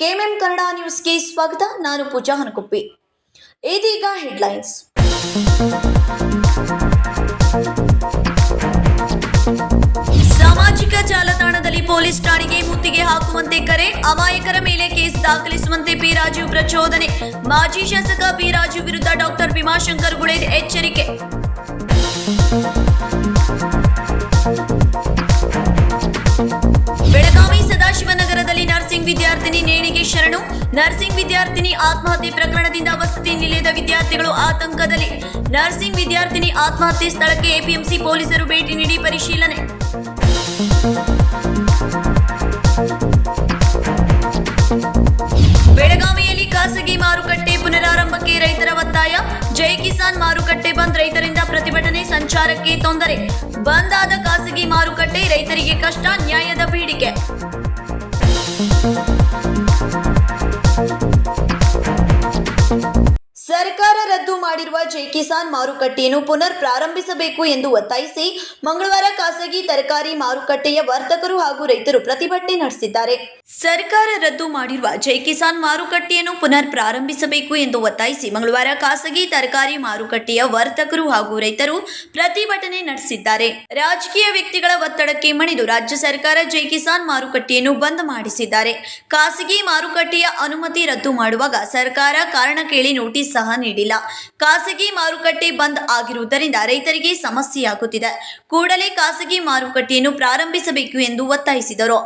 KMM Kannada ನ್ಯೂಸ್ಗೆ ಸ್ವಾಗತ. ನಾನು ಪೂಜಾ ಹನಕೊಪ್ಪಿ. ಇದೀಗ ಹೆಡ್ಲೈನ್ಸ್. ಸಾಮಾಜಿಕ ಜಾಲತಾಣದಲ್ಲಿ ಪೊಲೀಸ್ ಠಾಣೆಗೆ ಮುತ್ತಿಗೆ ಹಾಕುವಂತೆ ಕರೆ, ಅಮಾಯಕರ ಮೇಲೆ ಕೇಸ್ ದಾಖಲಿಸುವಂತೆ ಪಿ ರಾಜೀವ್ ಪ್ರಚೋದನೆ. ಮಾಜಿ ಶಾಸಕ ಪಿ ರಾಜೀವ್ ವಿರುದ್ಧ ಡಾಕ್ಟರ್ ಭೀಮಾಶಂಕರ್ ಗುಳೇದ್ ಎಚ್ಚರಿಕೆ. ಬೆಳಗಾವಿ ಸದಾಶಿವನಗರದಲ್ಲಿ ನರ್ಸಿಂಗ್ ವಿದ್ಯಾರ್ಥಿನಿ ನೇಣಿಗೆ ಶರಣು. ನರ್ಸಿಂಗ್ ವಿದ್ಯಾರ್ಥಿನಿ ಆತ್ಮಹತ್ಯೆ ಪ್ರಕರಣದಿಂದ ವಸತಿ ನಿಲಯದ ವಿದ್ಯಾರ್ಥಿಗಳು ಆತಂಕದಲ್ಲಿ. ನರ್ಸಿಂಗ್ ವಿದ್ಯಾರ್ಥಿನಿ ಆತ್ಮಹತ್ಯೆ ಸ್ಥಳಕ್ಕೆ ಎಪಿಎಂಸಿ ಪೊಲೀಸರು ಭೇಟಿ ನೀಡಿ ಪರಿಶೀಲನೆ. ಬೆಳಗಾವಿಯಲ್ಲಿ ಖಾಸಗಿ ಮಾರುಕಟ್ಟೆ ಪುನರಾರಂಭಕ್ಕೆ ರೈತರ ಒತ್ತಾಯ. ಜೈ ಕಿಸಾನ್ ಮಾರುಕಟ್ಟೆ ಬಂದ್, ರೈತರಿಂದ ಪ್ರತಿಭಟನೆ, ಸಂಚಾರಕ್ಕೆ ತೊಂದರೆ. ಬಂದ್ ಆದ ಖಾಸಗಿ ಮಾರುಕಟ್ಟೆ, ರೈತರಿಗೆ ಕಷ್ಟ, ನ್ಯಾಯದ ಬೇಡಿಕೆ. ಸರ್ಕಾರ ರದ್ದು ಮಾಡಿರುವ ಜೈ ಕಿಸಾನ್ ಮಾರುಕಟ್ಟೆಯನ್ನು ಪುನರ್ ಪ್ರಾರಂಭಿಸಬೇಕು ಎಂದು ಒತ್ತಾಯಿಸಿ ಮಂಗಳವಾರ ಖಾಸಗಿ ತರಕಾರಿ ಮಾರುಕಟ್ಟೆಯ ವರ್ತಕರು ಹಾಗೂ ರೈತರು ಪ್ರತಿಭಟನೆ ನಡೆಸಿದ್ದಾರೆ. ಸರ್ಕಾರ ರದ್ದು ಮಾಡಿರುವ ಜೈ ಕಿಸಾನ್ ಮಾರುಕಟ್ಟೆಯನ್ನು ಪುನರ್ ಪ್ರಾರಂಭಿಸಬೇಕು ಎಂದು ಒತ್ತಾಯಿಸಿ ಮಂಗಳವಾರ ಖಾಸಗಿ ತರಕಾರಿ ಮಾರುಕಟ್ಟೆಯ ವರ್ತಕರು ಹಾಗೂ ರೈತರು ಪ್ರತಿಭಟನೆ ನಡೆಸಿದ್ದಾರೆ. ರಾಜಕೀಯ ವ್ಯಕ್ತಿಗಳ ಒತ್ತಡಕ್ಕೆ ಮಣಿದು ರಾಜ್ಯ ಸರ್ಕಾರ ಜೈ ಕಿಸಾನ್ ಮಾರುಕಟ್ಟೆಯನ್ನು ಬಂದ್ ಮಾಡಿಸಿದ್ದಾರೆ. ಖಾಸಗಿ ಮಾರುಕಟ್ಟೆಯ ಅನುಮತಿ ರದ್ದು ಮಾಡುವಾಗ ಸರ್ಕಾರ ಕಾರಣ ಕೇಳಿ ನೋಟಿಸ್ ಸಹ ನೀಡಿಲ್ಲ. ಖಾಸಗಿ ಮಾರುಕಟ್ಟೆ ಬಂದ್ ಆಗಿರುವುದರಿಂದ ರೈತರಿಗೆ ಸಮಸ್ಯೆಯಾಗುತ್ತಿದೆ. ಕೂಡಲೇ ಖಾಸಗಿ ಮಾರುಕಟ್ಟೆಯನ್ನು ಪ್ರಾರಂಭಿಸಬೇಕು ಎಂದು ಒತ್ತಾಯಿಸಿದರು.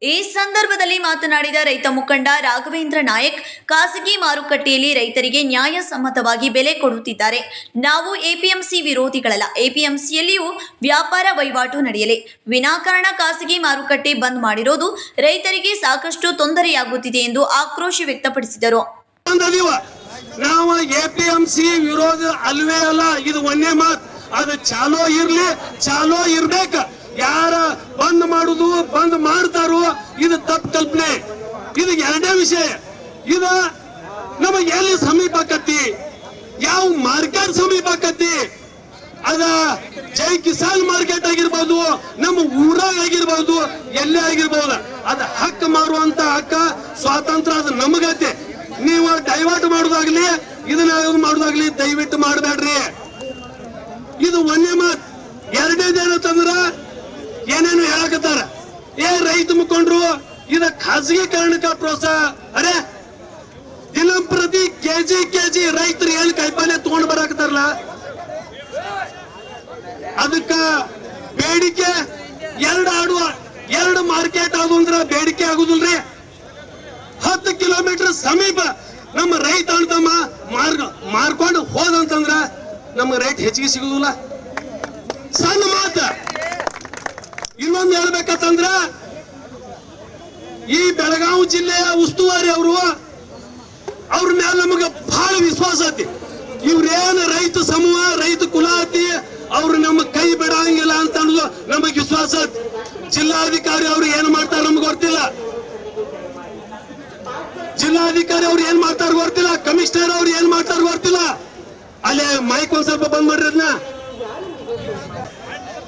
ಈ ಸಂದರ್ಭದಲ್ಲಿ ಮಾತನಾಡಿದ ರೈತ ಮುಖಂಡ ರಾಘವೇಂದ್ರ ನಾಯಕ್, ಖಾಸಗಿ ಮಾರುಕಟ್ಟೆಯಲ್ಲಿ ರೈತರಿಗೆ ನ್ಯಾಯಸಮ್ಮತವಾಗಿ ಬೆಲೆ ಕೊಡುತ್ತಿದ್ದಾರೆ. ನಾವು ಎಪಿಎಂಸಿ ವಿರೋಧಿಗಳಲ್ಲ. ಎಪಿಎಂಸಿಯಲ್ಲಿಯೂ ವ್ಯಾಪಾರ ವಹಿವಾಟು ನಡೆಯಲಿ. ವಿನಾಕಾರಣ ಖಾಸಗಿ ಮಾರುಕಟ್ಟೆ ಬಂದ್ ಮಾಡಿರೋದು ರೈತರಿಗೆ ಸಾಕಷ್ಟು ತೊಂದರೆಯಾಗುತ್ತಿದೆ ಎಂದು ಆಕ್ರೋಶ ವ್ಯಕ್ತಪಡಿಸಿದರು. ನಾವು ಎಪಿಎಂಸಿ ವಿರೋಧ ಅಲ್ವೇ ಅಲ್ಲ, ಇದು ಒಂದೇ ಮಾತು. ಅದು ಚಾಲೋ ಇರ್ಲಿ, ಚಾಲೋ ಇರ್ಬೇಕು. ಯಾರ ಬಂದ್ ಮಾಡುದು ಬಂದ್ ಮಾಡ್ತಾರೋ ಇದು ತಪ್ಪು ಕಲ್ಪನೆ. ಇದು ಎರಡೇ ವಿಷಯ. ಇದು ನಮಗೆ ಎಲ್ಲಿ ಸಮೀಪ ಆಕತಿ, ಯಾವ ಮಾರ್ಕೆಟ್ ಸಮೀಪ ಆಕತಿ, ಅದ ಜೈ ಕಿಸಾನ್ ಮಾರ್ಕೆಟ್ ಆಗಿರ್ಬೋದು, ನಮ್ಮ ಊರಾಗ ಆಗಿರ್ಬೋದು, ಎಲ್ಲೇ ಆಗಿರ್ಬೋದು, ಅದ ಹಕ್ಕು ಮಾರುವಂತ ಹಕ್ಕ ಸ್ವಾತಂತ್ರ್ಯ ಅದು ನಮಗೈತೆ. ನೀವು ಡೈವರ್ಟ್ ಮಾಡೋದಾಗ್ಲಿ, ಇದನ್ನ ಮಾಡೋದಾಗ್ಲಿ ದಯವಿಟ್ಟು ಮಾಡಬೇಡ್ರಿ. ಇದು ಒಂದೇ ಮಾತು. ಎರಡನೇದೇನಂತಂದ್ರ ಏನೇನು ಹೇಳಕತ್ತಾರ, ರೈತ ಮುಖಂಡ್ರು ಇದ ಖಾಸಗೀಕರಣಕ್ಕೆ ಪ್ರೋತ್ಸಾಹ. ಅರೆ ದಿನಂಪ್ರತಿ ಕೆಜಿ ರೈತರು ಏನ್ ಕೈಪಲ್ಯ ತಗೊಂಡ್ ಬರಾಕತ್ತಾರಲ್ಲ, ಅದಕ್ಕ ಬೇಡಿಕೆ ಎರಡು ಮಾರ್ಕೆಟ್ ಆದು ಅಂದ್ರ ಬೇಡಿಕೆ ಆಗುದಿಲ್ರಿ. 10 ಕಿಲೋಮೀಟರ್ ಸಮೀಪ ನಮ್ಮ ರೈತ ಅಂತಮ್ಮ ಮಾರ್ಕೊಂಡು ಹೋದಂತಂದ್ರ ನಮ್ಗೆ ರೇಟ್ ಹೆಚ್ಚಿಗೆ ಸಿಗುದಿಲ್ಲ. ಸಣ್ಣ ಮಾತ. ಇನ್ನೊಂದು ಹೇಳ್ಬೇಕಂದ್ರ, ಈ ಬೆಳಗಾವಿ ಜಿಲ್ಲೆಯ ಉಸ್ತುವಾರಿ ಅವ್ರ ಮೇಲೆ ನಮಗೆ ಬಹಳ ವಿಶ್ವಾಸ ಐತಿ. ಇವ್ರೇನು ರೈತ ಸಮೂಹ, ರೈತ ಕುಲ ಐತಿ, ಅವ್ರು ನಮ್ಮ ಕೈ ಬಿಡಂಗಿಲ್ಲ ಅಂತ ಅನ್ನೋದು ನಮಗೆ ವಿಶ್ವಾಸ ಐತಿ. ಜಿಲ್ಲಾಧಿಕಾರಿ ಅವ್ರು ಏನ್ ಮಾಡ್ತಾರ ನಮ್ಗೆ ಗೊತ್ತಿಲ್ಲ. ಜಿಲ್ಲಾಧಿಕಾರಿ ಅವ್ರು ಏನ್ ಮಾಡ್ತಾರ ಗೊತ್ತಿಲ್ಲ. ಕಮಿಷನರ್ ಅವ್ರು ಏನ್ ಮಾಡ್ತಾರ ಗೊತ್ತಿಲ್ಲ. ಅಲ್ಲೇ ಮೈಕ್ ಒಂದ್ ಸ್ವಲ್ಪ ಬಂದ್ ಮಾಡ್ರಿ. ಅದನ್ನ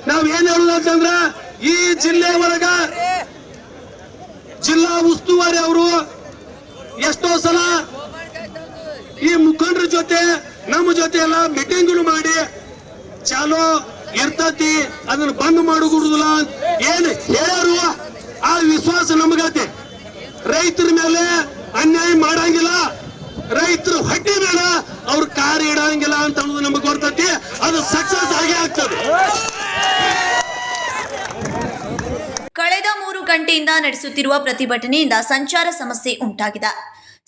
ನಾವ್ ಏನ್ ಹೇಳುದಂತಂದ್ರ, ಈ ಜಿಲ್ಲೆ ಒಳಗ ಜಿಲ್ಲಾ ಉಸ್ತುವಾರಿ ಅವರು ಎಷ್ಟೋ ಸಲ ಈ ಮುಖಂಡರ ಜೊತೆ ನಮ್ಮ ಜೊತೆ ಎಲ್ಲ ಮೀಟಿಂಗ್ಗಳು ಮಾಡಿ ಚಾಲೋ ಇರ್ತತಿ, ಅದನ್ನ ಬಂದ್ ಮಾಡುದಿಲ್ಲ ಏನ್ ಹೇಳ್ಯಾರು. ಆ ವಿಶ್ವಾಸ ನಮಗೈತಿ. ರೈತರ ಮೇಲೆ ಅನ್ಯಾಯ ಮಾಡಂಗಿಲ್ಲ, ರೈತರ ಹೊಟ್ಟೆ ಮೇಲೆ ಅವ್ರ ಕಾರ್ಯ ಇಡಂಗಿಲ್ಲ ಅಂತ ಅನ್ನೋದು ನಮಗೆ ಗೊತ್ತೈತಿ. ಅದು ಸಕ್ಸಸ್ ಆಗೇ ಆಗ್ತದೆ. ಕಳೆದ ಕಳೆದ 3 ಗಂಟೆಯಿಂದ ನಡೆಸುತ್ತಿರುವ ಪ್ರತಿಭಟನೆಯಿಂದ ಸಂಚಾರ ಸಮಸ್ಯೆ ಉಂಟಾಗಿದೆ.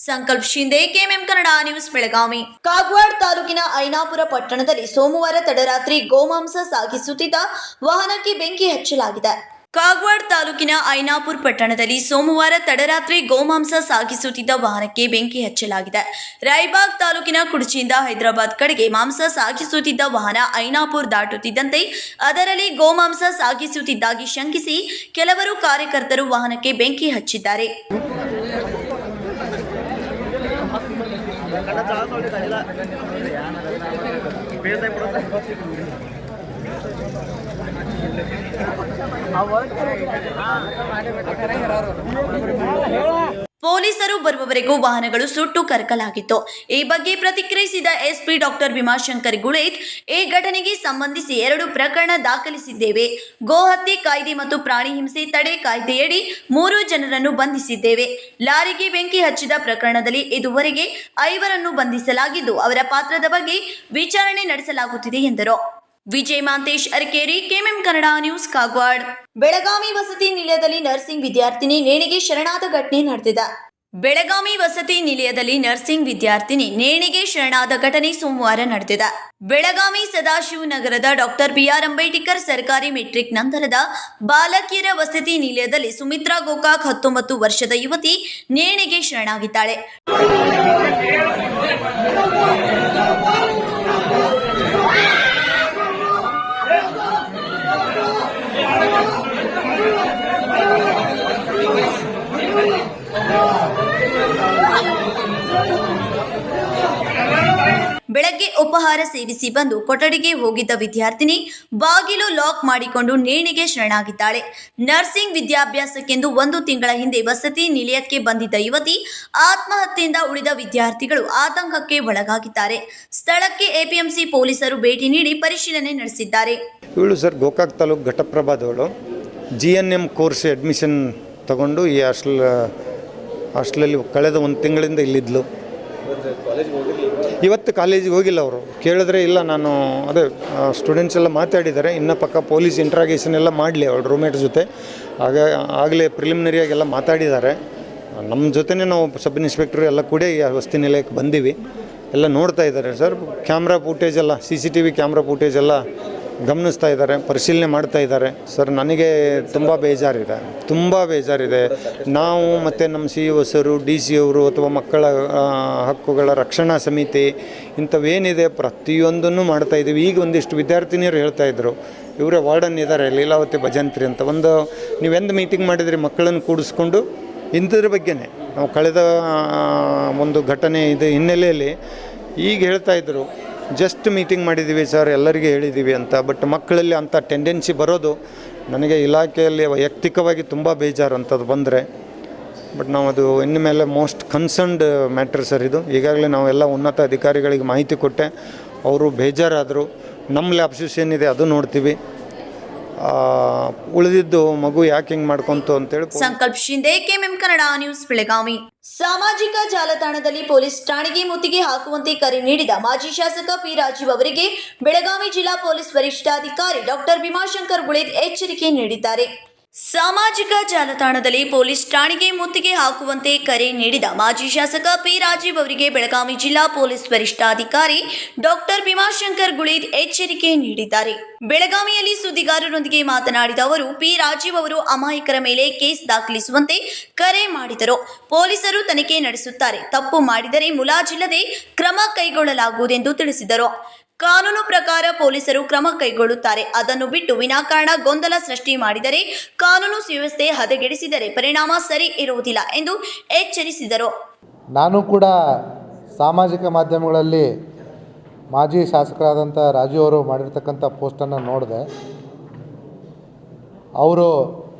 ಸಂಕಲ್ಪ ಶಿಂದೆ, ಕೆಎಂಎಂ ಕನ್ನಡ ನ್ಯೂಸ್, ಬೆಳಗಾವಿ. ಕಾಗವಾಡ ತಾಲೂಕಿನ ಐನಾಪುರ ಪಟ್ಟಣದಲ್ಲಿ ಸೋಮವಾರ ತಡರಾತ್ರಿ ಗೋಮಾಂಸ ಸಾಗಿಸುತ್ತಿದ್ದ ವಾಹನಕ್ಕೆ ಬೆಂಕಿ ಹಚ್ಚಲಾಗಿದೆ. ಕಾಗವಾಡ ತಾಲೂಕಿನ ಐನಾಪುರ ಪಟ್ಟಣದಲ್ಲಿ ಸೋಮವಾರ ತಡರಾತ್ರಿ ಗೋಮಾಂಸ ಸಾಗಿಸುತ್ತಿದ್ದ ವಾಹನಕ್ಕೆ ಬೆಂಕಿ ಹಚ್ಚಲಾಗಿದೆ. ರಾಯಬಾಗ್ ತಾಲೂಕಿನ ಕುಡಚಿಯಿಂದ ಹೈದರಾಬಾದ್ ಕಡೆಗೆ ಮಾಂಸ ಸಾಗಿಸುತ್ತಿದ್ದ ವಾಹನ ಐನಾಪುರ ದಾಟುತ್ತಿದ್ದಂತೆ ಅದರಲ್ಲಿ ಗೋಮಾಂಸ ಸಾಗಿಸುತ್ತಿದ್ದಾಗಿ ಶಂಕಿಸಿ ಕೆಲವರು ಕಾರ್ಯಕರ್ತರು ವಾಹನಕ್ಕೆ ಬೆಂಕಿ ಹಚ್ಚಿದ್ದಾರೆ. ಪೊಲೀಸರು ಬರುವವರೆಗೂ ವಾಹನಗಳು ಸುಟ್ಟು ಕರಕಲಾಗಿತ್ತು. ಈ ಬಗ್ಗೆ ಪ್ರತಿಕ್ರಿಯಿಸಿದ ಎಸ್ಪಿ ಡಾಕ್ಟರ್ ಭೀಮಾಶಂಕರ್ ಗುಳೇದ್, ಈ ಘಟನೆಗೆ ಸಂಬಂಧಿಸಿ 2 ಪ್ರಕರಣ ದಾಖಲಿಸಿದ್ದೇವೆ. ಗೋಹತ್ಯೆ ಕಾಯ್ದೆ ಮತ್ತು ಪ್ರಾಣಿ ಹಿಂಸೆ ತಡೆ ಕಾಯ್ದೆಯಡಿ 3 ಜನರನ್ನು ಬಂಧಿಸಿದ್ದೇವೆ. ಲಾರಿಗೆ ಬೆಂಕಿ ಹಚ್ಚಿದ ಪ್ರಕರಣದಲ್ಲಿ ಇದುವರೆಗೆ 5ರನ್ನು ಬಂಧಿಸಲಾಗಿದ್ದು ಅವರ ಪಾತ್ರದ ಬಗ್ಗೆ ವಿಚಾರಣೆ ನಡೆಸಲಾಗುತ್ತಿದೆ ಎಂದರು. Vijay Mantesh Arakeri, KMM Kannada news, Kagawad. ಬೆಳಗಾವಿ ವಸತಿ ನಿಲಯದಲ್ಲಿ ನರ್ಸಿಂಗ್ ವಿದ್ಯಾರ್ಥಿನಿ ನೇಣಿಗೆ ಶರಣಾದ ಘಟನೆ ನಡೆದಿದೆ. ಬೆಳಗಾವಿ ವಸತಿ ನಿಲಯದಲ್ಲಿ ನರ್ಸಿಂಗ್ ವಿದ್ಯಾರ್ಥಿನಿ ನೇಣಿಗೆ ಶರಣಾದ ಘಟನೆ ಸೋಮವಾರ ನಡೆದಿದೆ. ಬೆಳಗಾವಿ ಸದಾಶಿವನಗರದ ಡಾಕ್ಟರ್ ಬಿಆರ್ ಅಂಬೇಡ್ಕರ್ ಸರ್ಕಾರಿ ಮೆಟ್ರಿಕ್ ನಂತರದ ಬಾಲಕಿಯರ ವಸತಿ ನಿಲಯದಲ್ಲಿ ಸುಮಿತ್ರಾ ಗೋಕಾಕ್ 19 ವರ್ಷದ ಯುವತಿ ನೇಣಿಗೆ ಶರಣಾಗಿದ್ದಾಳೆ. ಬೆಳಗ್ಗೆ ಉಪಹಾರ ಸೇವಿಸಿ ಬಂದು ಕೊಠಡಿಗೆ ಹೋಗಿದ್ದ ವಿದ್ಯಾರ್ಥಿನಿ ಬಾಗಿಲು ಲಾಕ್ ಮಾಡಿಕೊಂಡು ನೇಣಿಗೆ ಶರಣಾಗಿದ್ದಾಳೆ. ನರ್ಸಿಂಗ್ ವಿದ್ಯಾಭ್ಯಾಸಕ್ಕೆಂದು 1 ತಿಂಗಳ ಹಿಂದೆ ವಸತಿ ನಿಲಯಕ್ಕೆ ಬಂದಿದ್ದ ಯುವತಿ ಆತ್ಮಹತ್ಯೆಯಿಂದ ಉಳಿದ ವಿದ್ಯಾರ್ಥಿಗಳು ಆತಂಕಕ್ಕೆ ಒಳಗಾಗಿದ್ದಾರೆ. ಸ್ಥಳಕ್ಕೆ ಎಪಿಎಂಸಿ ಪೊಲೀಸರು ಭೇಟಿ ನೀಡಿ ಪರಿಶೀಲನೆ ನಡೆಸಿದ್ದಾರೆ. ಇವಳು ಸರ್ ಗೋಕಾಕ್ ತಾಲೂಕು ಘಟಪ್ರಭಾದವಳು. GNM ಕೋರ್ಸ್ ಅಡ್ಮಿಷನ್ ತಗೊಂಡು ಈ ಹಾಸ್ಟೆಲಲ್ಲಿ ಕಳೆದ 1 ತಿಂಗಳಿಂದ ಇಲ್ಲಿದ್ಲು. ಇವತ್ತು ಕಾಲೇಜಿಗೆ ಹೋಗಿಲ್ಲ. ಅವರು ಕೇಳಿದ್ರೆ ಇಲ್ಲ ನಾನು ಅದೇ ಸ್ಟೂಡೆಂಟ್ಸ್ ಎಲ್ಲ ಮಾತಾಡಿದ್ದಾರೆ, ಇನ್ನು ಪಕ್ಕ ಪೊಲೀಸ್ ಇಂಟ್ರಾಗೇಷನ್ ಎಲ್ಲ ಮಾಡಲಿ ಅವಳು ರೂಮೇಟ್ ಜೊತೆ. ಆಗಲೇ ಪ್ರಿಲಿಮಿನರಿಯಾಗೆಲ್ಲ ಮಾತಾಡಿದ್ದಾರೆ. ನಮ್ಮ ಜೊತೆನೇ ನಾವು ಸಬ್ ಇನ್ಸ್ಪೆಕ್ಟ್ರು ಎಲ್ಲ ಕೂಡ ಈ ವಸತಿ ನಿಲಯಕ್ಕೆ ಬಂದೀವಿ. ಎಲ್ಲ ನೋಡ್ತಾ ಇದ್ದಾರೆ ಸರ್. ಕ್ಯಾಮ್ರಾ ಫೂಟೇಜ್ ಎಲ್ಲ CCTV ಕ್ಯಾಮ್ರಾ ಫೂಟೇಜ್ ಎಲ್ಲ ಗಮನಿಸ್ತಾ ಇದ್ದಾರೆ, ಪರಿಶೀಲನೆ ಮಾಡ್ತಾ ಇದ್ದಾರೆ. ಸರ್ ನನಗೆ ತುಂಬ ಬೇಜಾರಿದೆ. ನಾವು ಮತ್ತು ನಮ್ಮ CEO ಸರು, DC ಅವರು ಅಥವಾ ಮಕ್ಕಳ ಹಕ್ಕುಗಳ ರಕ್ಷಣಾ ಸಮಿತಿ ಇಂಥವೇನಿದೆ ಪ್ರತಿಯೊಂದನ್ನು ಮಾಡ್ತಾಯಿದ್ದೀವಿ. ಈಗ ಒಂದಿಷ್ಟು ವಿದ್ಯಾರ್ಥಿನಿಯರು ಹೇಳ್ತಾಯಿದ್ರು, ಇವರೇ ವಾರ್ಡನ್ ಇದ್ದಾರೆ ಲೀಲಾವತಿ ಭಜಂತ್ರಿ ಅಂತ. ನೀವೆಂದು ಮೀಟಿಂಗ್ ಮಾಡಿದ್ರಿ ಮಕ್ಕಳನ್ನು ಕೂಡಿಸ್ಕೊಂಡು? ಇಂಥದ್ರ ಬಗ್ಗೆನೇ ನಾವು ಕಳೆದ ಒಂದು ಘಟನೆ ಇದೆ ಹಿನ್ನೆಲೆಯಲ್ಲಿ ಈಗ ಹೇಳ್ತಾಯಿದ್ರು, ಜಸ್ಟ್ ಮೀಟಿಂಗ್ ಮಾಡಿದ್ದೀವಿ ಸರ್, ಎಲ್ಲರಿಗೆ ಹೇಳಿದ್ದೀವಿ ಅಂತ. ಬಟ್ ಮಕ್ಕಳಲ್ಲಿ ಅಂಥ ಟೆಂಡೆನ್ಸಿ ಬರೋದು ನನಗೆ ಇಲಾಖೆಯಲ್ಲಿ ವೈಯಕ್ತಿಕವಾಗಿ ತುಂಬ ಬೇಜಾರು ಅಂಥದ್ದು ಬಂದರೆ. ಬಟ್ ನಾವು ಅದು ಇನ್ನು ಮೇಲೆ ಮೋಸ್ಟ್ ಕನ್ಸರ್ನ್ಡ್ ಮ್ಯಾಟ್ರ್ ಸರ್ ಇದು. ಈಗಾಗಲೇ ನಾವೆಲ್ಲ ಉನ್ನತ ಅಧಿಕಾರಿಗಳಿಗೆ ಮಾಹಿತಿ ಕೊಟ್ಟೆ, ಅವರು ಬೇಜಾರಾದರು. ನಮ್ಮ ಲ್ಯಾಬ್ಸಸ್ ಏನಿದೆ ಅದು ನೋಡ್ತೀವಿ, ಉಳಿದಿದ್ದು ಮಗು ಯಾಕೆ ಹಿಂಗೆ ಮಾಡ್ಕೊಂತು ಅಂತೇಳಿ. ಸಂಕಲ್ಪ ಶಿಂದೆ, ಕೆಎಂಎಂ ಕನ್ನಡ ನ್ಯೂಸ್, ಬೆಳಗಾವಿ. ಸಾಮಾಜಿಕ ಜಾಲತಾಣದಲ್ಲಿ ಪೊಲೀಸ್ ಠಾಣೆಗೆ ಮುತ್ತಿಗೆ ಹಾಕುವಂತೆ ಕರೆ ನೀಡಿದ ಮಾಜಿ ಶಾಸಕ ಪಿ. ರಾಜೀವ್ ಅವರಿಗೆ ಬೆಳಗಾವಿ ಜಿಲ್ಲಾ ಪೊಲೀಸ್ ವರಿಷ್ಠಾಧಿಕಾರಿ ಡಾಕ್ಟರ್ ಭೀಮಾಶಂಕರ್ ಗುಳೇದ್ ಎಚ್ಚರಿಕೆ ನೀಡಿದ್ದಾರೆ. ಸಾಮಾಜಿಕ ಜಾಲತಾಣದಲ್ಲಿ ಪೊಲೀಸ್ ಠಾಣೆಗೆ ಮುತ್ತಿಗೆ ಹಾಕುವಂತೆ ಕರೆ ನೀಡಿದ ಮಾಜಿ ಶಾಸಕ ಪಿ. ರಾಜೀವ್ ಅವರಿಗೆ ಬೆಳಗಾವಿ ಜಿಲ್ಲಾ ಪೊಲೀಸ್ ವರಿಷ್ಠಾಧಿಕಾರಿ ಡಾಕ್ಟರ್ ಭೀಮಾಶಂಕರ್ ಗುಳೇದ್ ಎಚ್ಚರಿಕೆ ನೀಡಿದ್ದಾರೆ. ಬೆಳಗಾವಿಯಲ್ಲಿ ಸುದ್ದಿಗಾರರೊಂದಿಗೆ ಮಾತನಾಡಿದ ಅವರು, ಪಿ. ರಾಜೀವ್ ಅವರು ಅಮಾಯಕರ ಮೇಲೆ ಕೇಸ್ ದಾಖಲಿಸುವಂತೆ ಕರೆ ಮಾಡಿದರು. ಪೊಲೀಸರು ತನಿಖೆ ನಡೆಸುತ್ತಾರೆ, ತಪ್ಪು ಮಾಡಿದರೆ ಮುಲಾಜಿಲ್ಲದೆ ಕ್ರಮ ಕೈಗೊಳ್ಳಲಾಗುವುದೆಂದು ತಿಳಿಸಿದರು. ಕಾನೂನು ಪ್ರಕಾರ ಪೊಲೀಸರು ಕ್ರಮ ಕೈಗೊಳ್ಳುತ್ತಾರೆ. ಅದನ್ನು ಬಿಟ್ಟು ವಿನಾಕಾರಣ ಗೊಂದಲ ಸೃಷ್ಟಿ ಮಾಡಿದರೆ, ಕಾನೂನು ಸುವ್ಯವಸ್ಥೆ ಹದಗೆಡಿಸಿದರೆ ಪರಿಣಾಮ ಸರಿ ಇರುವುದಿಲ್ಲ ಎಂದು ಎಚ್ಚರಿಸಿದರು. ನಾನು ಕೂಡ ಸಾಮಾಜಿಕ ಮಾಧ್ಯಮಗಳಲ್ಲಿ ಮಾಜಿ ಶಾಸಕರಾದಂಥ ರಾಜೀವ್ ಅವರು ಮಾಡಿರ್ತಕ್ಕಂಥ ಪೋಸ್ಟನ್ನು ನೋಡಿದೆ. ಅವರು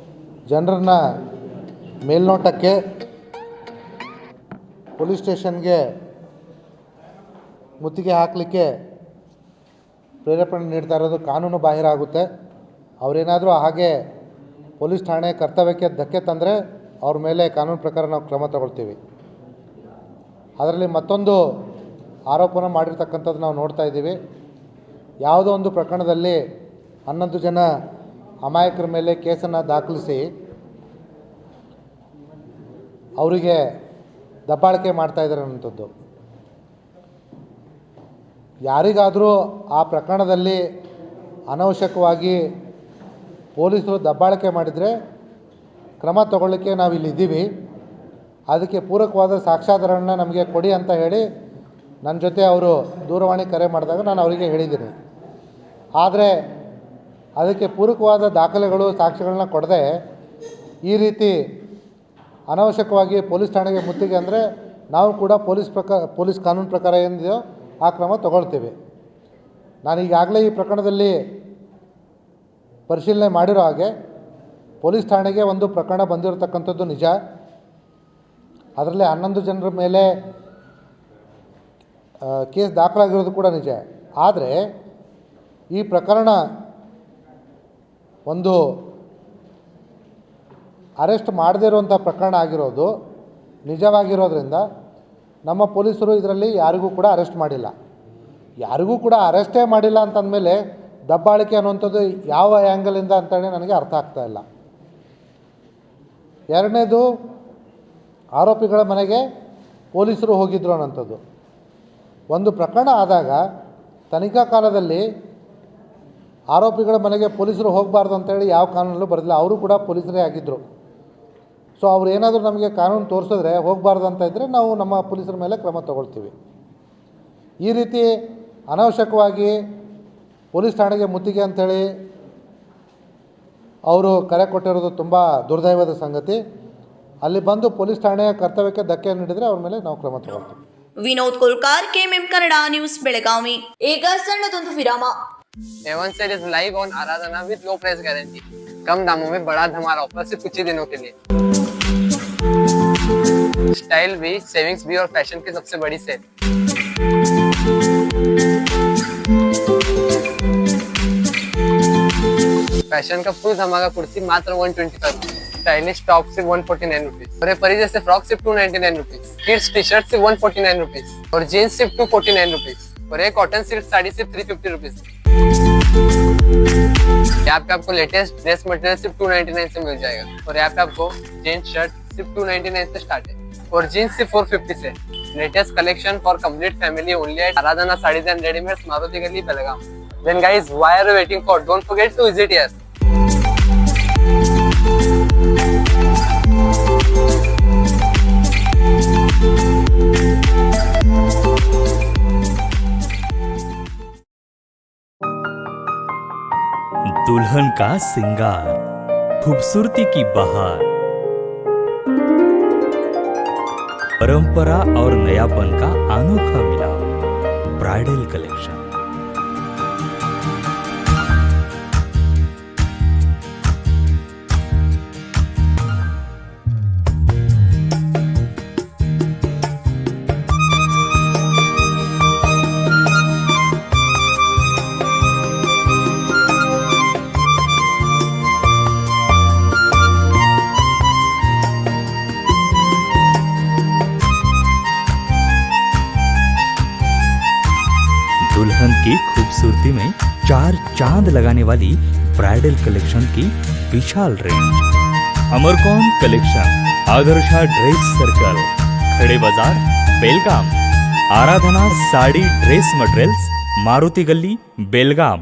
ಜನರನ್ನ ಮೇಲ್ನೋಟಕ್ಕೆ ಪೊಲೀಸ್ ಸ್ಟೇಷನ್ಗೆ ಮುತ್ತಿಗೆ ಹಾಕಲಿಕ್ಕೆ ಪ್ರೇರೇಪಣೆ ನೀಡ್ತಾ ಇರೋದು ಕಾನೂನು ಬಾಹಿರ ಆಗುತ್ತೆ. ಅವರೇನಾದರೂ ಹಾಗೆ ಪೊಲೀಸ್ ಠಾಣೆ ಕರ್ತವ್ಯಕ್ಕೆ ಧಕ್ಕೆ ತಂದರೆ ಅವ್ರ ಮೇಲೆ ಕಾನೂನು ಪ್ರಕಾರ ನಾವು ಕ್ರಮ ತಗೊಳ್ತೀವಿ. ಅದರಲ್ಲಿ ಮತ್ತೊಂದು ಆರೋಪನ ಮಾಡಿರ್ತಕ್ಕಂಥದ್ದು ನಾವು ನೋಡ್ತಾ ಇದ್ದೀವಿ. ಯಾವುದೋ ಒಂದು ಪ್ರಕರಣದಲ್ಲಿ 11 ಜನ ಅಮಾಯಕರ ಮೇಲೆ ಕೇಸನ್ನು ದಾಖಲಿಸಿ ಅವರಿಗೆ ದಬ್ಬಾಳಿಕೆ ಮಾಡ್ತಾಯಿದ್ದಾರೆ ಅನ್ನೋಂಥದ್ದು. ಯಾರಿಗಾದರೂ ಆ ಪ್ರಕರಣದಲ್ಲಿ ಅನವಶ್ಯಕವಾಗಿ ಪೊಲೀಸರು ದಬ್ಬಾಳಿಕೆ ಮಾಡಿದರೆ ಕ್ರಮ ತಗೊಳ್ಳಿಕ್ಕೆ ನಾವು ಇಲ್ಲಿದ್ದೀವಿ. ಅದಕ್ಕೆ ಪೂರಕವಾದ ಸಾಕ್ಷ್ಯಾಧಾರಗಳನ್ನ ನಮಗೆ ಕೊಡಿ ಅಂತ ಹೇಳಿ ನನ್ನ ಜೊತೆ ಅವರು ದೂರವಾಣಿ ಕರೆ ಮಾಡಿದಾಗ ನಾನು ಅವರಿಗೆ ಹೇಳಿದ್ದೀನಿ. ಆದರೆ ಅದಕ್ಕೆ ಪೂರಕವಾದ ದಾಖಲೆಗಳು ಸಾಕ್ಷ್ಯಗಳನ್ನ ಕೊಡದೆ ಈ ರೀತಿ ಅನವಶ್ಯಕವಾಗಿ ಪೊಲೀಸ್ ಠಾಣೆಗೆ ಮುತ್ತಿಗೆ ಅಂದರೆ ನಾವು ಕೂಡ ಪೊಲೀಸ್ ಕಾನೂನು ಪ್ರಕಾರ ಏನಿದೆಯೋ ಆ ಕ್ರಮ ತಗೊಳ್ತೀವಿ. ನಾನು ಈಗಾಗಲೇ ಈ ಪ್ರಕರಣದಲ್ಲಿ ಪರಿಶೀಲನೆ ಮಾಡಿರೋ ಹಾಗೆ ಪೊಲೀಸ್ ಠಾಣೆಗೆ ಒಂದು ಪ್ರಕರಣ ಬಂದಿರತಕ್ಕಂಥದ್ದು ನಿಜ. ಅದರಲ್ಲಿ 11 ಜನರ ಮೇಲೆ ಕೇಸ್ ದಾಖಲಾಗಿರೋದು ಕೂಡ ನಿಜ. ಆದರೆ ಈ ಪ್ರಕರಣ ಒಂದು ಅರೆಸ್ಟ್ ಮಾಡದೇ ಇರುವಂಥ ಪ್ರಕರಣ ಆಗಿರೋದು ನಿಜವಾಗಿರೋದ್ರಿಂದ ನಮ್ಮ ಪೊಲೀಸರು ಇದರಲ್ಲಿ ಯಾರಿಗೂ ಕೂಡ ಅರೆಸ್ಟ್ ಮಾಡಿಲ್ಲ. ಯಾರಿಗೂ ಕೂಡ ಅರೆಸ್ಟೇ ಮಾಡಿಲ್ಲ ಅಂತಂದಮೇಲೆ ದಬ್ಬಾಳಿಕೆ ಅನ್ನುವಂಥದ್ದು ಯಾವ ಆ್ಯಂಗಲಿಂದ ಅಂತೇಳಿ ನನಗೆ ಅರ್ಥ ಆಗ್ತಾ ಇಲ್ಲ. ಎರಡನೇದು, ಆರೋಪಿಗಳ ಮನೆಗೆ ಪೊಲೀಸರು ಹೋಗಿದ್ರು ಅನ್ನೋಂಥದ್ದು. ಒಂದು ಪ್ರಕರಣ ಆದಾಗ ತನಿಖಾ ಕಾಲದಲ್ಲಿ ಆರೋಪಿಗಳ ಮನೆಗೆ ಪೊಲೀಸರು ಹೋಗಬಾರ್ದು ಅಂತೇಳಿ ಯಾವ ಕಾನೂನಲ್ಲೂ ಬರೆದಿಲ್ಲ. ಅವರು ಕೂಡ ಪೊಲೀಸರೇ ಆಗಿದ್ದರು. ಸೊ ಅವ್ರು ಏನಾದರೂ ನಮಗೆ ಕಾನೂನು ತೋರಿಸಿದ್ರೆ ಹೋಗಬಾರ್ದು ಅಂತ ಇದ್ದರೆ ನಾವು ನಮ್ಮ ಪೊಲೀಸರ ಮೇಲೆ ಕ್ರಮ ತಗೊಳ್ತೀವಿ. ಈ ರೀತಿ ಅನವಶ್ಯಕವಾಗಿ ಪೊಲೀಸ್ ಠಾಣೆಗೆ ಮುತ್ತಿಗೆ ಅಂಥೇಳಿ ಅವರು ಕರೆ ಕೊಟ್ಟಿರೋದು ತುಂಬ ದುರ್ದೈವದ ಸಂಗತಿ. ಅಲ್ಲಿ ಬಂದು ಪೊಲೀಸ್ ಠಾಣೆಯ ಕರ್ತವ್ಯಕ್ಕೆ ಧಕ್ಕೆ ನೀಡಿದರೆ ಅವ್ರ ಮೇಲೆ ನಾವು ಕ್ರಮ ತಗೊಳ್ತೀವಿ. Vinod Kolkar, KMM Kannada news, Belagavi. ಈಗ ಸಣ್ಣದೊಂದು ವಿರಾಮ. A1 Sale is live on Aradhana with low price guarantee. कम दामों में बड़ा धमाल ऑफर सिर्फ कुछ ही दिनों के लिए. स्टाइल भी, सेविंग्स भी और फैशन की सबसे बड़ी सेल. फैशन का फुल धमाका कुर्ती मात्र 125, स्टाइलिश टॉप सिर्फ 149 रुपीज, और परी जैसे फ्रॉक सिर्फ 299 रुपीज, किड्स टी शर्ट सिर्फ 149 रुपीज और जीन्स सिर्फ 249 रुपीज, और एक कॉटन सिल्क साड़ी सिर्फ 350 रुपीज. यहाँ पे आपको लेटेस्ट ड्रेस मटेरियल सिर्फ 299 से मिल जाएगा, और यहाँ पे आपको जीन्स शर्ट सिर्फ 299 से स्टार्ट है और जीन्स सिर्फ 450 से. Latest collection for complete family only at Aradhana Sarees and readymades, Maruti Galli, Belgaum. Then guys, why are you waiting for? Don't forget to visit here. दुल्हन का सिंगार, खूबसूरती की बहार, परंपरा और नयापन का अनोखा मिलाप, ब्राइडल कलेक्शन. दुल्हन की खूबसूरती में 4 चांद लगाने वाली ब्राइडल कलेक्शन की विशाल रेंज. अमरकौन collection, Adarsha dress circle, Khade Bazar, Belgaum. Aradhana sari dress materials, Maruti Galli, Belgaum.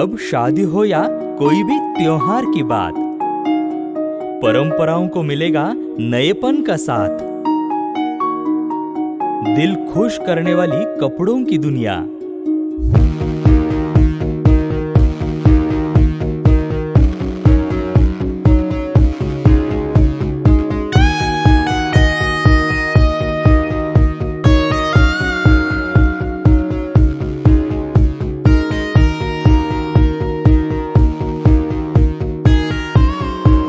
अब शादी हो या कोई भी त्योहार की बात, परंपराओं को मिलेगा नएपन का साथ. दिल खुश करने वाली कपड़ों की दुनिया.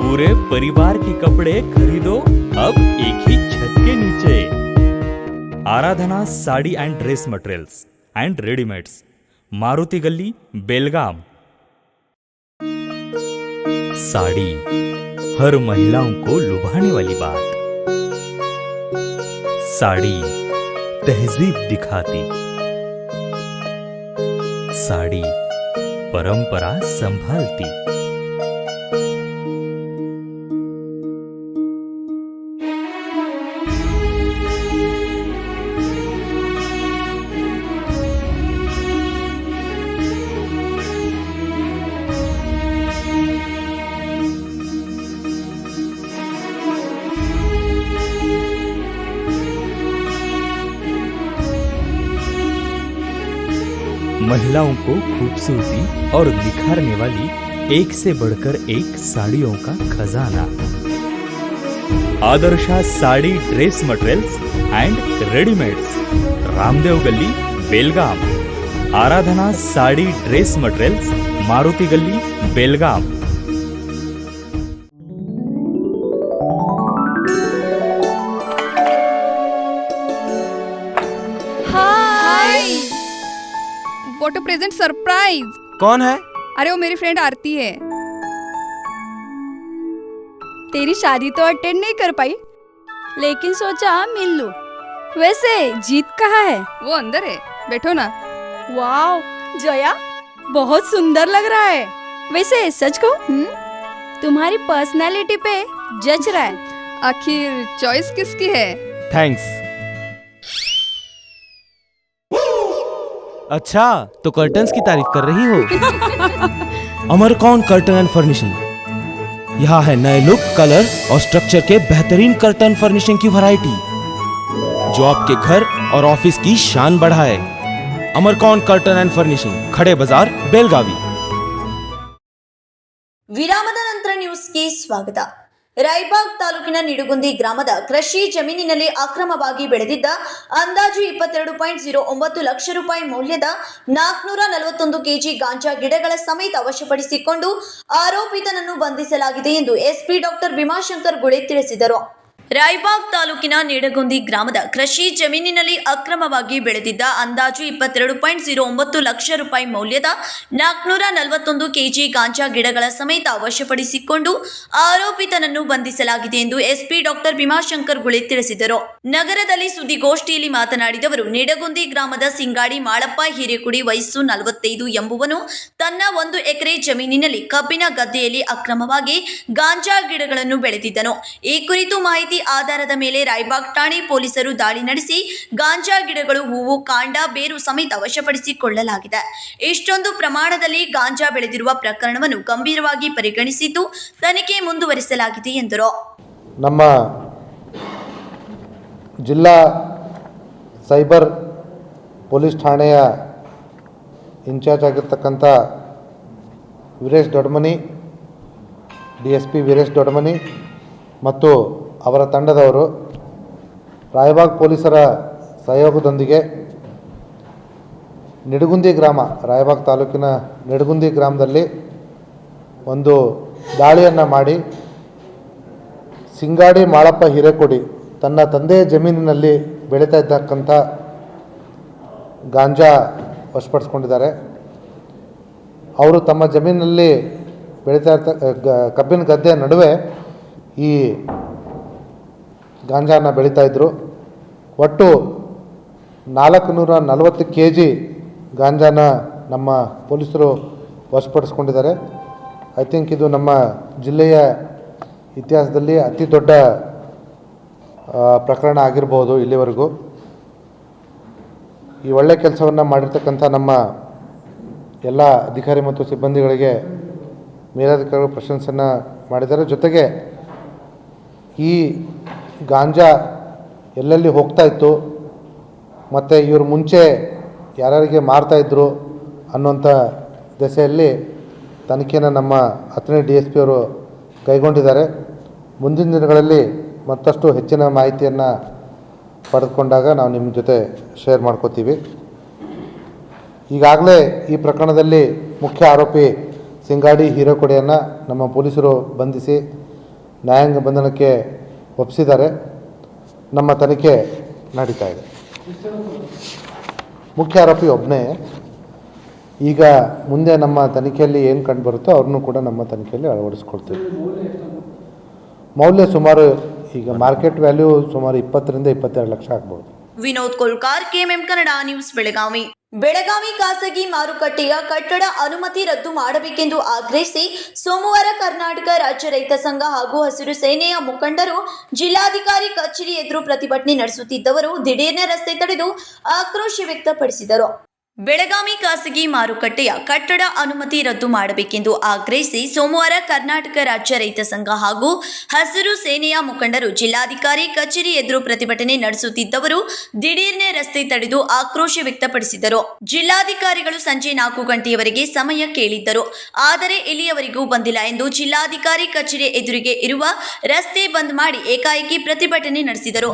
पूरे परिवार के कपड़े खरीदो अब एक ही छत के नीचे. Aradhana sari and dress materials and readymades, Maruti Galli, Belgaum. Sari हर महिलाओं को लुभाने वाली बात. साड़ी तहजीब दिखाती. साड़ी परंपरा संभालती. महिलाओं को खूबसूरती और निखारने वाली एक से बढ़कर एक साड़ियों का खजाना। Adarsha sari dress materials and readymades, Ramdev गली बेलगाम। Aradhana sari dress materials, Maruti Galli Belgaum. Hi, what a present surprise. कौन है? अरे वो मेरी फ्रेंड आरती है। तेरी शादी तो अटेंड नहीं कर पाई, लेकिन सोचा मिल लूं। वैसे जीत कहाँ है? वो अंदर है, बैठो ना। वाओ जया, बहुत सुंदर लग रहा है। वैसे सच कहूं, तुम्हारी पर्सनालिटी पे जज रहा है। आखिर चॉइस किसकी है? थैंक्स। अच्छा, तो कर्टन्स की तारीफ कर रही हो? अमरकौन कर्टन एंड फर्निशिंग। यहाँ है नए लुक, कलर और स्ट्रक्चर के बेहतरीन कर्टन फर्निशिंग की वैरायटी, जो आपके घर और ऑफिस की शान बढ़ाए। अमरकौन कर्टन एंड फर्निशिंग, खड़े बाजार, बेलगावी। ವಿರಾಮದ ನಂತರ ನ್ಯೂಸ್ಗೆ ಸ್ವಾಗತ. ರಾಯಬಾಗ್ ತಾಲೂಕಿನ ನಿಡುಗುಂದಿ ಗ್ರಾಮದ ಕೃಷಿ ಜಮೀನಿನಲ್ಲಿ ಅಕ್ರಮವಾಗಿ ಬೆಳೆದಿದ್ದ ಅಂದಾಜು 22.09 ಲಕ್ಷ ರೂಪಾಯಿ ಮೌಲ್ಯದ 441 ಕೆಜಿ ಗಾಂಜಾ ಗಿಡಗಳ ಸಮೇತ ವಶಪಡಿಸಿಕೊಂಡು ಆರೋಪಿತನನ್ನು ಬಂಧಿಸಲಾಗಿದೆ ಎಂದು ಎಸ್ಪಿ ಡಾಕ್ಟರ್ ಭೀಮಾಶಂಕರ್ ಗುಳೆ ತಿಳಿಸಿದರು. ರಾಯಬಾಗ್ ತಾಲೂಕಿನ ನಿಡಗುಂದಿ ಗ್ರಾಮದ ಕೃಷಿ ಜಮೀನಿನಲ್ಲಿ ಅಕ್ರಮವಾಗಿ ಬೆಳೆದಿದ್ದ ಅಂದಾಜು 22.09 ಲಕ್ಷ ರೂಪಾಯಿ ಮೌಲ್ಯದ 441 ಕೆಜಿ ಗಾಂಜಾ ಗಿಡಗಳ ಸಮೇತ ವಶಪಡಿಸಿಕೊಂಡು ಆರೋಪಿತನನ್ನು ಬಂಧಿಸಲಾಗಿದೆ ಎಂದು ಎಸ್ಪಿ ಡಾಕ್ಟರ್ ಭೀಮಾಶಂಕರ್ ಗುಳೆ ತಿಳಿಸಿದರು. ನಗರದಲ್ಲಿ ಸುದ್ದಿಗೋಷ್ಠಿಯಲ್ಲಿ ಮಾತನಾಡಿದವರು, ನಿಡಗುಂದಿ ಗ್ರಾಮದ ಸಿಂಗಾಡಿ ಮಾಳಪ್ಪ ಹಿರೇಕುಡಿ ವಯಸ್ಸು 45 ಎಂಬುವನು ತನ್ನ 1 ಎಕರೆ ಜಮೀನಿನಲ್ಲಿ ಕಬ್ಬಿನ ಗದ್ದೆಯಲ್ಲಿ ಅಕ್ರಮವಾಗಿ ಗಾಂಜಾ ಗಿಡಗಳನ್ನು ಬೆಳೆದಿದ್ದನು. ಈ ಕುರಿತು ಮಾಹಿತಿ ಆಧಾರದ ಮೇಲೆ ರಾಯಬಾಗ್ ಠಾಣೆ ಪೊಲೀಸರು ದಾಳಿ ನಡೆಸಿ ಗಾಂಜಾ ಗಿಡಗಳು, ಹೂವು, ಕಾಂಡ, ಬೇರು ಸಮೇತ ವಶಪಡಿಸಿಕೊಳ್ಳಲಾಗಿದೆ. ಇಷ್ಟೊಂದು ಪ್ರಮಾಣದಲ್ಲಿ ಗಾಂಜಾ ಬೆಳೆದಿರುವ ಪ್ರಕರಣವನ್ನು ಗಂಭೀರವಾಗಿ ಪರಿಗಣಿಸಿದ್ದು ತನಿಖೆ ಮುಂದುವರಿಸಲಾಗಿದೆ ಎಂದರು. ನಮ್ಮ ಜಿಲ್ಲಾ ಸೈಬರ್ ಪೊಲೀಸ್ ಠಾಣೆಯ ಇನ್ಚಾರ್ಜ್ ಆಗಿರ್ತಕ್ಕಂಥ ವೀರೇಶ್ ದೊಡ್ಡಮನಿ, DSP ವೀರೇಶ್ ದೊಡ್ಡಮನಿ ಮತ್ತು ಅವರ ತಂಡದವರು ರಾಯಬಾಗ್ ಪೊಲೀಸರ ಸಹಯೋಗದೊಂದಿಗೆ ನಿಡಗುಂದಿ ಗ್ರಾಮ, ರಾಯಬಾಗ್ ತಾಲೂಕಿನ ನಿಡಗುಂದಿ ಗ್ರಾಮದಲ್ಲಿ ಒಂದು ದಾಳಿಯನ್ನು ಮಾಡಿ ಸಿಂಗಾಡಿ ಮಾಳಪ್ಪ ಹಿರೇಕೊಡಿ ತನ್ನ ತಂದೆಯ ಜಮೀನಿನಲ್ಲಿ ಬೆಳೀತಾ ಇದ್ದಕ್ಕಂಥ ಗಾಂಜಾ ವಶಪಡಿಸ್ಕೊಂಡಿದ್ದಾರೆ. ಅವರು ತಮ್ಮ ಜಮೀನಿನಲ್ಲಿ ಬೆಳೀತಾ ಕಬ್ಬಿನ ಗದ್ದೆ ನಡುವೆ ಈ ಗಾಂಜಾನ ಬೆಳೀತಾಯಿದ್ರು. ಒಟ್ಟು 440 kg ಗಾಂಜಾನ ನಮ್ಮ ಪೊಲೀಸರು ವಶಪಡಿಸ್ಕೊಂಡಿದ್ದಾರೆ. ಐ ಥಿಂಕ್ ಇದು ನಮ್ಮ ಜಿಲ್ಲೆಯ ಇತಿಹಾಸದಲ್ಲಿ ಅತಿ ದೊಡ್ಡ ಪ್ರಕರಣ ಆಗಿರ್ಬೋದು ಇಲ್ಲಿವರೆಗೂ. ಈ ಒಳ್ಳೆಯ ಕೆಲಸವನ್ನು ಮಾಡಿರ್ತಕ್ಕಂಥ ನಮ್ಮ ಎಲ್ಲ ಅಧಿಕಾರಿ ಮತ್ತು ಸಿಬ್ಬಂದಿಗಳಿಗೆ ಮೇಲಧಿಕಾರಿಗಳು ಪ್ರಶಂಸೆಯನ್ನು ಮಾಡಿದ್ದಾರೆ. ಜೊತೆಗೆ ಈ ಗಾಂಜಾ ಎಲ್ಲೆಲ್ಲಿ ಹೋಗ್ತಾ ಇತ್ತು ಮತ್ತು ಇವರು ಮುಂಚೆ ಯಾರ್ಯಾರಿಗೆ ಮಾರ್ತಾಯಿದ್ರು ಅನ್ನೋಂಥ ದೆಸೆಯಲ್ಲಿ ತನಿಖೆಯನ್ನು ನಮ್ಮ 10ನೇ DSP ಅವರು ಕೈಗೊಂಡಿದ್ದಾರೆ. ಮುಂದಿನ ದಿನಗಳಲ್ಲಿ ಮತ್ತಷ್ಟು ಹೆಚ್ಚಿನ ಮಾಹಿತಿಯನ್ನು ಪಡೆದುಕೊಂಡಾಗ ನಾವು ನಿಮ್ಮ ಜೊತೆ ಶೇರ್ ಮಾಡ್ಕೋತೀವಿ. ಈಗಾಗಲೇ ಈ ಪ್ರಕರಣದಲ್ಲಿ ಮುಖ್ಯ ಆರೋಪಿ ಸಿಂಗಾಡಿ ಹಿರೇಕೊಡಿಯನ್ನು ನಮ್ಮ ಪೊಲೀಸರು ಬಂಧಿಸಿ ನ್ಯಾಯಾಂಗ ಬಂಧನಕ್ಕೆ ಒಪ್ಪಿಸಿದ್ದಾರೆ. ನಮ್ಮ ತನಿಖೆ ನಡೀತಾ ಇದೆ. ಮುಖ್ಯ ಆರೋಪಿ ಒಬ್ಬನೇ. ಈಗ ಮುಂದೆ ನಮ್ಮ ತನಿಖೆಯಲ್ಲಿ ಏನು ಕಂಡು ಬರುತ್ತೋ ಅವ್ರನ್ನೂ ಕೂಡ ನಮ್ಮ ತನಿಖೆಯಲ್ಲಿ ಅಳವಡಿಸ್ಕೊಳ್ತೀವಿ. ಮೌಲ್ಯ ಸುಮಾರು ಈಗ ಮಾರ್ಕೆಟ್ ವ್ಯಾಲ್ಯೂ ಸುಮಾರು 20 ರಿಂದ 22 ಲಕ್ಷ ಆಗ್ಬೋದು. Vinod Kolkar, KMM Kannada news, Belagavi. ಬೆಳಗಾವಿ ಖಾಸಗಿ ಮಾರುಕಟ್ಟೆಯ ಕಟ್ಟಡ ಅನುಮತಿ ರದ್ದು ಮಾಡಬೇಕೆಂದು ಆಗ್ರಹಿಸಿ ಸೋಮವಾರ ಕರ್ನಾಟಕ ರಾಜ್ಯ ರೈತ ಸಂಘ ಹಾಗೂ ಹಸಿರು ಸೇನೆಯ ಮುಖಂಡರು ಜಿಲ್ಲಾಧಿಕಾರಿ ಕಚೇರಿ ಎದುರು ಪ್ರತಿಭಟನೆ ನಡೆಸುತ್ತಿದ್ದವರು ದಿಢೀರ್ನೆ ರಸ್ತೆ ತಡೆದು ಆಕ್ರೋಶ ವ್ಯಕ್ತಪಡಿಸಿದರು. ಬೆಳಗಾವಿ ಖಾಸಗಿ ಮಾರುಕಟ್ಟೆಯ ಕಟ್ಟಡ ಅನುಮತಿ ರದ್ದು ಮಾಡಬೇಕೆಂದು ಆಗ್ರಹಿಸಿ ಸೋಮವಾರ ಕರ್ನಾಟಕ ರಾಜ್ಯ ರೈತ ಸಂಘ ಹಾಗೂ ಹಸಿರು ಸೇನೆಯ ಮುಖಂಡರು ಜಿಲ್ಲಾಧಿಕಾರಿ ಕಚೇರಿ ಎದುರು ಪ್ರತಿಭಟನೆ ನಡೆಸುತ್ತಿದ್ದವರು ದಿಢೀರ್ನೆ ರಸ್ತೆ ತಡೆದು ಆಕ್ರೋಶ ವ್ಯಕ್ತಪಡಿಸಿದರು. ಜಿಲ್ಲಾಧಿಕಾರಿಗಳು ಸಂಜೆ 4 ಗಂಟೆಯವರೆಗೆ ಸಮಯ ಕೇಳಿದ್ದರು. ಆದರೆ ಇಲ್ಲಿಯವರೆಗೂ ಬಂದಿಲ್ಲ ಎಂದು ಜಿಲ್ಲಾಧಿಕಾರಿ ಕಚೇರಿ ಎದುರಿಗೆ ಇರುವ ರಸ್ತೆ ಬಂದ್ ಮಾಡಿ ಏಕಾಏಕಿ ಪ್ರತಿಭಟನೆ ನಡೆಸಿದರು.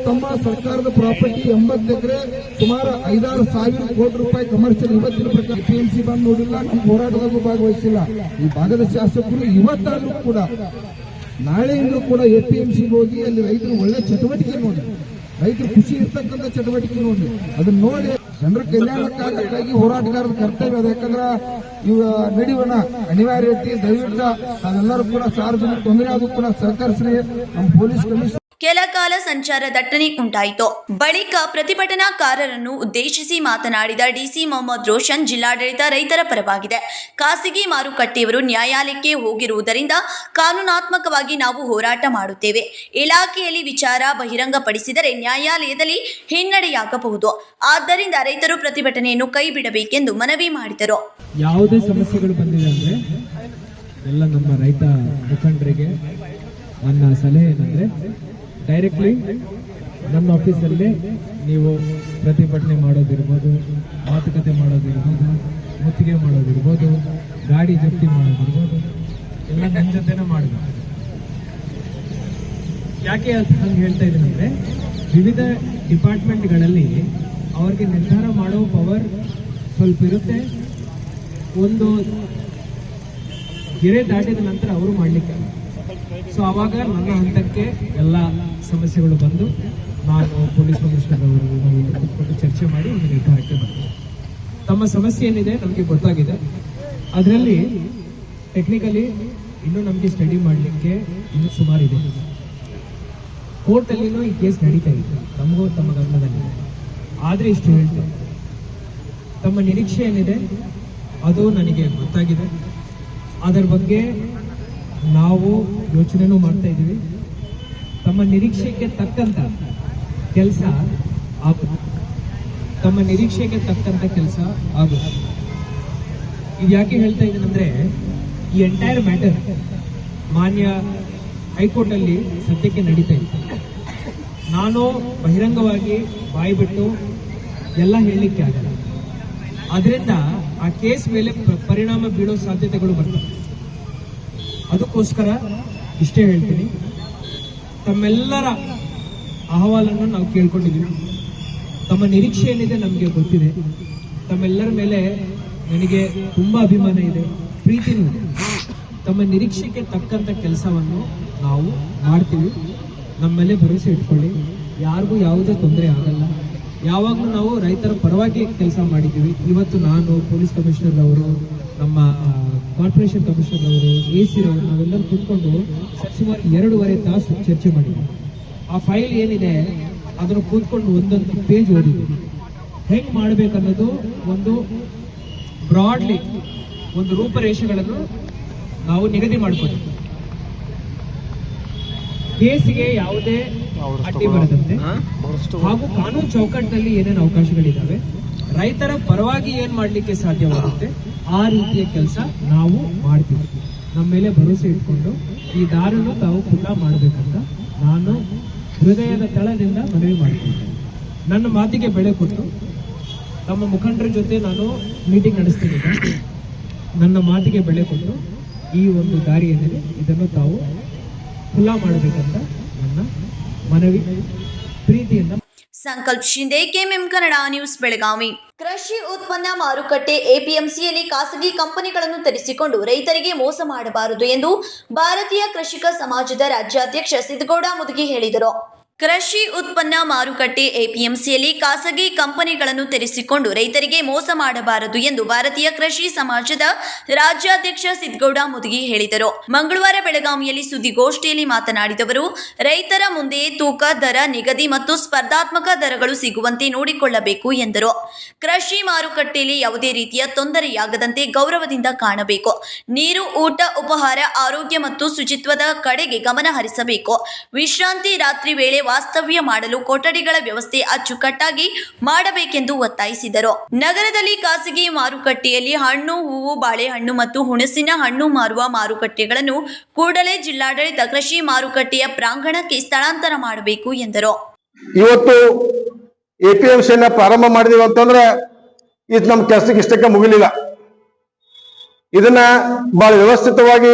ತಮ್ಮ ಸರ್ಕಾರದ ಪ್ರಾಪರ್ಟಿ 80 ಎಕರೆ ಸುಮಾರು 5-6 ಸಾವಿರ ಕೋಟಿ ರೂಪಾಯಿ ಕಮರ್ಷಿಯಲ್ ಇವತ್ತಿನ ಪ್ರಕಾರ ಟಿಎಂಸಿ ಬಂದು ನೋಡಿಲ್ಲ, ನಮ್ಮ ಹೋರಾಟದಾಗೂ ಭಾಗವಹಿಸಿಲ್ಲ. ಈ ಭಾಗದ ಶಾಸಕರು ಇವತ್ತಾದ್ರೂ ಕೂಡ ನಾಳೆಯಿಂದಲೂ ಕೂಡ ಎಪಿಎಂಸಿ ಹೋಗಿ ಅಲ್ಲಿ ರೈತರು ಒಳ್ಳೆ ಚಟುವಟಿಕೆ ನೋಡಿ, ರೈತರು ಖುಷಿ ಇರ್ತಕ್ಕಂಥ ಚಟುವಟಿಕೆ ನೋಡಿ, ಅದನ್ನ ನೋಡಿ ಜನರ ಕಲ್ಯಾಣಕ್ಕಾಗಿ ಹೋರಾಟಗಾರರ ಕರ್ತವ್ಯ ಅದು. ಯಾಕಂದ್ರೆ ಇವ ನಡೆಯೋಣ ಅನಿವಾರ್ಯತೆ, ದಯವಿಟ್ಟು ನಾವೆಲ್ಲರೂ ಕೂಡ ಸಾರ್ವಜನಿಕ ತೊಂದರೆ ಆದರೂ ಕೂಡ ಸಹಕರಿಸಿ ನಮ್ಮ ಪೊಲೀಸ್ ಕಮಿಷನರ್. ಕೆಲ ಕಾಲ ಸಂಚಾರ ದಟ್ಟಣೆ ಉಂಟಾಯಿತು. ಬಳಿಕ ಪ್ರತಿಭಟನಾಕಾರರನ್ನು ಉದ್ದೇಶಿಸಿ ಮಾತನಾಡಿದ ಡಿಸಿ ಮೊಹಮ್ಮದ್ ರೋಷನ್, ಜಿಲ್ಲಾಡಳಿತ ರೈತರ ಪರವಾಗಿದೆ. ಖಾಸಗಿ ಮಾರುಕಟ್ಟೆಯವರು ನ್ಯಾಯಾಲಯಕ್ಕೆ ಹೋಗಿರುವುದರಿಂದ ಕಾನೂನಾತ್ಮಕವಾಗಿ ನಾವು ಹೋರಾಟ ಮಾಡುತ್ತೇವೆ. ಇಲಾಖೆಯಲ್ಲಿ ವಿಚಾರ ಬಹಿರಂಗಪಡಿಸಿದರೆ ನ್ಯಾಯಾಲಯದಲ್ಲಿ ಹಿನ್ನಡೆಯಾಗಬಹುದು. ಆದ್ದರಿಂದ ರೈತರು ಪ್ರತಿಭಟನೆಯನ್ನು ಕೈ ಬಿಡಬೇಕೆಂದು ಮನವಿ ಮಾಡಿದರು. ಯಾವುದೇ ಸಮಸ್ಯೆಗಳು ಬಂದಿದೆ ಅಂದರೆ ಎಲ್ಲ ನಮ್ಮ ರೈತ ಮುಖಂಡರಿಗೆ ನನ್ನ ಸಲಹೆ ಏನಂದರೆ ಡೈರೆಕ್ಟ್ಲಿ ನನ್ನ ಆಫೀಸಲ್ಲೇ ನೀವು ಪ್ರತಿಭಟನೆ ಮಾಡೋದಿರ್ಬೋದು, ಮಾತುಕತೆ ಮಾಡೋದಿರ್ಬೋದು, ಮುತ್ತಿಗೆ ಮಾಡೋದಿರ್ಬೋದು, ಗಾಡಿ ಜಪ್ತಿ ಮಾಡೋದಿರ್ಬೋದು, ಎಲ್ಲ ನನ್ನ ಜೊತೆನೇ ಮಾಡಬೇಕು. ಯಾಕೆ ಹಂಗೆ ಹೇಳ್ತಾ ಇದ್ದೀನಿ ಅಂದರೆ ವಿವಿಧ ಡಿಪಾರ್ಟ್ಮೆಂಟ್ಗಳಲ್ಲಿ ಅವ್ರಿಗೆ ನಿರ್ಧಾರ ಮಾಡೋ ಪವರ್ ಸ್ವಲ್ಪ ಇರುತ್ತೆ. ಒಂದು ಗೆರೆ ದಾಟಿದ ನಂತರ ಅವರು ಮಾಡಲಿಕ್ಕೆ, ಸೊ ಆವಾಗ ನನ್ನ ಹಂತಕ್ಕೆ ಎಲ್ಲ ಸಮಸ್ಯೆಗಳು ಬಂದು ನಾನು ಪೊಲೀಸ್ ಕಮಿಷನರ್ ಅವರು ಕೂತ್ಕೊಂಡು ಚರ್ಚೆ ಮಾಡಿ ಒಂದು ನಿರ್ಧಾರಕ್ಕೆ ಬಂದೆ. ತಮ್ಮ ಸಮಸ್ಯೆ ಏನಿದೆ ನಮಗೆ ಗೊತ್ತಾಗಿದೆ. ಅದರಲ್ಲಿ ಟೆಕ್ನಿಕಲಿ ಇನ್ನೂ ನಮಗೆ ಸ್ಟಡಿ ಮಾಡಲಿಕ್ಕೆ ಇನ್ನೂ ಸುಮಾರಿದೆ. ಕೋರ್ಟಲ್ಲಿನೂ ಈ ಕೇಸ್ ನಡೀತಾ ಇದೆ, ನಮಗೂ ತಮ್ಮ ಗಮನದಲ್ಲಿದೆ. ಆದರೆ ಇಷ್ಟು ಹೇಳ್ತೇನೆ, ತಮ್ಮ ನಿರೀಕ್ಷೆ ಏನಿದೆ ಅದು ನನಗೆ ಗೊತ್ತಾಗಿದೆ. ಅದರ ಬಗ್ಗೆ ನಾವು ಯೋಚನೆನೂ ಮಾಡ್ತಾ ಇದ್ದೀವಿ. ತಮ್ಮ ನಿರೀಕ್ಷೆಗೆ ತಕ್ಕಂತ ಕೆಲಸ ಆಗುತ್ತೆ, ತಮ್ಮ ನಿರೀಕ್ಷೆಗೆ ತಕ್ಕಂತ ಕೆಲಸ ಆಗುತ್ತೆ. ಇದು ಯಾಕೆ ಹೇಳ್ತಾ ಇದ್ದೀನಿ ಅಂದರೆ ಈ ಎಂಟೈರ್ ಮ್ಯಾಟರ್ ಮಾನ್ಯ ಹೈಕೋರ್ಟಲ್ಲಿ ಸದ್ಯಕ್ಕೆ ನಡೀತಾ ಇದೆ. ನಾನು ಬಹಿರಂಗವಾಗಿ ಬಾಯ್ಬಿಟ್ಟು ಎಲ್ಲ ಹೇಳಲಿಕ್ಕೆ ಆಗಲ್ಲ. ಅದರಿಂದ ಆ ಕೇಸ್ ಮೇಲೆ ಪರಿಣಾಮ ಬೀಳೋ ಸಾಧ್ಯತೆಗಳು ಬರ್ತವೆ. ಅದಕ್ಕೋಸ್ಕರ ಇಷ್ಟೇ ಹೇಳ್ತೀನಿ, ತಮ್ಮೆಲ್ಲರ ಅಹವಾಲನ್ನು ನಾವು ಕೇಳ್ಕೊಂಡಿದ್ದೀವಿ. ತಮ್ಮ ನಿರೀಕ್ಷೆ ಏನಿದೆ ನಮಗೆ ಗೊತ್ತಿದೆ. ತಮ್ಮೆಲ್ಲರ ಮೇಲೆ ನನಗೆ ತುಂಬ ಅಭಿಮಾನ ಇದೆ, ಪ್ರೀತಿನೂ ಇದೆ. ತಮ್ಮ ನಿರೀಕ್ಷೆಗೆ ತಕ್ಕಂಥ ಕೆಲಸವನ್ನು ನಾವು ಮಾಡ್ತೀವಿ. ನಮ್ಮ ಮೇಲೆ ಭರವಸೆ ಇಟ್ಕೊಳ್ಳಿ, ಯಾರಿಗೂ ಯಾವುದೇ ತೊಂದರೆ ಆಗಲ್ಲ. ಯಾವಾಗಲೂ ನಾವು ರೈತರ ಪರವಾಗಿ ಕೆಲಸ ಮಾಡಿದ್ದೀವಿ. ಇವತ್ತು ನಾನು ಪೊಲೀಸ್ ಕಮಿಷನರ್ ಅವರು, ನಮ್ಮ ಕಾರ್ಪೊರೇಷನ್ ಕಮಿಷನರ್ ಅವರು, AC ರವರು ನಾವೆಲ್ಲರೂ ಕೂತ್ಕೊಂಡು ಸುಮಾರು 2.5 ತಾಸು ಚರ್ಚೆ ಮಾಡಿದ್ವಿ. ಆ ಫೈಲ್ ಏನಿದೆ ಅದನ್ನು ಕೂತ್ಕೊಂಡು ಒಂದೊಂದು ಪೇಜ್ ಓದಿದ್ವಿ. ಹೆಂಗೆ ಮಾಡಬೇಕನ್ನೋದು ಒಂದು ಬ್ರಾಡ್ಲಿ ಒಂದು ರೂಪರೇಷೆಗಳನ್ನು ನಾವು ನಿಗದಿ ಮಾಡಿಕೊಟ್ಟಿದ್ವಿ. ಕೇಸಿಗೆ ಯಾವುದೇ ಅಡ್ಡಿ ಬರದಂತೆ ಹಾಗೂ ಕಾನೂನು ಚೌಕಟ್ಟಿನಲ್ಲಿ ಏನೇನು ಅವಕಾಶಗಳಿದ್ದಾವೆ, ರೈತರ ಪರವಾಗಿ ಏನ್ ಮಾಡಲಿಕ್ಕೆ ಸಾಧ್ಯವಾಗುತ್ತೆ ಆ ರೀತಿಯ ಕೆಲಸ ನಾವು ಮಾಡ್ತೀವಿ. ನಮ್ಮ ಮೇಲೆ ಭರವಸೆ ಇಟ್ಕೊಂಡು ಈ ದಾರಿಯನ್ನು ತಾವು ಖುಲ್ಲಾ ಮಾಡಬೇಕಂತ ನಾನು ಹೃದಯದ ತಳದಿಂದ ಮನವಿ ಮಾಡ್ತೀನಿ. ನನ್ನ ಮಾತಿಗೆ ಬೆಲೆ ಕೊಟ್ಟು ತಮ್ಮ ಮುಖಂಡರ ಜೊತೆ ನಾನು ಮೀಟಿಂಗ್ ನಡೆಸ್ತೀನಿ. ನನ್ನ ಮಾತಿಗೆ ಬೆಲೆ ಕೊಟ್ಟು ಈ ಒಂದು ದಾರಿ ಏನಿದೆ ಇದನ್ನು ತಾವು ಖುಲ್ಲಾ ಮಾಡಬೇಕಂತ ನನ್ನ ಮನವಿ ಪ್ರೀತಿಯಿಂದ. ಸಂಕಲ್ಪ ಶಿಂದೆ, ಕೆಎಂಎಂ ಕನ್ನಡ ನ್ಯೂಸ್, ಬೆಳಗಾವಿ. ಕೃಷಿ ಉತ್ಪನ್ನ ಮಾರುಕಟ್ಟೆ ಎಪಿಎಂಸಿಯಲ್ಲಿ ಖಾಸಗಿ ಕಂಪನಿಗಳನ್ನು ತರಿಸಿಕೊಂಡು ರೈತರಿಗೆ ಮೋಸ ಮಾಡಬಾರದು ಎಂದು ಭಾರತೀಯ ಕೃಷಿಕ ಸಮಾಜದ ರಾಜ್ಯಾಧ್ಯಕ್ಷ ಸಿದ್ದಗೌಡ ಮುದುಗಿ ಹೇಳಿದರು. ಕೃಷಿ ಉತ್ಪನ್ನ ಮಾರುಕಟ್ಟೆ ಎಪಿಎಂಸಿಯಲ್ಲಿ ಖಾಸಗಿ ಕಂಪನಿಗಳನ್ನು ತೆರೆಸಿಕೊಂಡು ರೈತರಿಗೆ ಮೋಸ ಮಾಡಬಾರದು ಎಂದು ಭಾರತೀಯ ಕೃಷಿ ಸಮಾಜದ ರಾಜ್ಯಾಧ್ಯಕ್ಷ ಸಿದ್ದಗೌಡ ಮುದುಗಿ ಹೇಳಿದರು. ಮಂಗಳವಾರ ಬೆಳಗಾವಿಯಲ್ಲಿ ಸುದ್ದಿಗೋಷ್ಠಿಯಲ್ಲಿ ಮಾತನಾಡಿದವರು, ರೈತರ ಮುಂದೆ ತೂಕ ದರ ನಿಗದಿ ಮತ್ತು ಸ್ಪರ್ಧಾತ್ಮಕ ದರಗಳು ಸಿಗುವಂತೆ ನೋಡಿಕೊಳ್ಳಬೇಕು ಎಂದರು. ಕೃಷಿ ಮಾರುಕಟ್ಟೆಯಲ್ಲಿ ಯಾವುದೇ ರೀತಿಯ ತೊಂದರೆಯಾಗದಂತೆ ಗೌರವದಿಂದ ಕಾಣಬೇಕು. ನೀರು, ಊಟ, ಉಪಹಾರ, ಆರೋಗ್ಯ ಮತ್ತು ಶುಚಿತ್ವದ ಕಡೆಗೆ ಗಮನ ಹರಿಸಬೇಕು. ವಿಶ್ರಾಂತಿ, ರಾತ್ರಿ ವೇಳೆ ವಾಸ್ತವ್ಯ ಮಾಡಲು ಕೊಠಡಿಗಳ ವ್ಯವಸ್ಥೆ ಅಚ್ಚುಕಟ್ಟಾಗಿ ಮಾಡಬೇಕೆಂದು ಒತ್ತಾಯಿಸಿದರು. ನಗರದಲ್ಲಿ ಖಾಸಗಿ ಮಾರುಕಟ್ಟೆಯಲ್ಲಿ ಹಣ್ಣು, ಹೂವು, ಬಾಳೆಹಣ್ಣು ಮತ್ತು ಹುಣಸಿನ ಹಣ್ಣು ಮಾರುವ ಮಾರುಕಟ್ಟೆಗಳನ್ನು ಕೂಡಲೇ ಜಿಲ್ಲಾಡಳಿತ ಕೃಷಿ ಮಾರುಕಟ್ಟೆಯ ಪ್ರಾಂಗಣಕ್ಕೆ ಸ್ಥಳಾಂತರ ಮಾಡಬೇಕು ಎಂದರು. ಇವತ್ತು APMC ಪ್ರಾರಂಭ ಮಾಡಿದೀವಿ ಅಂತಂದ್ರೆ ಇದು ನಮ್ಮ ಕೆಲಸಕ್ಕೆ ಇಷ್ಟಕ್ಕೆ ಮುಗಿಲಿಲ್ಲ. ಇದನ್ನ ಬಹಳ ವ್ಯವಸ್ಥಿತವಾಗಿ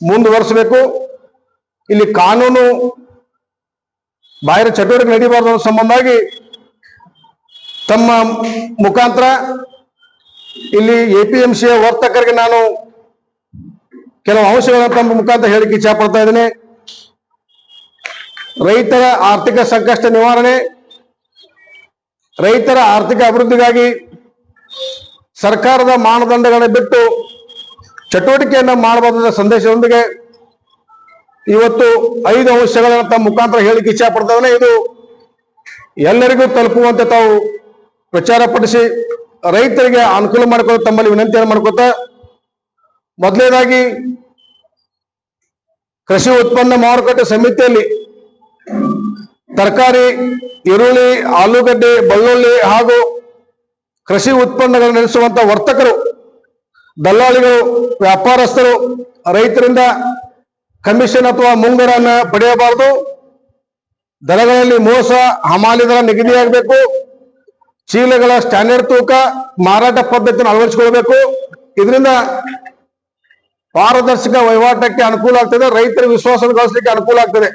ಮುಂದುವರಿಸಬೇಕು. ಇಲ್ಲಿ ಕಾನೂನು ಬಾಹಿರ ಚಟುವಟಿಕೆ ನಡೀಬಾರ್ದು ಅನ್ನೋ ಸಂಬಂಧವಾಗಿ ತಮ್ಮ ಮುಖಾಂತರ ಇಲ್ಲಿ APMC ವರ್ತಕರಿಗೆ ನಾನು ಕೆಲವು ಅಂಶಗಳನ್ನು ತಮ್ಮ ಮುಖಾಂತರ ಹೇಳಿಕೆ ಇಚ್ಛೆ ಪಡ್ತಾ ಇದ್ದೇನೆ. ರೈತರ ಆರ್ಥಿಕ ಸಂಕಷ್ಟ ನಿವಾರಣೆ, ರೈತರ ಆರ್ಥಿಕ ಅಭಿವೃದ್ಧಿಗಾಗಿ ಸರ್ಕಾರದ ಮಾನದಂಡಗಳನ್ನು ಬಿಟ್ಟು ಚಟುವಟಿಕೆಯನ್ನು ಮಾಡಬಹುದಾದ ಸಂದೇಶದೊಂದಿಗೆ ಇವತ್ತು 5 ಅಂಶಗಳನ್ನು ತಮ್ಮ ಮುಖಾಂತರ ಹೇಳಿಕೆ ಇಚ್ಛೆ ಪಡ್ತಾವೆ. ಇದು ಎಲ್ಲರಿಗೂ ತಲುಪುವಂತೆ ತಾವು ಪ್ರಚಾರ ಪಡಿಸಿ ರೈತರಿಗೆ ಅನುಕೂಲ ಮಾಡಿಕೊಳ್ಳೋ ತಮ್ಮಲ್ಲಿ ವಿನಂತಿಯನ್ನು ಮಾಡ್ಕೋತಾ, ಮೊದಲನೇದಾಗಿ ಕೃಷಿ ಉತ್ಪನ್ನ ಮಾರುಕಟ್ಟೆ ಸಮಿತಿಯಲ್ಲಿ ತರಕಾರಿ, ಈರುಳ್ಳಿ, ಆಲೂಗಡ್ಡೆ, ಬೆಳ್ಳುಳ್ಳಿ ಹಾಗೂ ಕೃಷಿ ಉತ್ಪನ್ನಗಳನ್ನು ನಡೆಸುವಂತ ವರ್ತಕರು, ದಲ್ಲಾಳಿಗಳು, ವ್ಯಾಪಾರಸ್ಥರು ರೈತರಿಂದ ಕಮಿಷನ್ ಅಥವಾ ಮುಂಗಡನ್ನ ಪಡೆಯಬಾರದು. ದರಗಳಲ್ಲಿ ಮೋಸ, ಹಮಾಲಿ ದರ ನಿಗದಿಯಾಗಬೇಕು. ಚೀಲಗಳ ಸ್ಟ್ಯಾಂಡರ್ಡ್ ತೂಕ, ಮಾರಾಟ ಪದ್ಧತಿಯನ್ನು ಅಳವಡಿಸಿಕೊಳ್ಬೇಕು. ಇದರಿಂದ ಪಾರದರ್ಶಕ ವಹಿವಾಟಕ್ಕೆ ಅನುಕೂಲ ಆಗ್ತದೆ, ರೈತರ ವಿಶ್ವಾಸ ಗಳಿಸಲಿಕ್ಕೆ ಅನುಕೂಲ ಆಗ್ತದೆ.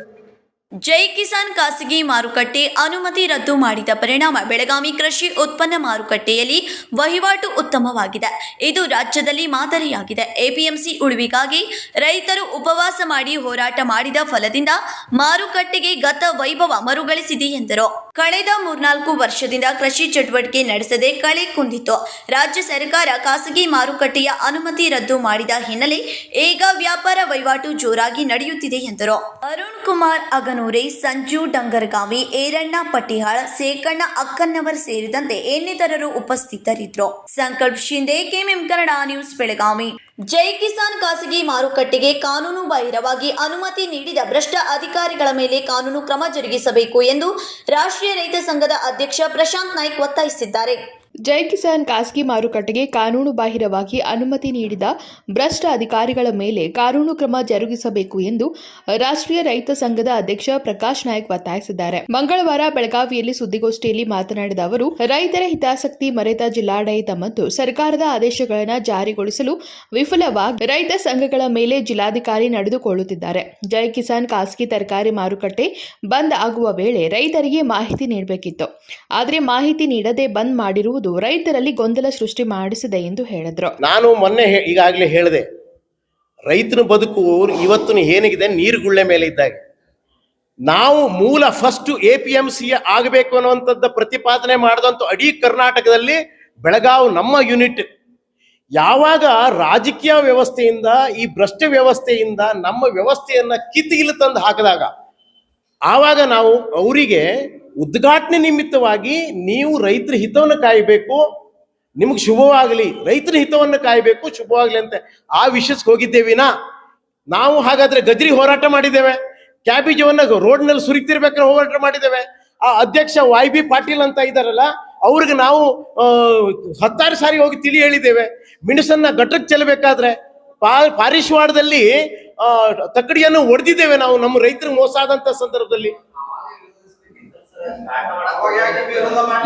ಜೈ ಕಿಸಾನ್ ಖಾಸಗಿ ಮಾರುಕಟ್ಟೆ ಅನುಮತಿ ರದ್ದು ಮಾಡಿದ ಪರಿಣಾಮ ಬೆಳಗಾವಿ ಕೃಷಿ ಉತ್ಪನ್ನ ಮಾರುಕಟ್ಟೆಯಲ್ಲಿ ವಹಿವಾಟು ಉತ್ತಮವಾಗಿದೆ. ಇದು ರಾಜ್ಯದಲ್ಲಿ ಮಾದರಿಯಾಗಿದೆ. APMC ಉಳಿವಿಗಾಗಿ ರೈತರು ಉಪವಾಸ ಮಾಡಿ ಹೋರಾಟ ಮಾಡಿದ ಫಲದಿಂದ ಮಾರುಕಟ್ಟೆಗೆ ಗತ ವೈಭವ ಮರುಗಳಿಸಿದೆ ಎಂದರು. ಕಳೆದ 3-4 ವರ್ಷದಿಂದ ಕೃಷಿ ಚಟುವಟಿಕೆ ನಡೆಸದೆ ಕಳೆ ಕುಂದಿತ್ತು. ರಾಜ್ಯ ಸರ್ಕಾರ ಖಾಸಗಿ ಮಾರುಕಟ್ಟೆಯ ಅನುಮತಿ ರದ್ದು ಮಾಡಿದ ಹಿನ್ನೆಲೆ ಈಗ ವ್ಯಾಪಾರ ವಹಿವಾಟು ಜೋರಾಗಿ ನಡೆಯುತ್ತಿದೆ ಎಂದರು. ಅರುಣ್ ಕುಮಾರ್ ಅಗನೂರೆ, ಸಂಜು ಡಂಗರಗಾವಿ, ಏರಣ್ಣ ಪಟ್ಟಿಹಾಳ್, ಸೇಕಣ್ಣ ಅಕ್ಕನ್ನವರ್ ಸೇರಿದಂತೆ ಇನ್ನಿತರರು ಉಪಸ್ಥಿತರಿದ್ದರು. ಸಂಕಲ್ಪ ಶಿಂದೆ, ಕೆಎಂಎಂ ಕನ್ನಡ ನ್ಯೂಸ್, ಬೆಳಗಾವಿ. ಜೈ ಕಿಸಾನ್ ಖಾಸಗಿ ಮಾರುಕಟ್ಟೆಗೆ ಕಾನೂನು ಬಾಹಿರವಾಗಿ ಅನುಮತಿ ನೀಡಿದ ಭ್ರಷ್ಟ ಅಧಿಕಾರಿಗಳ ಮೇಲೆ ಕಾನೂನು ಕ್ರಮ ಜರುಗಿಸಬೇಕು ಎಂದು ರಾಷ್ಟ್ರೀಯ ರೈತ ಸಂಘದ ಅಧ್ಯಕ್ಷ ಪ್ರಶಾಂತ್ ನಾಯ್ಕ್ ಒತ್ತಾಯಿಸಿದ್ದಾರೆ. ಜೈ ಕಿಸಾನ್ ಖಾಸಗಿ ಮಾರುಕಟ್ಟೆಗೆ ಕಾನೂನು ಬಾಹಿರವಾಗಿ ಅನುಮತಿ ನೀಡಿದ ಭ್ರಷ್ಟ ಅಧಿಕಾರಿಗಳ ಮೇಲೆ ಕಾನೂನು ಕ್ರಮ ಜರುಗಿಸಬೇಕು ಎಂದು ರಾಷ್ಟ್ರೀಯ ರೈತ ಸಂಘದ ಅಧ್ಯಕ್ಷ ಪ್ರಕಾಶ್ ನಾಯ್ಕ್ ಒತ್ತಾಯಿಸಿದ್ದಾರೆ. ಮಂಗಳವಾರ ಬೆಳಗಾವಿಯಲ್ಲಿ ಸುದ್ದಿಗೋಷ್ಠಿಯಲ್ಲಿ ಮಾತನಾಡಿದ ಅವರು, ರೈತರ ಹಿತಾಸಕ್ತಿ ಮರೆತ ಜಿಲ್ಲಾಡಳಿತ ಮತ್ತು ಸರ್ಕಾರದ ಆದೇಶಗಳನ್ನು ಜಾರಿಗೊಳಿಸಲು ವಿಫಲವಾಗಿ ರೈತ ಸಂಘಗಳ ಮೇಲೆ ಜಿಲ್ಲಾಧಿಕಾರಿ ನಡೆದುಕೊಳ್ಳುತ್ತಿದ್ದಾರೆ. ಜೈ ಕಿಸಾನ್ ಖಾಸಗಿ ತರಕಾರಿ ಮಾರುಕಟ್ಟೆ ಬಂದ್ ಆಗುವ ವೇಳೆ ರೈತರಿಗೆ ಮಾಹಿತಿ ನೀಡಬೇಕಿತ್ತು. ಆದರೆ ಮಾಹಿತಿ ನೀಡದೆ ಬಂದ್ ಮಾಡಿರುವುದು ರೈತರಲ್ಲಿ ಗೊಂದಲ ಸೃಷ್ಟಿ ಮಾಡಿಸಿದೆ ಎಂದು ಹೇಳಿದ್ರು. ನಾನು ಮೊನ್ನೆ ಈಗಾಗಲೇ ಹೇಳಿದೆ, ರೈತನ ಬದುಕು ಇವತ್ತು ಏನಿದೆ ನೀರುಗುಳ್ಳೆ ಮೇಲೆ ಇದ್ದಾಗ. ನಾವು ಮೂಲ ಫಸ್ಟ್ APMC ಆಗಬೇಕು ಅನ್ನುವಂಥದ್ದು ಪ್ರತಿಪಾದನೆ ಮಾಡಿದಂಥ ಇಡೀ ಕರ್ನಾಟಕದಲ್ಲಿ ಬೆಳಗಾವಿ ನಮ್ಮ ಯೂನಿಟ್. ಯಾವಾಗ ರಾಜಕೀಯ ವ್ಯವಸ್ಥೆಯಿಂದ ಈ ಭ್ರಷ್ಟ ವ್ಯವಸ್ಥೆಯಿಂದ ನಮ್ಮ ವ್ಯವಸ್ಥೆಯನ್ನ ಕಿತ್ತಿಗಿಲು ತಂದು ಹಾಕಿದಾಗ ಆವಾಗ ನಾವು ಅವರಿಗೆ ಉದ್ಘಾಟನೆ ನಿಮಿತ್ತವಾಗಿ ನೀವು ರೈತರ ಹಿತವನ್ನು ಕಾಯಬೇಕು, ನಿಮಗೆ ಶುಭವಾಗಲಿ, ರೈತರ ಹಿತವನ್ನು ಕಾಯಬೇಕು, ಶುಭವಾಗಲಿ ಅಂತ ಆ ವಿಷಯಕ್ಕೆ ಹೋಗಿದ್ದೇವಿನಾ. ನಾವು ಹಾಗಾದ್ರೆ ಗದ್ರಿ ಹೋರಾಟ ಮಾಡಿದ್ದೇವೆ, ಕ್ಯಾಬೇಜವನ್ನ ರೋಡ್ನಲ್ಲಿ ಸುರಿತಿರ್ಬೇಕಾದ್ರೆ ಹೋರಾಟ ಮಾಡಿದ್ದೇವೆ. ಆ ಅಧ್ಯಕ್ಷ YB ಪಾಟೀಲ್ ಅಂತ ಇದ್ದಾರಲ್ಲ, ಅವ್ರಿಗೆ ನಾವು 10 ಸಾರಿ ಹೋಗಿ ತಿಳಿ ಹೇಳಿದ್ದೇವೆ. ಮಿಣಸನ್ನ ಗಟ್ಟಕ್ಕೆ ಚೆಲ್ಲಬೇಕಾದ್ರೆ ಪಾರಿಶ್ವಾಡದಲ್ಲಿ ತಕ್ಕಡಿಯನ್ನು ಹೊಡೆದಿದ್ದೇವೆ ನಾವು, ನಮ್ಮ ರೈತರಿಗೆ ಮೋಸ ಆದಂತ ಸಂದರ್ಭದಲ್ಲಿ.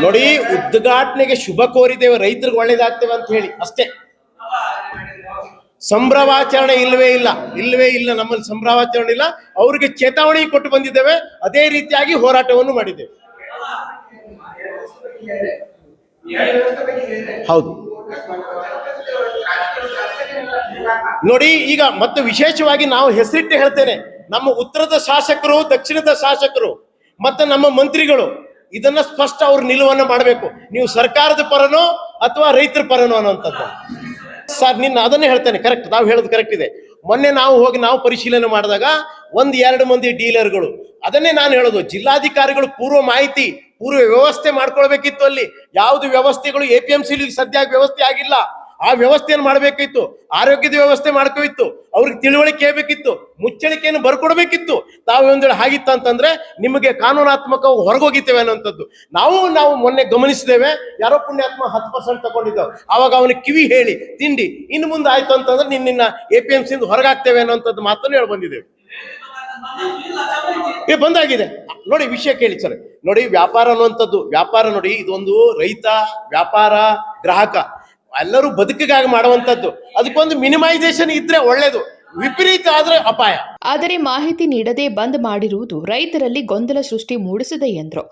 ನೋಡಿ, ಉದ್ಘಾಟನೆಗೆ ಶುಭ ಕೋರಿದ್ದೇವೆ, ರೈತರಿಗೆ ಒಳ್ಳೇದಾಗ್ತೇವೆ ಅಂತ ಹೇಳಿ ಅಷ್ಟೇ. ಸಂಭ್ರಮಾಚರಣೆ ಇಲ್ಲವೇ ಇಲ್ಲ, ನಮ್ಮಲ್ಲಿ ಸಂಭ್ರಮಾಚರಣೆ ಇಲ್ಲ. ಅವರಿಗೆ ಚೇತಾವಣೆ ಕೊಟ್ಟು ಬಂದಿದ್ದೇವೆ, ಅದೇ ರೀತಿಯಾಗಿ ಹೋರಾಟವನ್ನು ಮಾಡಿದ್ದೇವೆ. ಹೌದು ನೋಡಿ, ಈಗ ಮತ್ತೆ ವಿಶೇಷವಾಗಿ ನಾವು ಹೆಸರಿಟ್ಟು ಹೇಳ್ತೇನೆ, ನಮ್ಮ ಉತ್ತರದ ಶಾಸಕರು, ದಕ್ಷಿಣದ ಶಾಸಕರು ಮತ್ತೆ ನಮ್ಮ ಮಂತ್ರಿಗಳು ಇದನ್ನ ಸ್ಪಷ್ಟ ಅವ್ರ ನಿಲುವನ್ನು ಮಾಡಬೇಕು. ನೀವು ಸರ್ಕಾರದ ಪರನೋ ಅಥವಾ ರೈತರ ಪರನೋ ಅನ್ನೋಂಥದ್ದು. ಸರ್, ಅದನ್ನೇ ಹೇಳ್ತೇನೆ, ಕರೆಕ್ಟ್, ನಾವು ಹೇಳೋದು ಕರೆಕ್ಟ್ ಇದೆ. ಮೊನ್ನೆ ನಾವು ಪರಿಶೀಲನೆ ಮಾಡಿದಾಗ 1-2 ಮಂದಿ ಡೀಲರ್ಗಳು, ಅದನ್ನೇ ನಾನು ಹೇಳೋದು, ಜಿಲ್ಲಾಧಿಕಾರಿಗಳು ಪೂರ್ವ ವ್ಯವಸ್ಥೆ ಮಾಡ್ಕೊಳ್ಬೇಕಿತ್ತು. ಅಲ್ಲಿ ಯಾವ್ದು ವ್ಯವಸ್ಥೆಗಳು APMC ಸದ್ಯ ವ್ಯವಸ್ಥೆ ಆಗಿಲ್ಲ. ಆ ವ್ಯವಸ್ಥೆಯನ್ನು ಮಾಡಬೇಕಿತ್ತು, ಆರೋಗ್ಯದ ವ್ಯವಸ್ಥೆ ಮಾಡ್ಕೋಯಿತ್ತು, ಅವ್ರಿಗೆ ತಿಳುವಳಿಕೆ ಬೇಕಿತ್ತು, ಮುಚ್ಚಳಿಕೆಯನ್ನು ಬರ್ಕೊಡ್ಬೇಕಿತ್ತು. ತಾವು ಒಂದೇಳು ಹಾಗಿತ್ತು ಅಂತಂದ್ರೆ ನಿಮಗೆ ಕಾನೂನಾತ್ಮಕ ಹೊರಗೋಗಿದ್ದೇವೆ ಅನ್ನೋಂಥದ್ದು ನಾವು ಮೊನ್ನೆ ಗಮನಿಸಿದ್ದೇವೆ. ಯಾರೋ ಪುಣ್ಯಾತ್ಮ 10% ತಗೊಂಡಿದ್ದಾವೆ, ಅವಾಗ ಅವನಿಗೆ ಕಿವಿ ಹೇಳಿ ತಿಂಡಿ ಇನ್ನು ಮುಂದೆ ಆಯ್ತು ಅಂತಂದ್ರೆ ನಿನ್ನ APMC ಹೊರಗಾಗ್ತೇವೆ ಅನ್ನೋಂಥದ್ದು ಮಾತನ್ನು ಹೇಳಿ ಬಂದಿದ್ದೇವೆ. ಬಂದಾಗಿದೆ ನೋಡಿ. ವಿಷಯ ಕೇಳಿ ಸರ್, ನೋಡಿ ವ್ಯಾಪಾರ ಅನ್ನುವಂಥದ್ದು, ವ್ಯಾಪಾರ ನೋಡಿ ಇದೊಂದು ರೈತ, ವ್ಯಾಪಾರ, ಗ್ರಾಹಕ ಎಲ್ಲರೂ ಬದುಕಿಗಾಗಿ ಮಾಡುವಂಥದ್ದು. ಅದಕ್ಕೊಂದು ಮಿನಿಮೈಸೇಷನ್ ಇದ್ರೆ ಒಳ್ಳೇದು, ವಿಪರೀತ ಆದ್ರೆ ಅಪಾಯ. ಆದರೆ ಮಾಹಿತಿ ನೀಡದೆ ಬಂದ್ ಮಾಡಿರುವುದು ರೈತರಲ್ಲಿ ಗೊಂದಲ ಸೃಷ್ಟಿ ಮೂಡಿಸಿದೆ ಎಂದರು.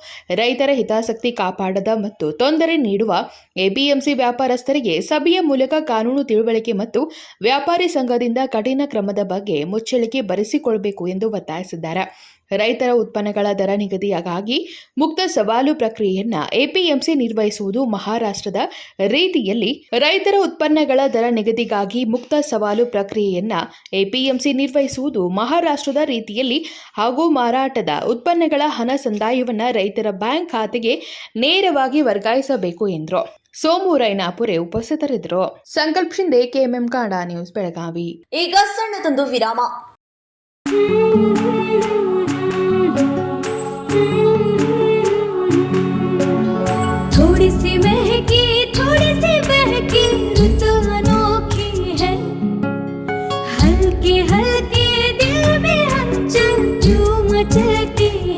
ರೈತರ ಹಿತಾಸಕ್ತಿ ಕಾಪಾಡದ ಮತ್ತು ತೊಂದರೆ ನೀಡುವ APMC ವ್ಯಾಪಾರಸ್ಥರಿಗೆ ಸಭೆಯ ಮೂಲಕ ಕಾನೂನು ತಿಳುವಳಿಕೆ ಮತ್ತು ವ್ಯಾಪಾರಿ ಸಂಘದಿಂದ ಕಠಿಣ ಕ್ರಮದ ಬಗ್ಗೆ ಮುಚ್ಚಳಿಕೆ ಬರೆಸಿಕೊಳ್ಳಬೇಕು ಎಂದು ಒತ್ತಾಯಿಸಿದ್ದಾರೆ. ರೈತರ ಉತ್ಪನ್ನಗಳ ದರ ನಿಗದಿಯಾಗಿ ಮುಕ್ತ ಸವಾಲು ಪ್ರಕ್ರಿಯೆಯನ್ನ APMC ನಿರ್ವಹಿಸುವುದು ಮಹಾರಾಷ್ಟ್ರದ ರೀತಿಯಲ್ಲಿ ರೈತರ ಉತ್ಪನ್ನಗಳ ದರ ನಿಗದಿಗಾಗಿ ಮುಕ್ತ ಸವಾಲು ಪ್ರಕ್ರಿಯೆಯನ್ನ APMC ನಿರ್ವಹಿಸುವುದು ಮಹಾರಾಷ್ಟ್ರದ ರೀತಿಯಲ್ಲಿ ಹಾಗೂ ಮಾರಾಟದ ಉತ್ಪನ್ನಗಳ ಹಣ ಸಂದಾಯವನ್ನ ರೈತರ ಬ್ಯಾಂಕ್ ಖಾತೆಗೆ ನೇರವಾಗಿ ವರ್ಗಾಯಿಸಬೇಕು ಎಂದರು. ಸೋಮು ರೈನಾಪುರೆ ಉಪಸ್ಥಿತರಿದ್ದರು. ಸಂಕಲ್ಪ ಶಿಂದೆ, KMM ಕನ್ನಡ ನ್ಯೂಸ್, ಬೆಳಗಾವಿ. ಈಗ ಸಣ್ಣದೊಂದು ವಿರಾಮ. थोड़ी सी महकी रुतु अनोखी है, हल्के हल्के दिल में हलचल जो मचलती है,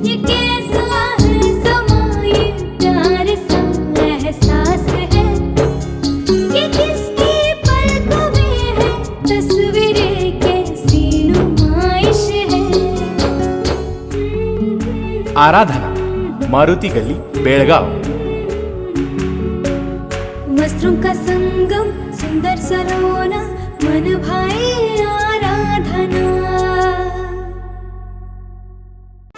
ये कैसा है समा, ये प्यार सा एहसास है, ये किसकी पलकों में है तस्वीरें, कैसी नुमाइश है. आराधना, मारुति गली, बेळगाव. वस्त्रों का संगम, सुंदर सलोना, मन भाई आराधना.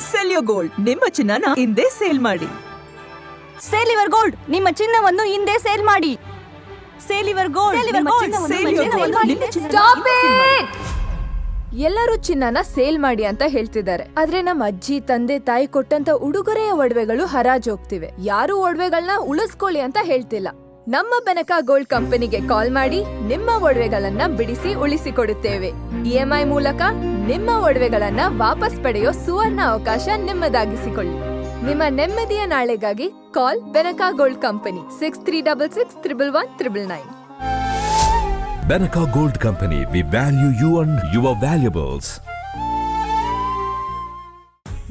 ಸೆಲ್ಯೋ ಗೋಲ್ಡ್, ನಿಮ್ಮ ಚಿನ್ನನ ಹಿಂದೆ ಸೇಲ್ ಮಾಡಿ. ಸೇಲಿವರ್ ಗೋಲ್ಡ್, ನಿಮ್ಮ ಚಿನ್ನವನ್ನು ಹಿಂದೆ ಸೇಲ್ ಮಾಡಿ. ಸೇಲಿವರ್ ಗೋಲ್ಡ್, ಸ್ಟಾಪ್ ಇಟ್! ಎಲ್ಲರೂ ಚಿನ್ನನ ಸೇಲ್ ಮಾಡಿ ಅಂತ ಹೇಳ್ತಿದ್ದಾರೆ, ಆದ್ರೆ ನಮ್ಮ ಅಜ್ಜಿ, ತಂದೆ, ತಾಯಿ ಕೊಟ್ಟಂತ ಉಡುಗೊರೆಯ ಒಡವೆಗಳು ಹರಾಜ್ ಹೋಗ್ತಿವೆ. ಯಾರು ಒಡವೆಗಳನ್ನ ಉಳಿಸ್ಕೊಳ್ಳಿ ಅಂತ ಹೇಳ್ತಿಲ್ಲ. ನಮ್ಮ ಬೆನಕ ಗೋಲ್ಡ್ ಕಂಪನಿಗೆ ಕಾಲ್ ಮಾಡಿ ನಿಮ್ಮ ಒಡವೆಗಳನ್ನ ಬಿಡಿಸಿ ಉಳಿಸಿಕೊಡುತ್ತೇವೆ. EMI ಮೂಲಕ ನಿಮ್ಮ ಒಡವೆಗಳನ್ನ ವಾಪಸ್ ಪಡೆಯೋ ಸುವರ್ಣ ಅವಕಾಶ ನಿಮ್ಮದಾಗಿಸಿಕೊಳ್ಳಿ. ನಿಮ್ಮ ನೆಮ್ಮದಿಯ ನಾಳೆಗಾಗಿ ಕಾಲ್ Benaka gold company 6366 111 999. Benaka Gold Company, we value you and your valuables.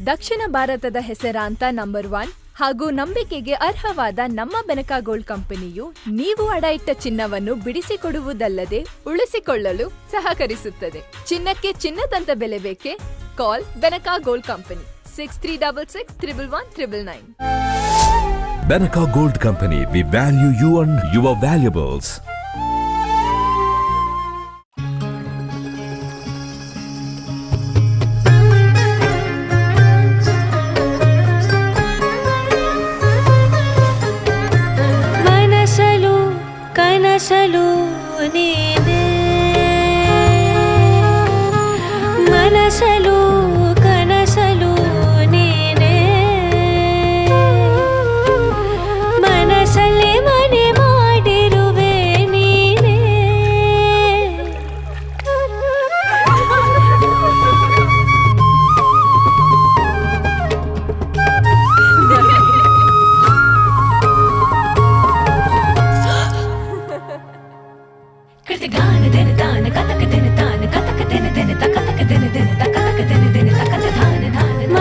ದಕ್ಷಿಣ ಭಾರತದ ಹೆಸರಾಂತ ನಂಬರ್ 1 ಹಾಗೂ ನಂಬಿಕೆಗೆ ಅರ್ಹವಾದ ನಮ್ಮ ಬೆನಕ ಗೋಲ್ಡ್ ಕಂಪನಿಯು ನೀವು ಅಡ ಇಟ್ಟ ಚಿನ್ನವನ್ನು ಬಿಡಿಸಿಕೊಡುವುದಲ್ಲದೆ ಉಳಿಸಿಕೊಳ್ಳಲು ಸಹಕರಿಸುತ್ತದೆ. ಚಿನ್ನಕ್ಕೆ ಚಿನ್ನದಂತ ಬೆಲೆ ಬೇಕೆ? ಕಾಲ್ Benaka gold company 6366 111 999. Benaka Gold Company, we value you and your valuables. ಕನಸಲು ನೀನೆ, ಮನಸಲು ಕನಸಲು ನೀನೆ, ಮನಸಲ್ಲಿ ಮನೆ ಮಾಡಿರುವೆ ನೀನೆ.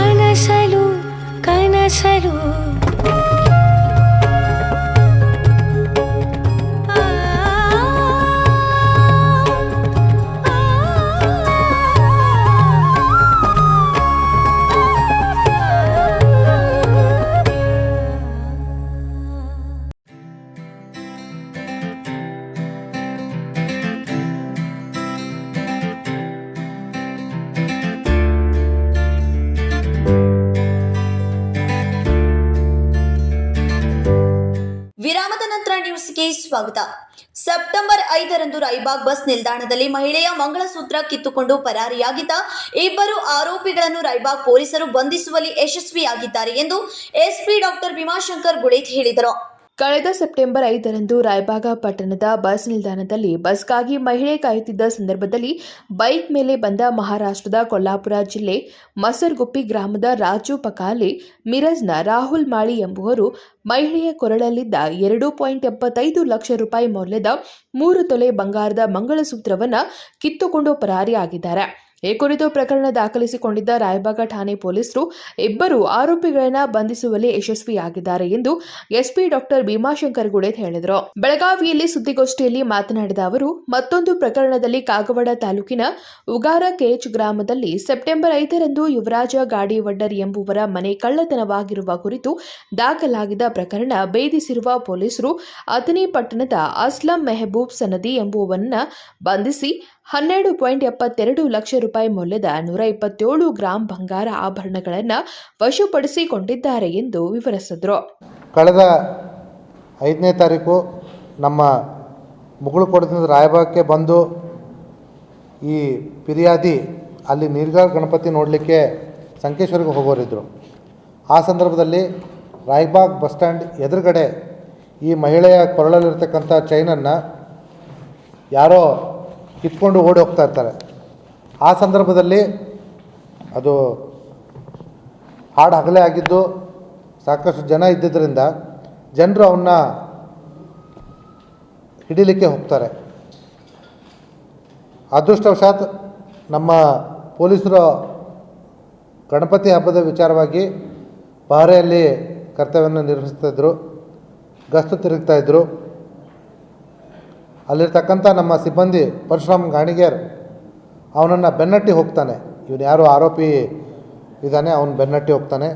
ಮನಸಲು ಕನಸಲು ವಿರಾಮದ ನಂತರ ನ್ಯೂಸ್ಗೆ ಸ್ವಾಗತ. ಸೆಪ್ಟೆಂಬರ್ 5ರಂದು ರಾಯಬಾಗ್ ಬಸ್ ನಿಲ್ದಾಣದಲ್ಲಿ ಮಹಿಳೆಯ ಮಂಗಳಸೂತ್ರ ಕಿತ್ತುಕೊಂಡು ಪರಾರಿಯಾಗಿದ್ದ ಇಬ್ಬರು ಆರೋಪಿಗಳನ್ನು ರಾಯಬಾಗ್ ಪೊಲೀಸರು ಬಂಧಿಸುವಲ್ಲಿ ಯಶಸ್ವಿಯಾಗಿದ್ದಾರೆ ಎಂದು SP ಡಾಕ್ಟರ್ ಭೀಮಾಶಂಕರ್ ಗುಳೇತ್ ಹೇಳಿದರು. ಕಳೆದ ಸೆಪ್ಟೆಂಬರ್ 5ರಂದು ರಾಯಬಾಗ ಪಟ್ಟಣದ ಬಸ್ ನಿಲ್ದಾಣದಲ್ಲಿ ಬಸ್ಗಾಗಿ ಮಹಿಳೆ ಕಾಯುತ್ತಿದ್ದ ಸಂದರ್ಭದಲ್ಲಿ ಬೈಕ್ ಮೇಲೆ ಬಂದ ಮಹಾರಾಷ್ಟ್ರದ ಕೊಲ್ಲಾಪುರ ಜಿಲ್ಲೆ ಮಸರ್ಗುಪ್ಪಿ ಗ್ರಾಮದ ರಾಜು ಪಕಾಲೆ ಮಿರಜ್ನ ರಾಹುಲ್ ಮಾಳಿ ಎಂಬುವರು ಮಹಿಳೆಯ ಕೊರಳಲ್ಲಿದ್ದ 2.75 ಲಕ್ಷ ರೂಪಾಯಿ ಮೌಲ್ಯದ 3 ತೊಲೆ ಬಂಗಾರದ ಮಂಗಳಸೂತ್ರವನ್ನು ಕಿತ್ತುಕೊಂಡು ಪರಾರಿಯಾಗಿದ್ದಾರೆ. ಈ ಕುರಿತು ಪ್ರಕರಣ ದಾಖಲಿಸಿಕೊಂಡಿದ್ದ ರಾಯಬಾಗ ಠಾಣೆ ಪೊಲೀಸರು ಇಬ್ಬರು ಆರೋಪಿಗಳನ್ನು ಬಂಧಿಸುವಲ್ಲಿ ಯಶಸ್ವಿಯಾಗಿದ್ದಾರೆ ಎಂದು ಎಸ್ಪಿ ಡಾಕ್ಟರ್ ಭೀಮಾಶಂಕರ್ ಗುಡೇತ್ ಹೇಳಿದರು. ಬೆಳಗಾವಿಯಲ್ಲಿ ಸುದ್ದಿಗೋಷ್ಠಿಯಲ್ಲಿ ಮಾತನಾಡಿದ ಅವರು, ಮತ್ತೊಂದು ಪ್ರಕರಣದಲ್ಲಿ ಕಾಗವಾಡ ತಾಲೂಕಿನ ಉಗಾರ ಕೆಎಚ್ ಗ್ರಾಮದಲ್ಲಿ ಸೆಪ್ಟೆಂಬರ್ 5ರಂದು ಯುವರಾಜ ಗಾಡಿವಡ್ಡರ್ ಎಂಬುವರ ಮನೆ ಕಳ್ಳತನವಾಗಿರುವ ಕುರಿತು ದಾಖಲಾಗಿದ್ದ ಪ್ರಕರಣ ಭೇದಿಸಿರುವ ಪೊಲೀಸರು ಅಥಣಿ ಪಟ್ಟಣದ ಅಸ್ಲಂ ಮೆಹಬೂಬ್ ಸನದಿ ಎಂಬುವನ್ನ ಬಂಧಿಸಿ 12.72 ಲಕ್ಷ ರೂಪಾಯಿ ಮೌಲ್ಯದ 127 ಗ್ರಾಂ ಬಂಗಾರ ಆಭರಣಗಳನ್ನು ವಶಪಡಿಸಿಕೊಂಡಿದ್ದಾರೆ ಎಂದು ವಿವರಿಸಿದರು. ಕಳೆದ 5ನೇ ತಾರೀಕು ನಮ್ಮ ಮುಗುಳುಕೋಟದಿಂದ ರಾಯಬಾಗಕ್ಕೆ ಬಂದು ಈ ಫಿರ್ಯಾದಿ ಅಲ್ಲಿ ನೀರ್ಗಾಳ ಗಣಪತಿ ನೋಡಲಿಕ್ಕೆ ಸಂಕೇಶ್ವರಿಗೆ ಹೋಗೋರಿದ್ದರು. ಆ ಸಂದರ್ಭದಲ್ಲಿ ರಾಯಬಾಗ್ ಬಸ್ ಸ್ಟ್ಯಾಂಡ್ ಎದುರುಗಡೆ ಈ ಮಹಿಳೆಯ ಕೊರಳಲ್ಲಿರ್ತಕ್ಕಂಥ ಚೈನನ್ನು ಯಾರೋ ಕಿತ್ಕೊಂಡು ಓಡಿ ಹೋಗ್ತಾ ಇರ್ತಾರೆ. ಆ ಸಂದರ್ಭದಲ್ಲಿ ಅದು ಹಾಡು ಹಗಲೇ ಆಗಿದ್ದು ಸಾಕಷ್ಟು ಜನ ಇದ್ದಿದ್ದರಿಂದ ಜನರು ಅವನ್ನ ಹಿಡಿಲಿಕ್ಕೆ ಹೋಗ್ತಾರೆ. ಅದೃಷ್ಟವಶಾತ್ ನಮ್ಮ ಪೊಲೀಸರು ಗಣಪತಿ ಹಬ್ಬದ ವಿಚಾರವಾಗಿ ಪಹರೆಯಲ್ಲಿ ಕರ್ತವ್ಯವನ್ನು ನಿರ್ವಹಿಸ್ತಾಯಿದ್ರು, ಗಸ್ತು ತಿರುಗ್ತಾಯಿದ್ರು. ಅಲ್ಲಿರ್ತಕ್ಕಂಥ ನಮ್ಮ ಸಿಬ್ಬಂದಿ ಪರಶುರಾಮ್ ಗಾಣಿಗೇರ್ ಅವನನ್ನು ಬೆನ್ನಟ್ಟಿ ಹೋಗ್ತಾನೆ. ಇವನು ಯಾರು ಆರೋಪಿ ಇದ್ದಾನೆ, ಅವನು ಬೆನ್ನಟ್ಟಿ ಹೋಗ್ತಾನೆ.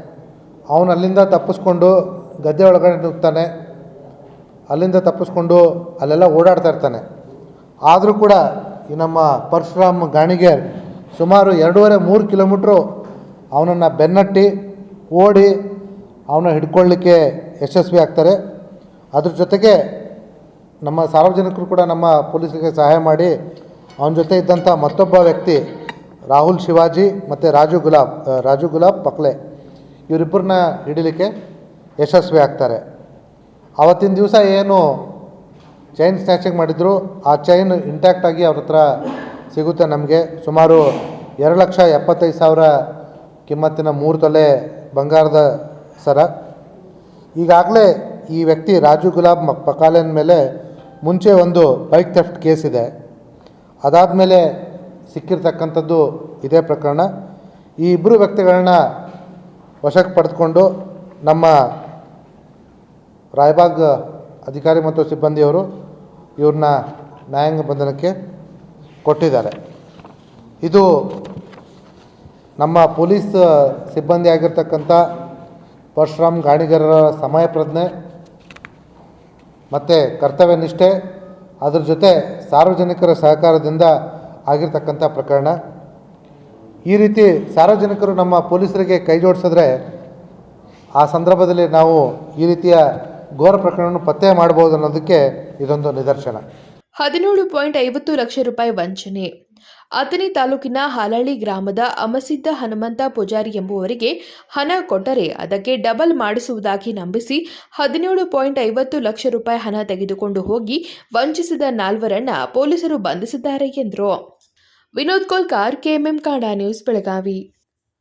ಅವನು ಅಲ್ಲಿಂದ ತಪ್ಪಿಸ್ಕೊಂಡು ಗದ್ದೆ ಒಳಗಡೆ ನುಗ್ತಾನೆ. ಅಲ್ಲಿಂದ ತಪ್ಪಿಸ್ಕೊಂಡು ಅಲ್ಲೆಲ್ಲ ಓಡಾಡ್ತಾ ಇರ್ತಾನೆ. ಆದರೂ ಕೂಡ ಈ ನಮ್ಮ ಪರಶುರಾಮ್ ಗಾಣಿಗೇರ್ ಸುಮಾರು 2.5-3 ಕಿಲೋಮೀಟ್ರು ಅವನನ್ನು ಬೆನ್ನಟ್ಟಿ ಓಡಿ ಅವನ ಹಿಡ್ಕೊಳ್ಳಿಕ್ಕೆ ಯಶಸ್ವಿ ಆಗ್ತಾರೆ. ಅದ್ರ ಜೊತೆಗೆ ನಮ್ಮ ಸಾರ್ವಜನಿಕರು ಕೂಡ ನಮ್ಮ ಪೊಲೀಸರಿಗೆ ಸಹಾಯ ಮಾಡಿ ಅವನ ಜೊತೆ ಇದ್ದಂಥ ಮತ್ತೊಬ್ಬ ವ್ಯಕ್ತಿ ರಾಹುಲ್ ಶಿವಾಜಿ ಮತ್ತು ರಾಜು ಗುಲಾಬ್ ಪಕ್ಲೆ ಇವರಿಬ್ಬರನ್ನ ಹಿಡಿಲಿಕ್ಕೆ ಯಶಸ್ವಿ ಆಗ್ತಾರೆ. ಆವತ್ತಿನ ದಿವಸ ಏನು ಚೈನ್ ಸ್ನ್ಯಾಚಿಂಗ್ ಮಾಡಿದ್ರು ಆ ಚೈನ್ ಇಂಟ್ಯಾಕ್ಟಾಗಿ ಅವ್ರ ಹತ್ರ ಸಿಗುತ್ತೆ. ನಮಗೆ ಸುಮಾರು 2,75,000 ಕಿಮ್ಮತ್ತಿನ 3 ತೊಲೆ ಬಂಗಾರದ ಸರ. ಈಗಾಗಲೇ ಈ ವ್ಯಕ್ತಿ ರಾಜು ಗುಲಾಬ್ ಪಕಾಲೆನ ಮೇಲೆ ಮುಂಚೆ ಒಂದು ಬೈಕ್ ಥೆಫ್ಟ್ ಕೇಸ್ ಇದೆ. ಅದಾದಮೇಲೆ ಸಿಕ್ಕಿರ್ತಕ್ಕಂಥದ್ದು ಇದೇ ಪ್ರಕರಣ. ಈ ಇಬ್ಬರು ವ್ಯಕ್ತಿಗಳನ್ನ ವಶಕ್ಕೆ ಪಡೆದುಕೊಂಡು ನಮ್ಮ ರಾಯಬಾಗ್ ಅಧಿಕಾರಿ ಮತ್ತು ಸಿಬ್ಬಂದಿಯವರು ಇವ್ರನ್ನ ನ್ಯಾಯಾಂಗ ಬಂಧನಕ್ಕೆ ಕೊಟ್ಟಿದ್ದಾರೆ. ಇದು ನಮ್ಮ ಪೊಲೀಸ್ ಸಿಬ್ಬಂದಿ ಆಗಿರ್ತಕ್ಕಂಥ ಪರಶುರಾಮ್ ಗಾಣಿಗರರ ಸಮಯ ಪ್ರಜ್ಞೆ ಮತ್ತು ಕರ್ತವ್ಯ ನಿಷ್ಠೆ, ಅದರ ಜೊತೆ ಸಾರ್ವಜನಿಕರ ಸಹಕಾರದಿಂದ ಆಗಿರ್ತಕ್ಕಂಥ ಪ್ರಕರಣ. ಈ ರೀತಿ ಸಾರ್ವಜನಿಕರು ನಮ್ಮ ಪೊಲೀಸರಿಗೆ ಕೈ ಜೋಡಿಸಿದ್ರೆ ಆ ಸಂದರ್ಭದಲ್ಲಿ ನಾವು ಈ ರೀತಿಯ ಘೋರ ಪ್ರಕರಣವನ್ನು ಪತ್ತೆ ಮಾಡಬಹುದು ಅನ್ನೋದಕ್ಕೆ ಇದೊಂದು ನಿದರ್ಶನ. 17.50 ಲಕ್ಷ ರೂಪಾಯಿ ವಂಚನೆ. ಅಥಣಿ ತಾಲೂಕಿನ ಹಾಲಹಳ್ಳಿ ಗ್ರಾಮದ ಅಮಸಿದ್ದ ಹನುಮಂತ ಪೂಜಾರಿ ಎಂಬುವರಿಗೆ ಹಣ ಕೊಟ್ಟರೆ ಅದಕ್ಕೆ ಡಬಲ್ ಮಾಡಿಸುವುದಾಗಿ ನಂಬಿಸಿ 17.50 ಲಕ್ಷ ರೂಪಾಯಿ ಹಣ ತೆಗೆದುಕೊಂಡು ಹೋಗಿ ವಂಚಿಸಿದ 4ವರನ್ನ ಪೊಲೀಸರು ಬಂಧಿಸಿದ್ದಾರೆ ಎಂದರು. Vinod Kolkar, KMM Kannada news, Belagavi.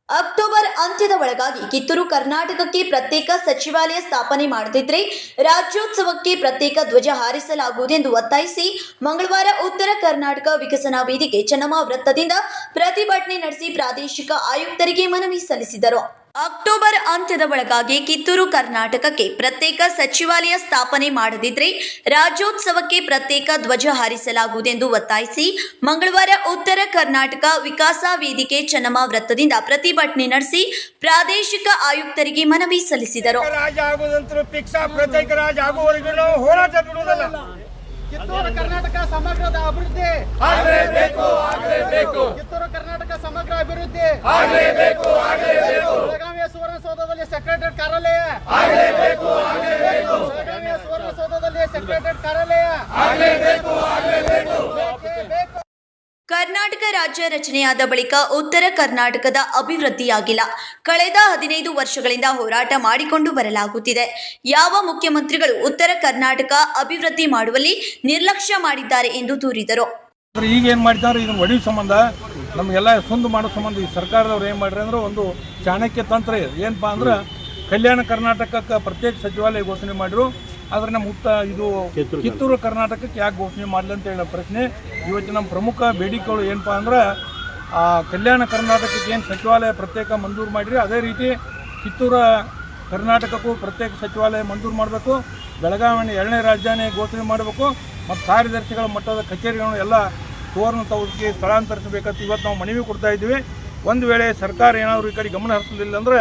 October ಅಂತ್ಯದ ಒಳಗಾಗಿ ಕಿತ್ತೂರು ಕರ್ನಾಟಕಕ್ಕೆ ಪ್ರತ್ಯೇಕ ಸಚಿವಾಲಯ ಸ್ಥಾಪನೆ ಮಾಡದಿದ್ದರೆ ರಾಜ್ಯೋತ್ಸವಕ್ಕೆ ಪ್ರತ್ಯೇಕ ಧ್ವಜ ಹಾರಿಸಲಾಗುವುದೆಂದು ಒತ್ತಾಯಿಸಿ ಮಂಗಳವಾರ ಉತ್ತರ ಕರ್ನಾಟಕ ವಿಕಸನಾ ವೇದಿಕೆ ಚೆನ್ನಮ್ಮ ವೃತ್ತದಿಂದ ಪ್ರತಿಭಟನೆ ನಡೆಸಿ ಪ್ರಾದೇಶಿಕ ಆಯುಕ್ತರಿಗೆ ಮನವಿ ಸಲ್ಲಿಸಿದರು. ಅಕ್ಟೋಬರ್ ಅಂತ್ಯದ ಒಳಗಾಗಿ ಕಿತ್ತೂರು ಕರ್ನಾಟಕಕ್ಕೆ ಪ್ರತ್ಯೇಕ ಸಚಿವಾಲಯ ಸ್ಥಾಪನೆ ಮಾಡದಿದ್ದರೆ ರಾಜ್ಯೋತ್ಸವಕ್ಕೆ ಪ್ರತ್ಯೇಕ ಧ್ವಜ ಹಾರಿಸಲಾಗುವುದೆಂದು ಒತ್ತಾಯಿಸಿ ಮಂಗಳವಾರ ಉತ್ತರ ಕರ್ನಾಟಕ ವಿಕಾಸ ವೇದಿಕೆ ಚೆನ್ನಮ್ಮ ವೃತ್ತದಿಂದ ಪ್ರತಿಭಟನೆ ನಡೆಸಿ ಪ್ರಾದೇಶಿಕ ಆಯುಕ್ತರಿಗೆ ಮನವಿ ಸಲ್ಲಿಸಿದರು. ಕಿತ್ತೂರು ಕರ್ನಾಟಕ ಸಮಗ್ರದ ಅಭಿವೃದ್ಧಿ ಆಗಲೇಬೇಕು. ಕಿತ್ತೂರು ಕರ್ನಾಟಕ ಸಮಗ್ರ ಅಭಿವೃದ್ಧಿ ಆಗಲೇಬೇಕು. ಬೆಳಗಾವಿಯ ಸುವರ್ಣಸೌಧದಲ್ಲಿ ಸೆಕ್ರೆಟರಿಯೇಟ್ ಕಾರ್ಯಾಲಯ ಆಗಲೇಬೇಕು. ಬೆಳಗಾವಿಯ ಸುವರ್ಣಸೌಧದಲ್ಲಿ ಸೆಕ್ರೆಟರಿಯೇಟ್ ಕಾರ್ಯಾಲಯ ಆಗಲೇಬೇಕು. ಕರ್ನಾಟಕ ರಾಜ್ಯ ರಾಜ್ಯ ರಚನೆಯಾದ ಬಳಿಕ ಉತ್ತರ ಕರ್ನಾಟಕದ ಅಭಿವೃದ್ಧಿಯಾಗಿಲ್ಲ. ಕಳೆದ 15 ವರ್ಷಗಳಿಂದ ಹೋರಾಟ ಮಾಡಿಕೊಂಡು ಬರಲಾಗುತ್ತಿದೆ. ಯಾವ ಮುಖ್ಯಮಂತ್ರಿಗಳು ಉತ್ತರ ಕರ್ನಾಟಕ ಅಭಿವೃದ್ಧಿ ಮಾಡುವಲ್ಲಿ ನಿರ್ಲಕ್ಷ್ಯ ಮಾಡಿದ್ದಾರೆ ಎಂದು ದೂರಿದರು. ಈಗ ಏನು ಮಾಡಿದ್ದಾರೆ, ಇದನ್ನು ಒಡೆಯುವ ಸಂಬಂಧ ನಮಗೆಲ್ಲ ಸುಂದು ಮಾಡೋ ಸಂಬಂಧ ಈ ಸರ್ಕಾರದವ್ರು ಏನು ಮಾಡ್ರಿ ಅಂದ್ರೆ ಒಂದು ಚಾಣಕ್ಯ ತಂತ್ರ ಏನಪ್ಪ ಅಂದ್ರೆ ಕಲ್ಯಾಣ ಕರ್ನಾಟಕಕ್ಕೆ ಪ್ರತ್ಯೇಕ ಸಚಿವಾಲಯ ಘೋಷಣೆ ಮಾಡಿರು. ಆದರೆ ನಮ್ಮ ಕಿತ್ತೂರು ಕರ್ನಾಟಕಕ್ಕೆ ಯಾಕೆ ಘೋಷಣೆ ಮಾಡಲಿ ಅಂತ ಹೇಳೋ ಪ್ರಶ್ನೆ ಇವತ್ತು ನಮ್ಮ ಪ್ರಮುಖ ಬೇಡಿಕೆಗಳು ಏನಪ್ಪ ಅಂದ್ರೆ ಕಲ್ಯಾಣ ಕರ್ನಾಟಕಕ್ಕೆ ಏನು ಸಚಿವಾಲಯ ಪ್ರತ್ಯೇಕ ಮಂಜೂರು ಮಾಡಿರಿ ಅದೇ ರೀತಿ ಕಿತ್ತೂರು ಕರ್ನಾಟಕಕ್ಕೂ ಪ್ರತ್ಯೇಕ ಸಚಿವಾಲಯ ಮಂಜೂರು ಮಾಡಬೇಕು. ಬೆಳಗಾವಿಯನ್ನು 2ನೇ ರಾಜಧಾನಿ ಘೋಷಣೆ ಮಾಡಬೇಕು ಮತ್ತು ಕಾರ್ಯದರ್ಶಿಗಳ ಮಟ್ಟದ ಕಚೇರಿಗಳನ್ನು ಎಲ್ಲ ಸುವರ್ಣ ಸೌಧಕ್ಕೆ ಸ್ಥಳಾಂತರಿಸಬೇಕಂತ ಇವತ್ತು ನಾವು ಮನವಿ ಕೊಡ್ತಾ ಇದ್ದೀವಿ. ಒಂದು ವೇಳೆ ಸರ್ಕಾರ ಏನಾದರೂ ಈ ಕಡೆ ಗಮನ ಹರಿಸಲಿಲ್ಲ ಅಂದರೆ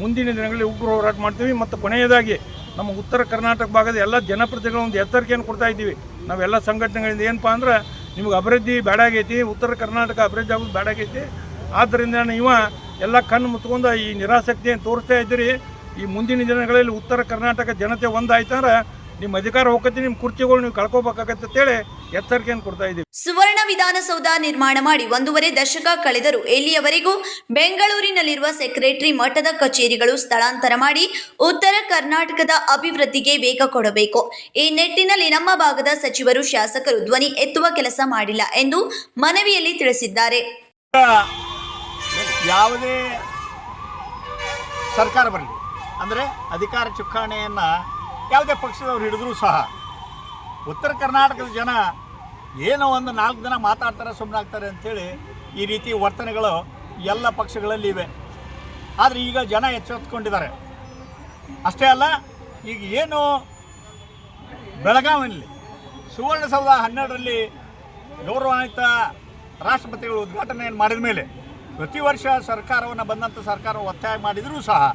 ಮುಂದಿನ ದಿನಗಳಲ್ಲಿ ಉಗ್ರ ಹೋರಾಟ ಮಾಡ್ತೀವಿ. ಮತ್ತು ಕೊನೆಯದಾಗಿ ನಮ್ಮ ಉತ್ತರ ಕರ್ನಾಟಕ ಭಾಗದ ಎಲ್ಲ ಜನಪ್ರತಿನಿಧಿಗಳು ಒಂದು ಎಚ್ಚರಿಕೆಯನ್ನು ಕೊಡ್ತಾ ಇದ್ದೀವಿ. ನಾವೆಲ್ಲ ಸಂಘಟನೆಗಳಿಂದ ಏನಪ್ಪ ಅಂದ್ರೆ ನಿಮಗೆ ಅಭಿವೃದ್ಧಿ ಬೇಡಾಗೈತಿ, ಉತ್ತರ ಕರ್ನಾಟಕ ಅಭಿವೃದ್ಧಿ ಆಗೋದು ಬೇಡಾಗೈತಿ. ಆದ್ದರಿಂದ ನೀವು ಎಲ್ಲ ಕಣ್ಣು ಮುಚ್ಕೊಂಡು ಈ ನಿರಾಸಕ್ತಿಯನ್ನು ತೋರಿಸ್ತಾ ಇದ್ದೀರಿ. ಈ ಮುಂದಿನ ದಿನಗಳಲ್ಲಿ ಉತ್ತರ ಕರ್ನಾಟಕ ಜನತೆ ಒಂದಾಯ್ತಂದ್ರೆ ನಿಮ್ಮ ಅಧಿಕಾರ ಹೋಗತ್ತೆ, ನಿಮ್ಮ ಕುರ್ಚಿಗಳು ನೀವು ಕಳ್ಕೋಬೇಕಾಗತ್ತೆ ಅಂತೇಳಿ ಎಚ್ಚರಿಕೆಯನ್ನು ಕೊಡ್ತಾ ಇದ್ದೀವಿ. ಸುವರ್ಣ ವಿಧಾನಸೌಧ ನಿರ್ಮಾಣ ಮಾಡಿ 1.5 ದಶಕ ಕಳೆದರೂ ಇಲ್ಲಿಯವರೆಗೂ ಬೆಂಗಳೂರಿನಲ್ಲಿರುವ ಸೆಕ್ರೆಟರಿ ಮಟ್ಟದ ಕಚೇರಿಗಳು ಸ್ಥಳಾಂತರ ಮಾಡಿ ಉತ್ತರ ಕರ್ನಾಟಕದ ಅಭಿವೃದ್ಧಿಗೆ ವೇಗ ಕೊಡಬೇಕು. ಈ ನಿಟ್ಟಿನಲ್ಲಿ ನಮ್ಮ ಭಾಗದ ಸಚಿವರು ಶಾಸಕರು ಧ್ವನಿ ಎತ್ತುವ ಕೆಲಸ ಮಾಡಿಲ್ಲ ಎಂದು ಮನವಿಯಲ್ಲಿ ತಿಳಿಸಿದ್ದಾರೆ. ಯಾವುದೇ ಸರ್ಕಾರ ಬರಲಿ ಅಂದರೆ ಅಧಿಕಾರ ಚುಕ್ಕಾಣಿಯನ್ನು ಯಾವುದೇ ಪಕ್ಷದವ್ರು ಹಿಡಿದ್ರೂ ಸಹ ಉತ್ತರ ಕರ್ನಾಟಕದ ಜನ ಏನೋ ಒಂದು 4 ದಿನ ಮಾತಾಡ್ತಾರೆ ಸುಮ್ಮನಾಗ್ತಾರೆ ಅಂಥೇಳಿ ಈ ರೀತಿ ವರ್ತನೆಗಳು ಎಲ್ಲ ಪಕ್ಷಗಳಲ್ಲಿ ಇವೆ. ಆದರೆ ಈಗ ಜನ ಎಚ್ಚೆತ್ತುಕೊಂಡಿದ್ದಾರೆ. ಅಷ್ಟೇ ಅಲ್ಲ, ಈಗ ಏನು ಬೆಳಗಾವಿಯಲ್ಲಿ ಸುವರ್ಣಸೌಧ 12ರಲ್ಲಿ ಗೌರವಾನ್ವಿತ ರಾಷ್ಟ್ರಪತಿಗಳು ಉದ್ಘಾಟನೆಯನ್ನು ಮಾಡಿದ ಮೇಲೆ ಪ್ರತಿ ವರ್ಷ ಸರ್ಕಾರವನ್ನು ಬಂದಂಥ ಸರ್ಕಾರ ಒತ್ತಾಯ ಮಾಡಿದರೂ ಸಹ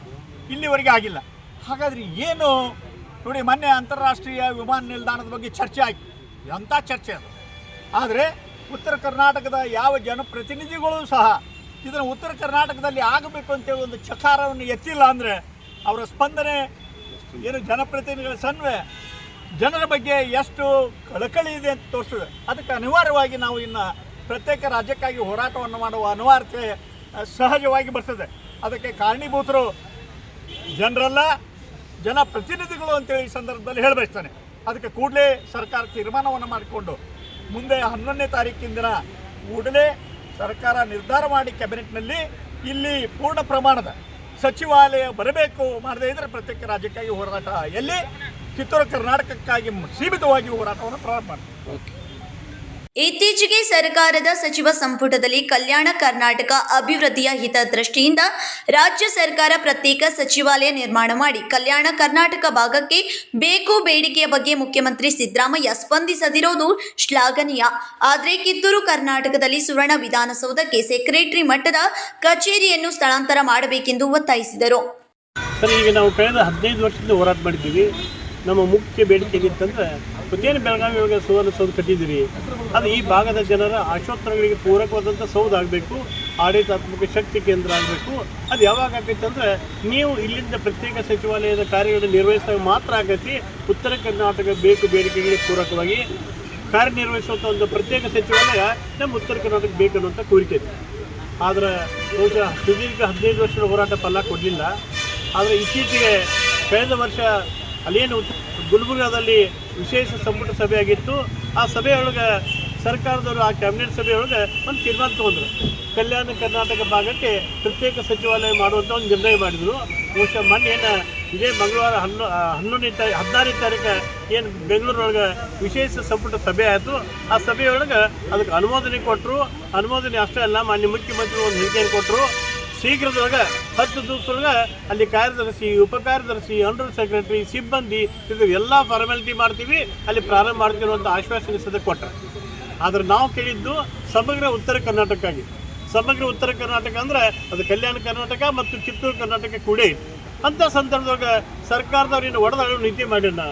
ಇಲ್ಲಿವರೆಗೆ ಆಗಿಲ್ಲ. ಹಾಗಾದರೆ ಏನು ನೋಡಿ, ಮೊನ್ನೆ ಅಂತಾರಾಷ್ಟ್ರೀಯ ವಿಮಾನ ನಿಲ್ದಾಣದ ಬಗ್ಗೆ ಚರ್ಚೆ ಆಯಿತು. ಎಂಥ ಚರ್ಚೆ ಅದು. ಆದರೆ ಉತ್ತರ ಕರ್ನಾಟಕದ ಯಾವ ಜನಪ್ರತಿನಿಧಿಗಳು ಸಹ ಇದನ್ನು ಉತ್ತರ ಕರ್ನಾಟಕದಲ್ಲಿ ಆಗಬೇಕು ಅಂತೇಳಿ ಒಂದು ಚಕಾರವನ್ನು ಎತ್ತಿಲ್ಲ ಅಂದರೆ ಅವರ ಸ್ಪಂದನೆ ಏನು ಜನಪ್ರತಿನಿಧಿಗಳ ಸನ್ವೆ ಜನರ ಬಗ್ಗೆ ಎಷ್ಟು ಕಳಕಳಿ ಇದೆ ಅಂತ ತೋರಿಸ್ತದೆ. ಅದಕ್ಕೆ ಅನಿವಾರ್ಯವಾಗಿ ನಾವು ಇನ್ನು ಪ್ರತ್ಯೇಕ ರಾಜ್ಯಕ್ಕಾಗಿ ಹೋರಾಟವನ್ನು ಮಾಡುವ ಅನಿವಾರ್ಯತೆ ಸಹಜವಾಗಿ ಬರ್ತದೆ. ಅದಕ್ಕೆ ಕಾರಣೀಭೂತರು ಜನರಲ್ಲ, ಜನಪ್ರತಿನಿಧಿಗಳು ಅಂತೇಳಿ ಈ ಸಂದರ್ಭದಲ್ಲಿ ಹೇಳಬಯಸ್ತಾನೆ. ಅದಕ್ಕೆ ಕೂಡಲೇ ಸರ್ಕಾರ ತೀರ್ಮಾನವನ್ನು ಮಾಡಿಕೊಂಡು ಮುಂದೆ 11ನೇ ತಾರೀಕಿನ ದಿನ ಕೂಡಲೇ ಸರ್ಕಾರ ನಿರ್ಧಾರ ಮಾಡಿ ಕ್ಯಾಬಿನೆಟ್ನಲ್ಲಿ ಇಲ್ಲಿ ಪೂರ್ಣ ಪ್ರಮಾಣದ ಸಚಿವಾಲಯ ಬರಬೇಕು. ಮಾಡದೇ ಇದ್ದರೆ ಪ್ರತ್ಯೇಕ ರಾಜ್ಯಕ್ಕಾಗಿ ಹೋರಾಟ ಎಲ್ಲಿ ಕಿತ್ತೂರು ಕರ್ನಾಟಕಕ್ಕಾಗಿ ಸೀಮಿತವಾಗಿ ಹೋರಾಟವನ್ನು ಪ್ರಾರಂಭ ಮಾಡ್ತೀವಿ. ಇತ್ತೀಚೆಗೆ ಸರ್ಕಾರದ ಸಚಿವ ಸಂಪುಟದಲ್ಲಿ ಕಲ್ಯಾಣ ಕರ್ನಾಟಕ ಅಭಿವೃದ್ಧಿಯ ಹಿತದೃಷ್ಟಿಯಿಂದ ರಾಜ್ಯ ಸರ್ಕಾರ ಪ್ರತ್ಯೇಕ ಸಚಿವಾಲಯ ನಿರ್ಮಾಣ ಮಾಡಿ ಕಲ್ಯಾಣ ಕರ್ನಾಟಕ ಭಾಗಕ್ಕೆ ಬೇಕು ಬೇಡಿಕೆಯ ಬಗ್ಗೆ ಮುಖ್ಯಮಂತ್ರಿ ಸಿದ್ದರಾಮಯ್ಯ ಸ್ಪಂದಿಸದಿರೋದು ಶ್ಲಾಘನೀಯ. ಆದರೆ ಕಿತ್ತೂರು ಕರ್ನಾಟಕದಲ್ಲಿ ಸುವರ್ಣ ವಿಧಾನಸೌಧಕ್ಕೆ ಸೆಕ್ರೆಟರಿ ಮಟ್ಟದ ಕಚೇರಿಯನ್ನು ಸ್ಥಳಾಂತರ ಮಾಡಬೇಕೆಂದು ಒತ್ತಾಯಿಸಿದರು. ಸರ್, ಈಗ ನಾವು ಕಳೆದ 15 ವರ್ಷದಿಂದ ಹೋರಾಟ ಮಾಡಿದ್ದೀವಿ. ನಮ್ಮ ಮುಖ್ಯ ಬೇಡಿಕೆ ಏನಿತ್ತಂದರೆ ಪ್ರತಿಯೊಂದು ಬೆಳಗಾವಿ ಒಳಗೆ ಸುವರ್ಣಸೌಧ ಕಟ್ಟಿದ್ದೀರಿ, ಅದು ಈ ಭಾಗದ ಜನರ ಆಶೋತ್ತರಗಳಿಗೆ ಪೂರಕವಾದಂಥ ಸೌಧ ಆಗಬೇಕು, ಆಡಳಿತಾತ್ಮಕ ಶಕ್ತಿ ಕೇಂದ್ರ ಆಗಬೇಕು. ಅದು ಯಾವಾಗ ಆಗೈತೆ ಅಂದರೆ ನೀವು ಇಲ್ಲಿಂದ ಪ್ರತ್ಯೇಕ ಸಚಿವಾಲಯದ ಕಾರ್ಯಗಳನ್ನು ನಿರ್ವಹಿಸಿದಾಗ ಮಾತ್ರ ಆಗೈತಿ. ಉತ್ತರ ಕರ್ನಾಟಕ ಬೇಕು ಬೇಡಿಕೆಗಳಿಗೆ ಪೂರಕವಾಗಿ ಕಾರ್ಯನಿರ್ವಹಿಸುವಂಥ ಒಂದು ಪ್ರತ್ಯೇಕ ಸಚಿವಾಲಯ ನಮ್ಮ ಉತ್ತರ ಕರ್ನಾಟಕ ಬೇಕು ಅನ್ನುವಂಥ ಕೋರಿಕೆ ಇದೆ. ಆದರೆ ಬಹುಶಃ ಸುದೀರ್ಘ 15 ವರ್ಷದ ಹೋರಾಟ ಫಲ ಕೊಡಲಿಲ್ಲ. ಆದರೆ ಇತ್ತೀಚೆಗೆ ಕಳೆದ ವರ್ಷ ಅಲ್ಲೇನು ಗುಲ್ಬರ್ಗಾದಲ್ಲಿ ವಿಶೇಷ ಸಂಪುಟ ಸಭೆ ಆಗಿತ್ತು. ಆ ಸಭೆಯೊಳಗೆ ಸರ್ಕಾರದವರು ಆ ಕ್ಯಾಬಿನೆಟ್ ಸಭೆಯೊಳಗೆ ಒಂದು ತೀರ್ಮಾನ ತೊಗೊಂಡ್ರು. ಕಲ್ಯಾಣ ಕರ್ನಾಟಕ ಭಾಗಕ್ಕೆ ಪ್ರತ್ಯೇಕ ಸಚಿವಾಲಯ ಮಾಡುವಂಥ ಒಂದು ನಿರ್ಣಯ ಮಾಡಿದರು. ಬಹುಶಃ ಮೊನ್ನೆ ಏನು ಇದೇ ಮಂಗಳವಾರ 16ನೇ ತಾರೀಕು ಏನು ಬೆಂಗಳೂರೊಳಗೆ ವಿಶೇಷ ಸಂಪುಟ ಸಭೆ ಆಯಿತು. ಆ ಸಭೆಯೊಳಗೆ ಅದಕ್ಕೆ ಅನುಮೋದನೆ ಕೊಟ್ಟರು. ಅನುಮೋದನೆ ಅಷ್ಟೇ ಅಲ್ಲ, ಮಾನ್ಯ ಮುಖ್ಯಮಂತ್ರಿಗಳು ಒಂದು ಹೇಳಿಕೆಯನ್ನು ಕೊಟ್ಟರು. ಶೀಘ್ರದೊಳಗೆ 10 ದಿವಸದೊಳಗೆ ಅಲ್ಲಿ ಕಾರ್ಯದರ್ಶಿ, ಉಪ ಕಾರ್ಯದರ್ಶಿ, ಅಂಡರ್ ಸೆಕ್ರೆಟರಿ, ಸಿಬ್ಬಂದಿ ಇದು ಎಲ್ಲ ಫಾರ್ಮಾಲಿಟಿ ಮಾಡ್ತೀವಿ, ಅಲ್ಲಿ ಪ್ರಾರಂಭ ಮಾಡ್ತೀವಿ ಅನ್ನುವಂಥ ಆಶ್ವಾಸನೆ ಸದ ಕೊಟ್ಟರು. ಆದರೆ ನಾವು ಕೇಳಿದ್ದು ಸಮಗ್ರ ಉತ್ತರ ಕರ್ನಾಟಕಕ್ಕಾಗಿ. ಸಮಗ್ರ ಉತ್ತರ ಕರ್ನಾಟಕ ಅಂದರೆ ಅದು ಕಲ್ಯಾಣ ಕರ್ನಾಟಕ ಮತ್ತು ಕಿತ್ತೂರು ಕರ್ನಾಟಕ ಕೂಡ ಇದೆ. ಅಂಥ ಸಂದರ್ಭದೊಳಗೆ ಸರ್ಕಾರದವ್ರೇನು ಒಡೆದಾಡೋ ನೀತಿ ಮಾಡ್ಯಾನ.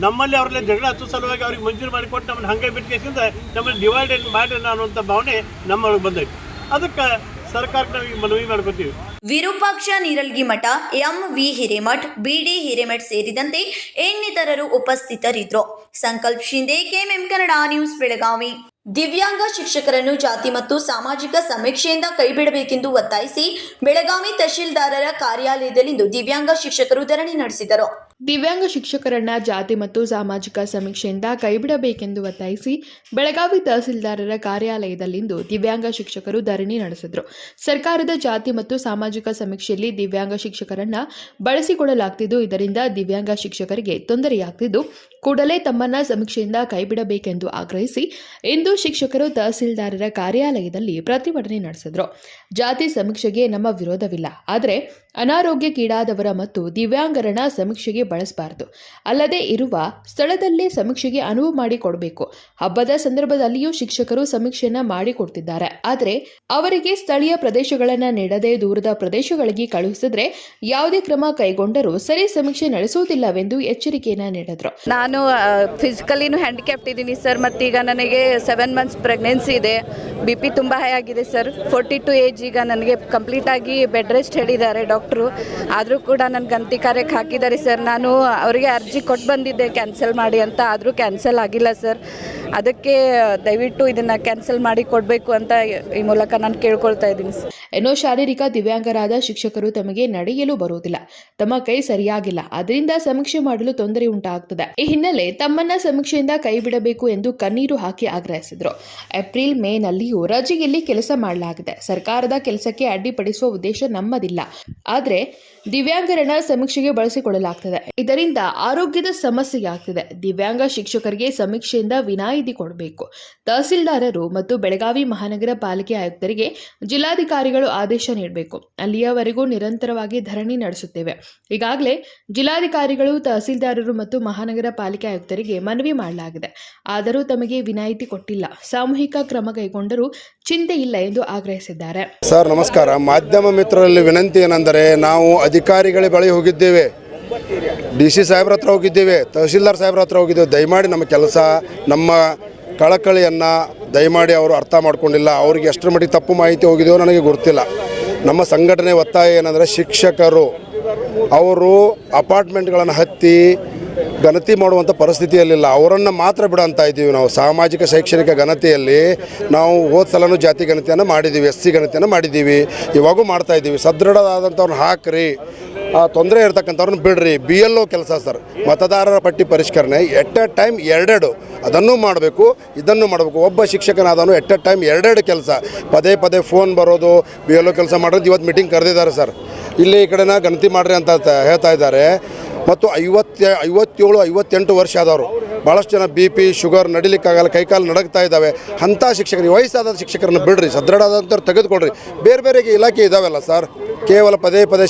ನಮ್ಮಲ್ಲಿ ಅವ್ರಲ್ಲೇ ಜಗಳ ಹಚ್ಚೋ ಸಲುವಾಗಿ ಅವ್ರಿಗೆ ಮಂಜೂರು ಮಾಡಿಕೊಟ್ಟು ನಮ್ಮನ್ನು ಹಂಗೆ ಬಿಟ್ಕೇಸಿಂದ ನಮ್ಮಲ್ಲಿ ಡಿವೈಡೆಡ್ ಮಾಡ್ಯಾನ ಅನ್ನುವಂಥ ಭಾವನೆ ನಮ್ಮೊಳಗೆ ಬಂದೈತೆ. ಅದಕ್ಕೆ ಸರ್ಕಾರಕ್ಕೆ ನಾವು ಈಗ ಮನವಿ ಮಾಡ್ಕೋತೀವಿ. ವಿರೂಪಾಕ್ಷ ನೀರಲ್ಗಿ ಮಠ, ಎಂ.ವಿ. ಹಿರೇಮಠ್, ಬಿ.ಡಿ. ಹಿರೇಮಠ್ ಸೇರಿದಂತೆ ಇನ್ನಿತರರು ಉಪಸ್ಥಿತರಿದ್ದರು. ಸಂಕಲ್ಪ ಶಿಂದೆ, ಕೆಎಂಎಂ ಕನ್ನಡ ನ್ಯೂಸ್, ಬೆಳಗಾವಿ. ದಿವ್ಯಾಂಗ ಶಿಕ್ಷಕರನ್ನು ಜಾತಿ ಮತ್ತು ಸಾಮಾಜಿಕ ಸಮೀಕ್ಷೆಯಿಂದ ಕೈಬಿಡಬೇಕೆಂದು ಒತ್ತಾಯಿಸಿ ಬೆಳಗಾವಿ ತಹಶೀಲ್ದಾರರ ಕಾರ್ಯಾಲಯದಲ್ಲಿಂದು ದಿವ್ಯಾಂಗ ಶಿಕ್ಷಕರು ಧರಣಿ ನಡೆಸಿದರು. ದಿವ್ಯಾಂಗ ಶಿಕ್ಷಕರನ್ನ ಜಾತಿ ಮತ್ತು ಸಾಮಾಜಿಕ ಸಮೀಕ್ಷೆಯಿಂದ ಕೈಬಿಡಬೇಕೆಂದು ಒತ್ತಾಯಿಸಿ ಬೆಳಗಾವಿ ತಹಸೀಲ್ದಾರರ ಕಾರ್ಯಾಲಯದಲ್ಲಿಂದು ದಿವ್ಯಾಂಗ ಶಿಕ್ಷಕರು ಧರಣಿ ನಡೆಸಿದರು. ಸರ್ಕಾರದ ಜಾತಿ ಮತ್ತು ಸಾಮಾಜಿಕ ಸಮೀಕ್ಷೆಯಲ್ಲಿ ದಿವ್ಯಾಂಗ ಶಿಕ್ಷಕರನ್ನ ಬಳಸಿಕೊಳ್ಳಲಾಗುತ್ತಿದ್ದು, ಇದರಿಂದ ದಿವ್ಯಾಂಗ ಶಿಕ್ಷಕರಿಗೆ ತೊಂದರೆಯಾಗುತ್ತಿದ್ದು, ಕೂಡಲೇ ತಮ್ಮನ್ನ ಸಮೀಕ್ಷೆಯಿಂದ ಕೈಬಿಡಬೇಕೆಂದು ಆಗ್ರಹಿಸಿ ಇಂದು ಶಿಕ್ಷಕರು ತಹಸೀಲ್ದಾರರ ಕಾರ್ಯಾಲಯದಲ್ಲಿ ಪ್ರತಿಭಟನೆ ನಡೆಸಿದರು. ಜಾತಿ ಸಮೀಕ್ಷೆಗೆ ನಮ್ಮ ವಿರೋಧವಿಲ್ಲ, ಆದರೆ ಅನಾರೋಗ್ಯಕ್ಕೀಡಾದವರ ಮತ್ತು ದಿವ್ಯಾಂಗರನ್ನ ಸಮೀಕ್ಷೆಗೆ ಬಳಸಬಾರದು. ಅಲ್ಲದೆ ಇರುವ ಸ್ಥಳದಲ್ಲೇ ಸಮೀಕ್ಷೆಗೆ ಅನುವು ಮಾಡಿಕೊಡಬೇಕು. ಹಬ್ಬದ ಸಂದರ್ಭದಲ್ಲಿಯೂ ಶಿಕ್ಷಕರು ಸಮೀಕ್ಷೆಯನ್ನ ಮಾಡಿಕೊಡ್ತಿದ್ದಾರೆ, ಆದರೆ ಅವರಿಗೆ ಸ್ಥಳೀಯ ಪ್ರದೇಶಗಳನ್ನು ನೀಡದೆ ದೂರದ ಪ್ರದೇಶಗಳಿಗೆ ಕಳುಹಿಸಿದ್ರೆ ಯಾವುದೇ ಕ್ರಮ ಕೈಗೊಂಡರೂ ಸರಿ ಸಮೀಕ್ಷೆ ನಡೆಸುವುದಿಲ್ಲವೆಂದು ಎಚ್ಚರಿಕೆಯನ್ನ ನೀಡಿದರು. ನಾನು ಫಿಸಿಕಲಿನೂ ಹ್ಯಾಂಡಿಕ್ಯಾಪ್ಟ್ ಇದ್ದೀನಿ ಸರ್, ಮತ್ತೀಗ ನನಗೆ 7 ಮಂತ್ಸ್ ಪ್ರೆಗ್ನೆನ್ಸಿ ಇದೆ. BP ತುಂಬ ಹೈ ಆಗಿದೆ ಸರ್. 42 ಏಜ್. ಈಗ ನನಗೆ ಕಂಪ್ಲೀಟ್ ಆಗಿ ಬೆಡ್ ರೆಸ್ಟ್ ಹೇಳಿದ್ದಾರೆ ಡಾಕ್ಟ್ರು. ಆದರೂ ಕೂಡ ನನ್ನ ಗಂತಿ ಕಾರ್ಯಕ್ಕೆ ಹಾಕಿದ್ದಾರೆ ಸರ್. ನಾನು ಅವರಿಗೆ ಅರ್ಜಿ ಕೊಟ್ಟು ಬಂದಿದ್ದೆ ಕ್ಯಾನ್ಸಲ್ ಮಾಡಿ ಅಂತ, ಆದರೂ ಕ್ಯಾನ್ಸಲ್ ಆಗಿಲ್ಲ ಸರ್. ಅದಕ್ಕೆ ದಯವಿಟ್ಟು ಇದನ್ನು ಕ್ಯಾನ್ಸಲ್ ಮಾಡಿ ಕೊಡಬೇಕು ಅಂತ ಈ ಮೂಲಕ ನಾನು ಕೇಳ್ಕೊಳ್ತಾ ಇದ್ದೀನಿ ಸರ್. ಏನೋ ಶಾರೀರಿಕ ದಿವ್ಯಾಂಗರಾದ ಶಿಕ್ಷಕರು ತಮಗೆ ನಡೆಯಲು ಬರುವುದಿಲ್ಲ, ತಮ್ಮ ಕೈ ಸರಿಯಾಗಿಲ್ಲ, ಅದರಿಂದ ಸಮೀಕ್ಷೆ ಮಾಡಲು ತೊಂದರೆ ಉಂಟಾಗುತ್ತದೆ. ಈ ಹಿನ್ನೆಲೆ ತಮ್ಮನ್ನ ಸಮೀಕ್ಷೆಯಿಂದ ಕೈಬಿಡಬೇಕು ಎಂದು ಕಣ್ಣೀರು ಹಾಕಿ ಆಗ್ರಹಿಸಿದರು. ಏಪ್ರಿಲ್ ಮೇ ನಲ್ಲಿಯೂ ರಜೆಯಲ್ಲಿ ಕೆಲಸ ಮಾಡಲಾಗಿದೆ. ಸರ್ಕಾರದ ಕೆಲಸಕ್ಕೆ ಅಡ್ಡಿಪಡಿಸುವ ಉದ್ದೇಶ ನಮ್ಮದಿಲ್ಲ, ಆದರೆ ದಿವ್ಯಾಂಗರನ್ನ ಸಮೀಕ್ಷೆಗೆ ಬಳಸಿಕೊಳ್ಳಲಾಗ್ತದೆ. ಇದರಿಂದ ಆರೋಗ್ಯದ ಸಮಸ್ಯೆಯಾಗ್ತಿದೆ. ದಿವ್ಯಾಂಗ ಶಿಕ್ಷಕರಿಗೆ ಸಮೀಕ್ಷೆಯಿಂದ ವಿನಾಯಿತಿ ಕೊಡಬೇಕು. ತಹಸೀಲ್ದಾರರು ಮತ್ತು ಬೆಳಗಾವಿ ಮಹಾನಗರ ಪಾಲಿಕೆ ಆಯುಕ್ತರಿಗೆ ಜಿಲ್ಲಾಧಿಕಾರಿಗಳು ಆದೇಶ ನೀಡಬೇಕು. ಅಲ್ಲಿಯವರೆಗೂ ನಿರಂತರವಾಗಿ ಧರಣಿ ನಡೆಸುತ್ತೇವೆ. ಈಗಾಗಲೇ ಜಿಲ್ಲಾಧಿಕಾರಿಗಳು, ತಹಸೀಲ್ದಾರರು ಮತ್ತು ಮಹಾನಗರ ಪಾಲಿಕೆ ಆಯುಕ್ತರಿಗೆ ಮನವಿ ಮಾಡಲಾಗಿದೆ, ಆದರೂ ತಮಗೆ ವಿನಾಯಿತಿ ಕೊಟ್ಟಿಲ್ಲ. ಸಾಮೂಹಿಕ ಕ್ರಮ ಕೈಗೊಂಡರೂ ಚಿಂತೆ ಇಲ್ಲ ಎಂದು ಆಗ್ರಹಿಸಿದ್ದಾರೆ. ಸರ್ ನಮಸ್ಕಾರ. ಮಾಧ್ಯಮ ಮಿತ್ರರಲ್ಲಿ ವಿನಂತಿ ಏನೆಂದರೆ, ನಾವು ಅಧಿಕಾರಿಗಳ ಬಳಿ ಹೋಗಿದ್ದೇವೆ, DC ಸಾಹೇಬ್ರ ಹತ್ರ ಹೋಗಿದ್ದೇವೆ, ತಹಸೀಲ್ದಾರ್ ಸಾಹೇಬ್ರ ಹತ್ರ ಹೋಗಿದ್ದೇವೆ. ದಯಮಾಡಿ ನಮ್ಮ ಕೆಲಸ, ನಮ್ಮ ಕಳಕಳಿಯನ್ನು ದಯಮಾಡಿ ಅವರು ಅರ್ಥ ಮಾಡ್ಕೊಂಡಿಲ್ಲ. ಅವರಿಗೆ ಎಷ್ಟರ ಮಟ್ಟಿಗೆ ತಪ್ಪು ಮಾಹಿತಿ ಹೋಗಿದೆಯೋ ನನಗೆ ಗೊತ್ತಿಲ್ಲ. ನಮ್ಮ ಸಂಘಟನೆ ಒತ್ತಾಯ ಏನಂದರೆ, ಶಿಕ್ಷಕರು ಅವರು ಅಪಾರ್ಟ್ಮೆಂಟ್ಗಳನ್ನು ಹತ್ತಿ ಗಣತಿ ಮಾಡುವಂಥ ಪರಿಸ್ಥಿತಿಯಲ್ಲಿಲ್ಲ, ಅವರನ್ನು ಮಾತ್ರ ಬಿಡಂತ ಇದ್ದೀವಿ. ನಾವು ಸಾಮಾಜಿಕ ಶೈಕ್ಷಣಿಕ ಗಣತಿಯಲ್ಲಿ ನಾವು ಹೋದ ಸಲನೂ ಜಾತಿ ಗಣತಿಯನ್ನು ಮಾಡಿದ್ದೀವಿ, SC ಗಣತಿಯನ್ನು ಮಾಡಿದ್ದೀವಿ, ಇವಾಗೂ ಮಾಡ್ತಾಯಿದ್ದೀವಿ. ಸದೃಢವಾದಂಥವ್ರನ್ನ ಹಾಕ್ರಿ, ತೊಂದರೆ ಇರ್ತಕ್ಕಂಥವ್ರನ್ನ ಬಿಡ್ರಿ. BLO ಕೆಲಸ ಸರ್, ಮತದಾರರ ಪಟ್ಟಿ ಪರಿಷ್ಕರಣೆ ಎಟ್ ಎ ಟೈಮ್ 2 ಅದನ್ನು ಮಾಡಬೇಕು, ಇದನ್ನು ಮಾಡಬೇಕು. ಒಬ್ಬ ಶಿಕ್ಷಕನಾದನು ಎಟ್ ಎ ಟೈಮ್ 2 ಕೆಲಸ. ಪದೇ ಪದೇ ಫೋನ್ ಬರೋದು, BLO ಕೆಲಸ ಮಾಡೋದು. ಇವತ್ತು ಮೀಟಿಂಗ್ ಕರೆದಿದ್ದಾರೆ ಸರ್, ಇಲ್ಲಿ ಈ ಕಡೆನ ಗಣತಿ ಮಾಡ್ರಿ ಅಂತ ಹೇಳ್ತಾ ಇದ್ದಾರೆ. ಮತ್ತು 57-58 ವರ್ಷ ಆದವರು, ಭಾಳಷ್ಟು ಜನ BP ಶುಗರ್, ನಡಿಲಿಕ್ಕಾಗಲ್ಲ, ಕೈಕಾಲು ನಡಗ್ತಾ ಇದ್ದಾವೆ. ಅಂಥ ಶಿಕ್ಷಕರು, ವಯಸ್ಸಾದ ಶಿಕ್ಷಕರನ್ನು ಬಿಡ್ರಿ, ಸದೃಢವಾದಂಥವ್ರು ತೆಗೆದುಕೊಡ್ರಿ. ಬೇರೆ ಬೇರೆ ಇಲಾಖೆ ಇದ್ದಾವೆಲ್ಲ ಸರ್, ಕೇವಲ ಪದೇ ಪದೇ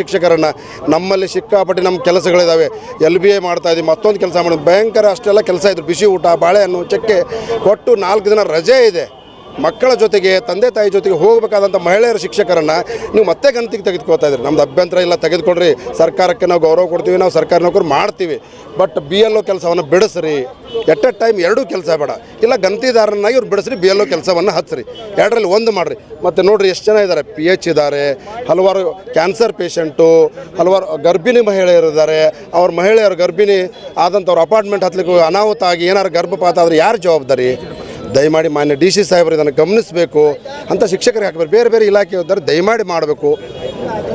ಶಿಕ್ಷಕರನ್ನು ನಮ್ಮಲ್ಲಿ ಸಿಕ್ಕಾಪಟ್ಟಿ ನಮ್ಮ ಕೆಲಸಗಳಿದ್ದಾವೆ. LBA ಮಾಡ್ತಾಯಿದ್ದೀವಿ, ಮತ್ತೊಂದು ಕೆಲಸ ಮಾಡೋದು, ಭಯಂಕರ ಅಷ್ಟೆಲ್ಲ ಕೆಲಸ ಇದ್ರು. ಬಿಸಿ ಊಟ, ಬಾಳೆಹಣ್ಣು, ಚಕ್ಕೆ ಕೊಟ್ಟು 4 ದಿನ ರಜೆ ಇದೆ. ಮಕ್ಕಳ ಜೊತೆಗೆ, ತಂದೆ ತಾಯಿ ಜೊತೆಗೆ ಹೋಗಬೇಕಾದಂಥ ಮಹಿಳೆಯರ ಶಿಕ್ಷಕರನ್ನು ನೀವು ಮತ್ತೆ ಗಣತಿಗೆ ತೆಗೆದುಕೊಳ್ತಾ ಇದ್ರಿ. ನಮ್ದು ಅಭ್ಯಂತರ ಇಲ್ಲ, ತೆಗೆದುಕೊಡ್ರಿ. ಸರ್ಕಾರಕ್ಕೆ ನಾವು ಗೌರವ ಕೊಡ್ತೀವಿ, ನಾವು ಸರ್ಕಾರಿ ನೌಕರು ಮಾಡ್ತೀವಿ. ಬಟ್ BLO ಕೆಲಸವನ್ನು ಬಿಡಿಸ್ರಿ. ಎಟ್ ಎ ಟೈಮ್ 2 ಕೆಲಸ ಬೇಡ. ಇಲ್ಲ ಗಣತಿದಾರನಾಗಿ ಇವ್ರು ಬಿಡಿಸ್ರಿ, BLO ಕೆಲಸವನ್ನು ಹಚ್ಚಿರಿ. 2ರಲ್ಲಿ 1 ಮಾಡಿರಿ. ಮತ್ತು ನೋಡಿರಿ ಎಷ್ಟು ಜನ ಇದ್ದಾರೆ, PH ಇದ್ದಾರೆ, ಹಲವಾರು ಕ್ಯಾನ್ಸರ್ ಪೇಷಂಟು, ಹಲವಾರು ಗರ್ಭಿಣಿ ಮಹಿಳೆಯರಿದ್ದಾರೆ. ಅವ್ರ ಮಹಿಳೆಯರು ಗರ್ಭಿಣಿ ಆದಂಥವ್ರು ಅಪಾರ್ಟ್ಮೆಂಟ್ ಹತ್ತಲಿಕ್ಕೆ ಅನಾಹುತ ಆಗಿ ಏನಾರು ಗರ್ಭಪಾತ ಆದರೆ ಯಾರು ಜವಾಬ್ದಾರಿ? ದಯಮಾಡಿ ಮಾನ್ಯ DC ಸಾಹೇಬರು ಇದನ್ನು ಗಮನಿಸಬೇಕು ಅಂತ ಶಿಕ್ಷಕರಿಗೆ ಹಾಕಬೇಕು. ಬೇರೆ ಬೇರೆ ಇಲಾಖೆ ಇದ್ದಾರೆ, ದಯಮಾಡಿ ಮಾಡಬೇಕು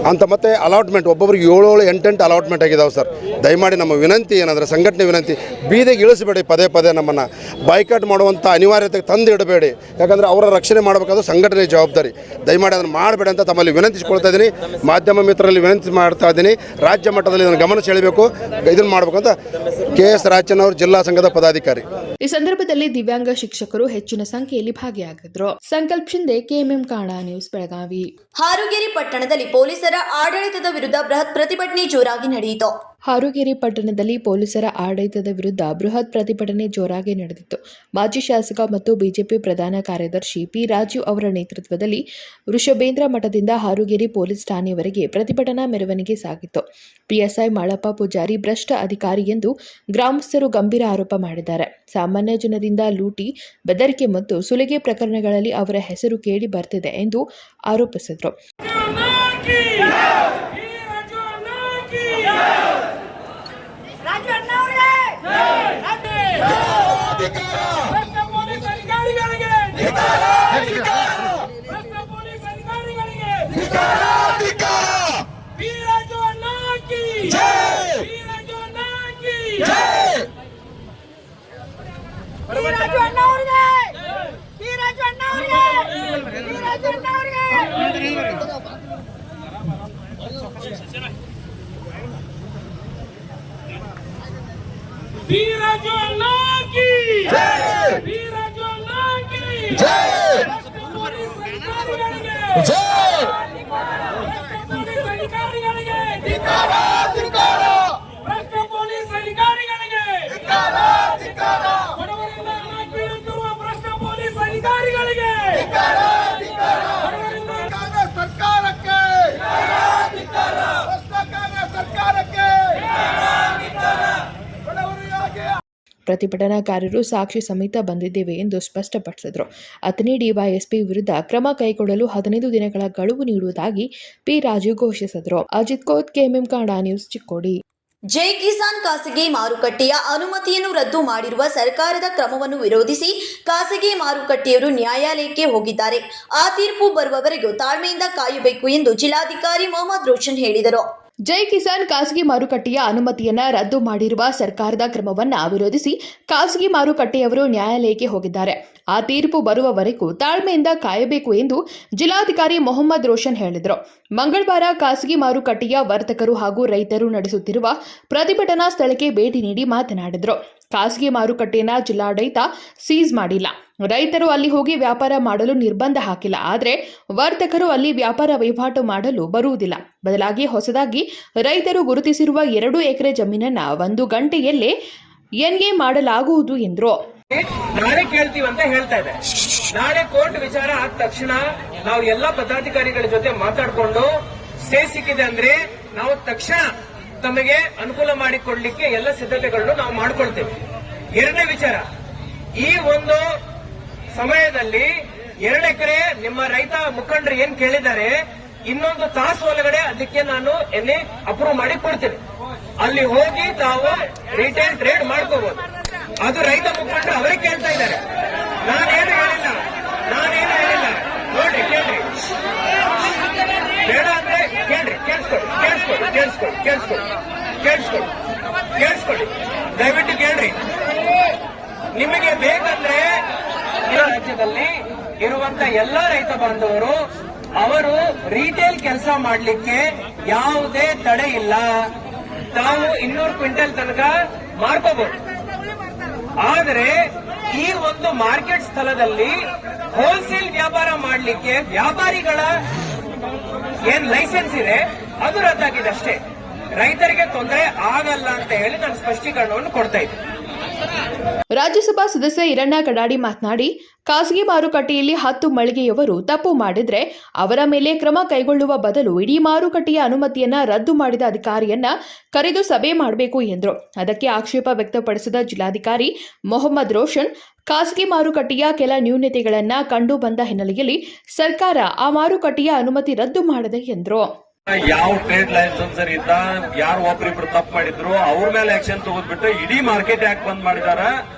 ಅಂತ. ಮತ್ತು ಅಲಾಟ್ಮೆಂಟ್ ಒಬ್ಬೊಬ್ರಿಗೆ 7-8 ಅಲಾಟ್ಮೆಂಟ್ ಆಗಿದ್ದಾವೆ ಸರ್. ದಯಮಾಡಿ ನಮ್ಮ ವಿನಂತಿ ಏನಂದರೆ, ಸಂಘಟನೆ ವಿನಂತಿ, ಬೀದಿಗೆ ಇಳಿಸಬೇಡಿ. ಪದೇ ಪದೇ ನಮ್ಮನ್ನು ಬಾಯ್ಕಾಟ್ ಮಾಡುವಂಥ ಅನಿವಾರ್ಯತೆಗೆ ತಂದು ಇಡಬೇಡಿ. ಯಾಕಂದರೆ ಅವರ ರಕ್ಷಣೆ ಮಾಡಬೇಕಾದ್ರೂ ಸಂಘಟನೆ ಜವಾಬ್ದಾರಿ. ದಯಮಾಡಿ ಅದನ್ನು ಮಾಡಬೇಡಿ ಅಂತ ತಮ್ಮಲ್ಲಿ ವಿನಂತಿಸ್ಕೊಳ್ತಾ ಇದ್ದೀನಿ. ಮಾಧ್ಯಮ ಮಿತ್ರರಲ್ಲಿ ವಿನಂತಿ ಮಾಡ್ತಾ ಇದ್ದೀನಿ, ರಾಜ್ಯ ಮಟ್ಟದಲ್ಲಿ ಇದನ್ನು ಗಮನ ಸೆಳೆಯಬೇಕು, ಇದನ್ನು ಮಾಡಬೇಕು ಅಂತ KS ರಾಜನ್ ಅವರು, ಜಿಲ್ಲಾ ಸಂಘದ ಪದಾಧಿಕಾರಿ. ಈ ಸಂದರ್ಭದಲ್ಲಿ ದಿವ್ಯಾಂಗ ಶಿಕ್ಷಕರು ಹೆಚ್ಚಿನ ಸಂಖ್ಯೆಯಲ್ಲಿ ಭಾಗಿಯಾಗಿದ್ದರು. ಸಂಕಲ್ಪ ಶಿಂದೆ, KMM ಕನ್ನಡ ನ್ಯೂಸ್, ಬೆಳಗಾವಿ. ಹಾರುಗೇರಿ ಪಟ್ಟಣದಲ್ಲಿ ಪೊಲೀಸರ ಆಡಳಿತದ ವಿರುದ್ಧ ಬೃಹತ್ ಪ್ರತಿಭಟನೆ ಜೋರಾಗಿ ನಡೆಯಿತು. ಹಾರುಗೇರಿ ಪಟ್ಟಣದಲ್ಲಿ ಪೊಲೀಸರ ಆಡಳಿತದ ವಿರುದ್ಧ ಬೃಹತ್ ಪ್ರತಿಭಟನೆ ಜೋರಾಗಿ ನಡೆದಿತ್ತು. ಮಾಜಿ ಶಾಸಕ ಮತ್ತು ಬಿಜೆಪಿ ಪ್ರಧಾನ ಕಾರ್ಯದರ್ಶಿ P. ರಾಜೀವ್ ಅವರ ನೇತೃತ್ವದಲ್ಲಿ ವೃಷಭೇಂದ್ರ ಮಠದಿಂದ ಹಾರುಗೇರಿ ಪೊಲೀಸ್ ಠಾಣೆಯವರೆಗೆ ಪ್ರತಿಭಟನಾ ಮೆರವಣಿಗೆ ಸಾಗಿತ್ತು. PSI ಮಾಳಪ್ಪ ಪೂಜಾರಿ ಭ್ರಷ್ಟ ಅಧಿಕಾರಿ ಎಂದು ಗ್ರಾಮಸ್ಥರು ಗಂಭೀರ ಆರೋಪ ಮಾಡಿದ್ದಾರೆ. ಸಾಮಾನ್ಯ ಜನರಿಂದ ಲೂಟಿ, ಬೆದರಿಕೆ ಮತ್ತು ಸುಲಿಗೆ ಪ್ರಕರಣಗಳಲ್ಲಿ ಅವರ ಹೆಸರು ಕೇಳಿ ಬರ್ತಿದೆ ಎಂದು ಆರೋಪಿಸಿದರು. ರಾಜಣ್ಣ ಪ್ರತಿಭಟನಾಕಾರರು ಸಾಕ್ಷಿ ಸಮೇತ ಬಂದಿದ್ದೇವೆ ಎಂದು ಸ್ಪಷ್ಟಪಡಿಸಿದರು. ಅಥಣಿ ಡಿವೈಎಸ್ಪಿ ವಿರುದ್ಧ ಕ್ರಮ ಕೈಗೊಳ್ಳಲು 15 ದಿನಗಳ ಗಡುವು ನೀಡುವುದಾಗಿ ಪಿ ರಾಜು ಘೋಷಿಸಿದರು. Ajit Koth, KMM Kannada news, Chikkodi. ಜೈ ಕಿಸಾನ್ ಖಾಸಗಿ ಮಾರುಕಟ್ಟೆಯ ಅನುಮತಿಯನ್ನು ರದ್ದು ಮಾಡಿರುವ ಸರ್ಕಾರದ ಕ್ರಮವನ್ನು ವಿರೋಧಿಸಿ ಖಾಸಗಿ ಮಾರುಕಟ್ಟೆಯವರು ನ್ಯಾಯಾಲಯಕ್ಕೆ ಹೋಗಿದ್ದಾರೆ. ಆ ತೀರ್ಪು ಬರುವವರೆಗೂ ತಾಳ್ಮೆಯಿಂದ ಕಾಯಬೇಕು ಎಂದು ಜಿಲ್ಲಾಧಿಕಾರಿ ಮೊಹಮ್ಮದ್ ರೋಷನ್ ಹೇಳಿದರು. ಜೈ ಕಿಸಾನ್ ಖಾಸಗಿ ಮಾರುಕಟ್ಟೆಯ ಅನುಮತಿಯನ್ನ ರದ್ದು ಮಾಡಿರುವ ಸರ್ಕಾರದ ಕ್ರಮವನ್ನ ವಿರೋಧಿಸಿ ಖಾಸಗಿ ಮಾರುಕಟ್ಟೆಯವರು ನ್ಯಾಯಾಲಯಕ್ಕೆ ಹೋಗಿದ್ದಾರೆ. ಆ ತೀರ್ಪು ಬರುವವರೆಗೂ ತಾಳ್ಮೆಯಿಂದ ಕಾಯಬೇಕು ಎಂದು ಜಿಲ್ಲಾಧಿಕಾರಿ ಮೊಹಮ್ಮದ್ ರೋಷನ್ ಹೇಳಿದರು. ಮಂಗಳವಾರ ಖಾಸಗಿ ಮಾರುಕಟ್ಟೆಯ ವರ್ತಕರು ಹಾಗೂ ರೈತರು ನಡೆಸುತ್ತಿರುವ ಪ್ರತಿಭಟನಾ ಸ್ಥಳಕ್ಕೆ ಭೇಟಿ ನೀಡಿ ಮಾತನಾಡಿದರು. ಖಾಸಗಿ ಮಾರುಕಟ್ಟೆಯನ್ನ ಜಿಲ್ಲಾಡಳಿತ ಸೀಸ್ ಮಾಡಿಲ್ಲ. ರೈತರು ಅಲ್ಲಿ ಹೋಗಿ ವ್ಯಾಪಾರ ಮಾಡಲು ನಿರ್ಬಂಧ ಹಾಕಿಲ್ಲ. ಆದರೆ ವರ್ತಕರು ಅಲ್ಲಿ ವ್ಯಾಪಾರ ವಹಿವಾಟು ಮಾಡಲು ಬರುವುದಿಲ್ಲ. ಬದಲಾಗಿ ಹೊಸದಾಗಿ ರೈತರು ಗುರುತಿಸಿರುವ 2 ಎಕರೆ ಜಮೀನನ್ನ 1 ಗಂಟೆಯಲ್ಲೇ ಎನ್ಎ ಮಾಡಲಾಗುವುದು ಎಂದರು. ನಾಳೆ ಕೇಳ್ತೀವಿ ಅಂತ ಹೇಳ್ತಾ ಇದೆ. ನಾಳೆ ಕೋರ್ಟ್ ವಿಚಾರ ಆದ ತಕ್ಷಣ ನಾವು ಎಲ್ಲಾ ಪದಾಧಿಕಾರಿಗಳ ಜೊತೆ ಮಾತಾಡಿಕೊಂಡು ಸ್ಟೇ ಸಿಕ್ಕಿದೆ ಅಂದ್ರೆ ನಾವು ತಕ್ಷಣ ತಮಗೆ ಅನುಕೂಲ ಮಾಡಿಕೊಡ್ಲಿಕ್ಕೆ ಎಲ್ಲ ಸಿದ್ಧತೆಗಳನ್ನು ನಾವು ಮಾಡ್ಕೊಳ್ತೇವೆ. ಎರಡನೇ ವಿಚಾರ, ಈ ಒಂದು ಸಮಯದಲ್ಲಿ 2 ಎಕರೆ ನಿಮ್ಮ ರೈತ ಮುಖಂಡರು ಏನ್ ಕೇಳಿದ್ದಾರೆ, ಇನ್ನೊಂದು ತಾಸು ಒಳಗಡೆ ಅದಕ್ಕೆ ನಾನು ಎನ್ಎ ಅಪ್ರೂವ್ ಮಾಡಿ ಕೊಡ್ತೇನೆ. ಅಲ್ಲಿ ಹೋಗಿ ತಾವು ರಿಟೇಲ್ ಟ್ರೇಡ್ ಮಾಡ್ಕೋಬಹುದು. ಅದು ರೈತ ಮುಖಂಡರು ಅವರೇ ಕೇಳ್ತಾ ಇದ್ದಾರೆ. ನಾನೇನು ಹೇಳಿಲ್ಲ. ನೋಡ್ರಿ, ಕೇಳ್ರಿ, ಬೇಡ ಅಂದ್ರೆ ಕೇಳ್ರಿ, ಕೇಳಿಸ್ಕೊಳ್ಳಿ, ದಯವಿಟ್ಟು ಕೇಳ್ರಿ. ನಿಮಗೆ ಬೇಕಂದ್ರೆ ರಾಜ್ಯದಲ್ಲಿ ಇರುವಂತ ಎಲ್ಲಾ ರೈತ ಬಾಂಧವರು ಅವರು ರಿಟೇಲ್ ಕೆಲಸ ಮಾಡಲಿಕ್ಕೆ ಯಾವುದೇ ತಡೆ ಇಲ್ಲ. ತಾವು 200 ಕ್ವಿಂಟಲ್ ತನಕ ಮಾರ್ಕೋಬಹುದು. ಆದರೆ ಈ ಒಂದು ಮಾರ್ಕೆಟ್ ಸ್ಥಳದಲ್ಲಿ ಹೋಲ್ಸೇಲ್ ವ್ಯಾಪಾರ ಮಾಡಲಿಕ್ಕೆ ವ್ಯಾಪಾರಿಗಳ ಏನ್ ಲೈಸೆನ್ಸ್ ಇದೆ ಅದು ರದ್ದಾಗಿದೆ ಅಷ್ಟೇ. ರೈತರಿಗೆ ತೊಂದರೆ ಆಗಲ್ಲ ಅಂತ ಹೇಳಿ ನಾನು ಸ್ಪಷ್ಟೀಕರಣವನ್ನು ಕೊಡ್ತಾ ಇದ್ದೆ. ರಾಜ್ಯಸಭಾ ಸದಸ್ಯ ಈರಣ್ಣ ಕಡಾಡಿ ಮಾತನಾಡಿ, ಖಾಸಗಿ ಮಾರುಕಟ್ಟೆಯಲ್ಲಿ 10 ಮಳಿಗೆಯವರು ತಪ್ಪು ಮಾಡಿದ್ರೆ ಅವರ ಮೇಲೆ ಕ್ರಮ ಕೈಗೊಳ್ಳುವ ಬದಲು ಇಡೀ ಮಾರುಕಟ್ಟೆಯ ಅನುಮತಿಯನ್ನ ರದ್ದು ಮಾಡಿದ ಅಧಿಕಾರಿಯನ್ನ ಕರೆದು ಸಭೆ ಮಾಡಬೇಕು ಎಂದರು. ಅದಕ್ಕೆ ಆಕ್ಷೇಪ ವ್ಯಕ್ತಪಡಿಸಿದ ಜಿಲ್ಲಾಧಿಕಾರಿ ಮೊಹಮ್ಮದ್ ರೋಷನ್, ಖಾಸಗಿ ಮಾರುಕಟ್ಟೆಯ ಕೆಲ ನ್ಯೂನತೆಗಳನ್ನ ಕಂಡು ಬಂದ ಹಿನ್ನೆಲೆಯಲ್ಲಿ ಸರ್ಕಾರ ಆ ಮಾರುಕಟ್ಟೆಯ ಅನುಮತಿ ರದ್ದು ಮಾಡಿದೆ ಎಂದರು. ಯಾವ ಟ್ರೇಡ್ ಲೈಸೆನ್ಸ್ ಇದ್ದ ಯಾರು ಒಬ್ರಿಬ್ರು ತಪ್ಪು ಮಾಡಿದ್ರು ಅವ್ರ ಮೇಲೆ ಆಕ್ಷನ್ ತಗೋದ್ಬಿಟ್ಟು ಇಡೀ ಮಾರ್ಕೆಟ್ ಯಾಕೆ ಬಂದ್ ಮಾಡಿದಾರ,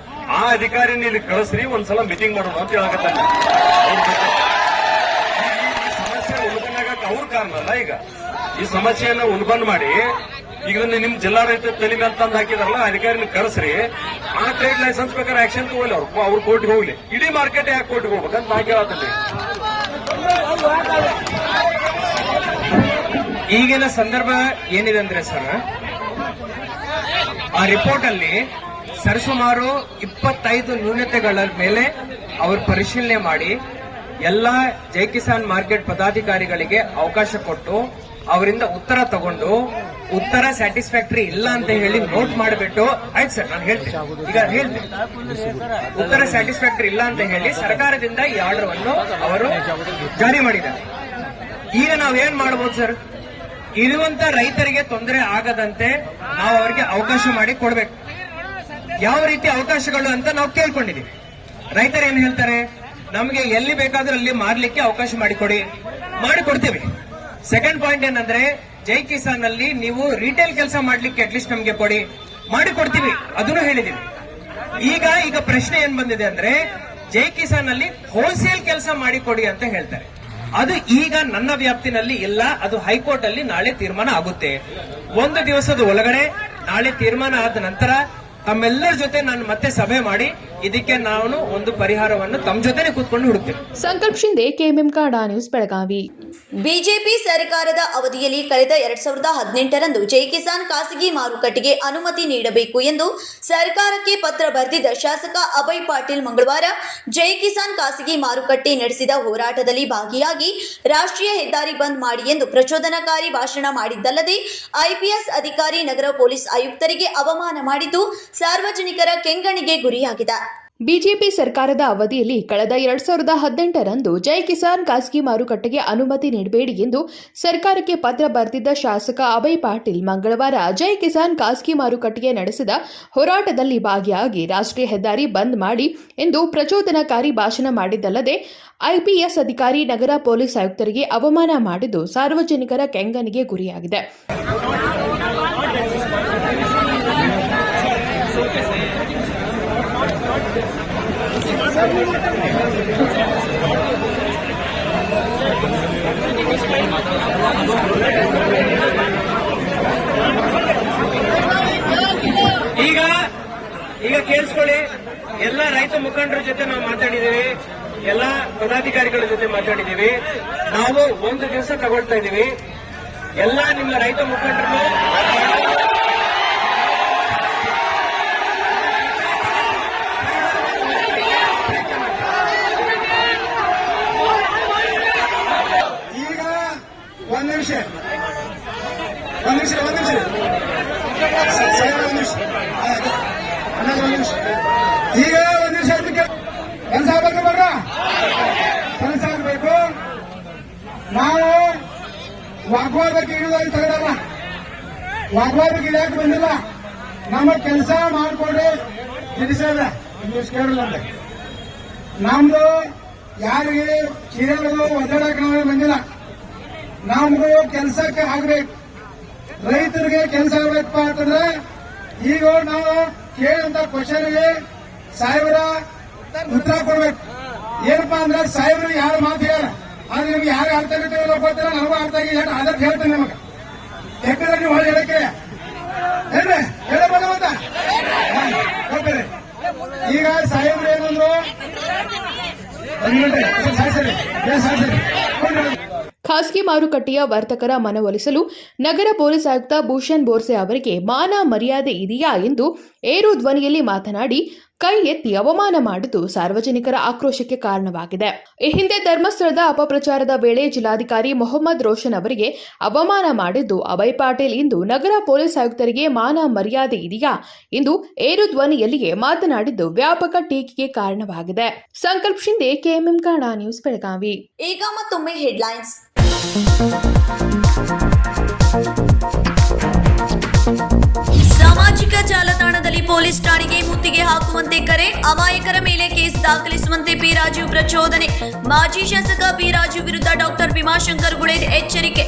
ಆ ಅಧಿಕಾರಿನ ಇಲ್ಲಿ ಕಳಿಸ್ರಿ, ಒಂದ್ಸಲ ಮೀಟಿಂಗ್ ಮಾಡೋದು ಅಂತ ಹೇಳಕತ್ತಾನೆ. ಸಮಸ್ಯೆ ಉಲ್ಬಣಾಗಕ್ಕೆ ಅವ್ರ ಕಾರಣ ಅಲ್ಲ. ಈಗ ಈ ಸಮಸ್ಯೆಯನ್ನ ಉಲ್ಬಣ್ ಮಾಡಿ ಈಗ ನಿಮ್ ಜಿಲ್ಲಾಡಳಿತ ತಲೆ ಮೇಲೆ ತಂದು ಹಾಕಿದಾರಲ್ಲ, ಅಧಿಕಾರಿನ ಕರೆಸ್ರಿ, ಆ ಟ್ರೇಡ್ ಲೈಸೆನ್ಸ್ ಬೇಕಾದ್ರೆ ಆಕ್ಷನ್ ತಗೋಲಿ. ಅವ್ರು ಕೋರ್ಟ್ಗೆ ಹೋಗ್ಲಿ, ಇಡೀ ಮಾರ್ಕೆಟ್ ಯಾಕೆ ಕೋರ್ಟ್ಗೆ ಹೋಗ್ಬೇಕಂತ ನಾ ಕೇಳತ್ತೀನಿ. ಈಗಿನ ಸಂದರ್ಭ ಏನಿದೆ ಅಂದ್ರೆ ಸರ್, ಆ ರಿಪೋರ್ಟ್ ಅಲ್ಲಿ ಸರಿಸುಮಾರು 25 ನ್ಯೂನತೆಗಳ ಮೇಲೆ ಅವರು ಪರಿಶೀಲನೆ ಮಾಡಿ ಎಲ್ಲ ಜೈ ಕಿಸಾನ್ ಮಾರ್ಕೆಟ್ ಪದಾಧಿಕಾರಿಗಳಿಗೆ ಅವಕಾಶ ಕೊಟ್ಟು ಅವರಿಂದ ಉತ್ತರ ತಗೊಂಡು ಉತ್ತರ ಸ್ಯಾಟಿಸ್ಫ್ಯಾಕ್ಟರಿ ಇಲ್ಲ ಅಂತ ಹೇಳಿ ನೋಟ್ ಮಾಡಿಬಿಟ್ಟು, ಆಯ್ತು ಸರ್ ನಾನು ಹೇಳ್ತೀನಿ, ಈಗ ಹೇಳ್ತೀನಿ, ಉತ್ತರ ಸ್ಯಾಟಿಸ್ಫ್ಯಾಕ್ಟರಿ ಇಲ್ಲ ಅಂತ ಹೇಳಿ ಸರ್ಕಾರದಿಂದ ಈ ಆರ್ಡರ್ ಅನ್ನು ಅವರು ಜಾರಿ ಮಾಡಿದ್ದಾರೆ. ಈಗ ನಾವೇನ್ ಮಾಡಬಹುದು ಸರ್, ಇರುವಂತ ರೈತರಿಗೆ ತೊಂದರೆ ಆಗದಂತೆ ನಾವು ಅವರಿಗೆ ಅವಕಾಶ ಮಾಡಿ ಕೊಡ್ಬೇಕು. ಯಾವ ರೀತಿ ಅವಕಾಶಗಳು ಅಂತ ನಾವು ಕೇಳ್ಕೊಂಡಿದೀವಿ. ರೈತರು ಏನ್ ಹೇಳ್ತಾರೆ, ನಮಗೆ ಎಲ್ಲಿ ಬೇಕಾದ್ರೂ ಅಲ್ಲಿ ಮಾರ್ಲಿಕ್ಕೆ ಅವಕಾಶ ಮಾಡಿಕೊಡ್ತೀವಿ. ಸೆಕೆಂಡ್ ಪಾಯಿಂಟ್ ಏನಂದ್ರೆ, ಜೈ ಕಿಸಾನ್ ಅಲ್ಲಿ ನೀವು ರಿಟೇಲ್ ಕೆಲಸ ಮಾಡ್ಲಿಕ್ಕೆ ಅಟ್ಲೀಸ್ಟ್ ನಮ್ಗೆ ಕೊಡಿ, ಮಾಡಿಕೊಡ್ತೀವಿ, ಅದನ್ನು ಹೇಳಿದೀವಿ. ಈಗ ಪ್ರಶ್ನೆ ಏನ್ ಬಂದಿದೆ ಅಂದ್ರೆ, ಜೈ ಕಿಸಾನ್ ಅಲ್ಲಿ ಹೋಲ್ಸೇಲ್ ಕೆಲಸ ಮಾಡಿಕೊಡಿ ಅಂತ ಹೇಳ್ತಾರೆ. ಅದು ಈಗ ನನ್ನ ವ್ಯಾಪ್ತಿನಲ್ಲಿ ಇಲ್ಲ. ಅದು ಹೈಕೋರ್ಟ್ ಅಲ್ಲಿ ನಾಳೆ ತೀರ್ಮಾನ ಆಗುತ್ತೆ. 1 ದಿವಸದ ಒಳಗಡೆ ನಾಳೆ ತೀರ್ಮಾನ ಆದ ನಂತರ ತಮ್ಮೆಲ್ಲರ ಜೊತೆ ನಾನು ಮತ್ತೆ ಸಭೆ ಮಾಡಿ ಇದಕ್ಕೆ ನಾವು ಒಂದು ಪರಿಹಾರವನ್ನು ತಮ್ಮ ಜೊತೆನೆ ಕೂತ್ಕೊಂಡು ಹುಡುಕ್ತೀವಿ. ಸಂಕಲ್ಪ Shinde, KMM Kannada news, Belagavi. BJP ಸರ್ಕಾರದ ಅವಧಿಯಲ್ಲಿ ಕಳೆದ 2018ರಂದು ಜೈ ಕಿಸಾನ್ ಖಾಸಗಿ ಮಾರುಕಟ್ಟೆಗೆ ಅನುಮತಿ ನೀಡಬೇಕು ಎಂದು ಸರ್ಕಾರಕ್ಕೆ ಪತ್ರ ಬರೆದಿದ್ದ ಶಾಸಕ ಅಭಯ್ ಪಾಟೀಲ್ ಮಂಗಳವಾರ ಜೈ ಕಿಸಾನ್ ಖಾಸಗಿ ಮಾರುಕಟ್ಟೆ ನಡೆಸಿದ ಹೋರಾಟದಲ್ಲಿ ಭಾಗಿಯಾಗಿ ರಾಷ್ಟ್ರೀಯ ಹೆದ್ದಾರಿ ಬಂದ್ ಮಾಡಿ ಎಂದು ಪ್ರಚೋದನಕಾರಿ ಭಾಷಣ ಮಾಡಿದ್ದಲ್ಲದೆ ಐಪಿಎಸ್ ಅಧಿಕಾರಿ ನಗರ ಪೊಲೀಸ್ ಆಯುಕ್ತರಿಗೆ ಅವಮಾನ ಮಾಡಿದ್ದು ಸಾರ್ವಜನಿಕರ ಕೆಂಗಣ್ಣಿಗೆ ಗುರಿಯಾಗಿದೆ. ಬಿಜೆಪಿ ಸರ್ಕಾರದ ಅವಧಿಯಲ್ಲಿ ಕಳೆದ 2018ರಂದು ಜೈ ಕಿಸಾನ್ ಖಾಸಗಿ ಮಾರುಕಟ್ಟೆಗೆ ಅನುಮತಿ ನೀಡಬೇಡಿ ಎಂದು ಸರ್ಕಾರಕ್ಕೆ ಪತ್ರ ಬರೆದಿದ್ದ ಶಾಸಕ ಅಭಯ್ ಪಾಟೀಲ್ ಮಂಗಳವಾರ ಜೈ ಕಿಸಾನ್ ಖಾಸಗಿ ಮಾರುಕಟ್ಟೆಗೆ ನಡೆಸಿದ ಹೋರಾಟದಲ್ಲಿ ಭಾಗಿಯಾಗಿ ರಾಷ್ಟ್ರೀಯ ಹೆದ್ದಾರಿ ಬಂದ್ ಮಾಡಿ ಎಂದು ಪ್ರಚೋದನಕಾರಿ ಭಾಷಣ ಮಾಡಿದ್ದಲ್ಲದೆ ಐಪಿಎಸ್ ಅಧಿಕಾರಿ ನಗರ ಪೊಲೀಸ್ ಆಯುಕ್ತರಿಗೆ ಅವಮಾನ ಮಾಡಿದ್ದು ಸಾರ್ವಜನಿಕರ ಕೆಂಗಣ್ಣಿಗೆ ಗುರಿಯಾಗಿದೆ. ಈಗ ಕೇಳಿಸ್ಕೊಳ್ಳಿ, ಎಲ್ಲ ರೈತ ಮುಖಂಡರ ಜೊತೆ ನಾವು ಮಾತಾಡಿದ್ದೀವಿ, ಎಲ್ಲ ಪದಾಧಿಕಾರಿಗಳ ಜೊತೆ ಮಾತಾಡಿದ್ದೀವಿ. ನಾವು ಒಂದು ದಿವಸ ತಗೊಳ್ತಾ ಇದ್ದೀವಿ. ಎಲ್ಲ ನಿಮ್ಮ ರೈತ ಮುಖಂಡರು ಈಗ ಒಂದ್ ನಿಮಿಷ ಈಗ ಒಂದ್ ನಿಮಿಷ ಕೆಲಸ ಆಗ್ಬೇಕು ಬರ್ರ, ಕೆಲಸ ಆಗ್ಬೇಕು. ನಾವು ವಾಗ್ವಾದಕ್ಕೆ ಇಳಿದಾಗ ತಗಡಲ್ಲ, ವಾಗ್ವಾದಕ್ಕೆ ಇಳಿಯಕ್ಕೆ ಬಂದಿಲ್ಲ. ನಮ್ಮ ಕೆಲಸ ಮಾಡ್ಕೊಡ್ರಿ ತಿಳಿಸಲ್ಲ, ಇಂಗ್ಲಿಷ್ ಕೇಳಲ್ಲ. ನಮ್ದು ಯಾರಿಗೆ ಕಿರಗಳು ಒದ್ದಾಡಕ್ಕೆ ನಾವು ಬಂದಿಲ್ಲ. ನಮ್ದು ಕೆಲಸಕ್ಕೆ ಆಗ್ಬೇಕು, ರೈತರಿಗೆ ಕೆಲಸ ಆಗ್ಬೇಕಪ್ಪ ಅಂತಂದ್ರೆ ಈಗ ನಾವು ಕೇಳಂತ ಕ್ವಶನ್ಗೆ ಸಾಹೇಬರ ಉತ್ತರ ಕೊಡ್ಬೇಕು. ಏನಪ್ಪಾ ಅಂದ್ರೆ ಸಾಹೇಬರು ಯಾರು ಮಾತು ಹೇಳ, ಆದ್ರೆ ನಿಮ್ಗೆ ಯಾರು ಅರ್ಥ ಆಗುತ್ತೆ ಗೊತ್ತಿಲ್ಲ, ನನಗೂ ಅರ್ಥ ಆಗಿ ಅದಕ್ಕೆ ಹೇಳ್ತೇನೆ. ನಿಮಗೆ ಯಾಕಂದ್ರೆ ನೀವು ಹೊಳೆ ಹೇಳಕ್ಕೆ ಹೇಳ್ರಿ, ಹೇಳಬಲ್ಲ ಅಂತ ಗೊತ್ತಿರಿ. ಈಗ ಸಾಹೇಬ್ರು ಏನಂದ್ರು, ಖಾಸಗಿ ಮಾರುಕಟ್ಟೆಯ ವರ್ತಕರ ಮನವೊಲಿಸಲು ನಗರ ಪೊಲೀಸ್ ಆಯುಕ್ತ ಭೂಷಣ್ ಬೋರ್ಸೆ ಅವರಿಗೆ ಮಾನ ಮರ್ಯಾದೆ ಇದೆಯಾ ಎಂದು ಏರು ಧ್ವನಿಯಲ್ಲಿ ಮಾತನಾಡಿ ಕೈ ಎತ್ತಿ ಅವಮಾನ ಮಾಡಿದ್ದು ಸಾರ್ವಜನಿಕರ ಆಕ್ರೋಶಕ್ಕೆ ಕಾರಣವಾಗಿದೆ. ಈ ಹಿಂದೆ ಧರ್ಮಸ್ಥಳದ ಅಪಪ್ರಚಾರದ ವೇಳೆ ಜಿಲ್ಲಾಧಿಕಾರಿ ಮೊಹಮ್ಮದ್ ರೋಷನ್ ಅವರಿಗೆ ಅವಮಾನ ಮಾಡಿದ್ದು ಅಭಯ್ ಪಾಟೀಲ್ ಇಂದು ನಗರ ಪೊಲೀಸ್ ಆಯುಕ್ತರಿಗೆ ಮಾನ ಮರ್ಯಾದೆ ಇದೆಯಾ ಎಂದು ಏರು ಧ್ವನಿಯಲ್ಲಿಯೇ ಮಾತನಾಡಿದ್ದು ವ್ಯಾಪಕ ಟೀಕೆಗೆ ಕಾರಣವಾಗಿದೆ. ಸಂಕಲ್ಪ ಶಿಂದೆ, ಕೆಎಂಎಂ ಕನ್ನಡ ನ್ಯೂಸ್, ಬೆಳಗಾವಿ. ಈಗ ಮತ್ತೊಮ್ಮೆ ಹೆಡ್ಲೈನ್ಸ್. ಸಾಮಾಜಿಕ ಜಾಲತಾಣದಲ್ಲಿ ಪೊಲೀಸ್ ಠಾಣೆಗೆ ಮುತ್ತಿಗೆ ಹಾಕುವಂತೆ ಕರೆ, ಅಮಾಯಕರ ಮೇಲೆ ಕೇಸ್ ದಾಖಲಿಸುವಂತೆ ಪಿ ರಾಜೀವ್ ಪ್ರಚೋದನೆ. ಮಾಜಿ ಶಾಸಕ ಪಿ ರಾಜೀವ್ ವಿರುದ್ಧ ಡಾಕ್ಟರ್ ಭೀಮಾಶಂಕರ್ ಗುಳೇದ್ ಎಚ್ಚರಿಕೆ.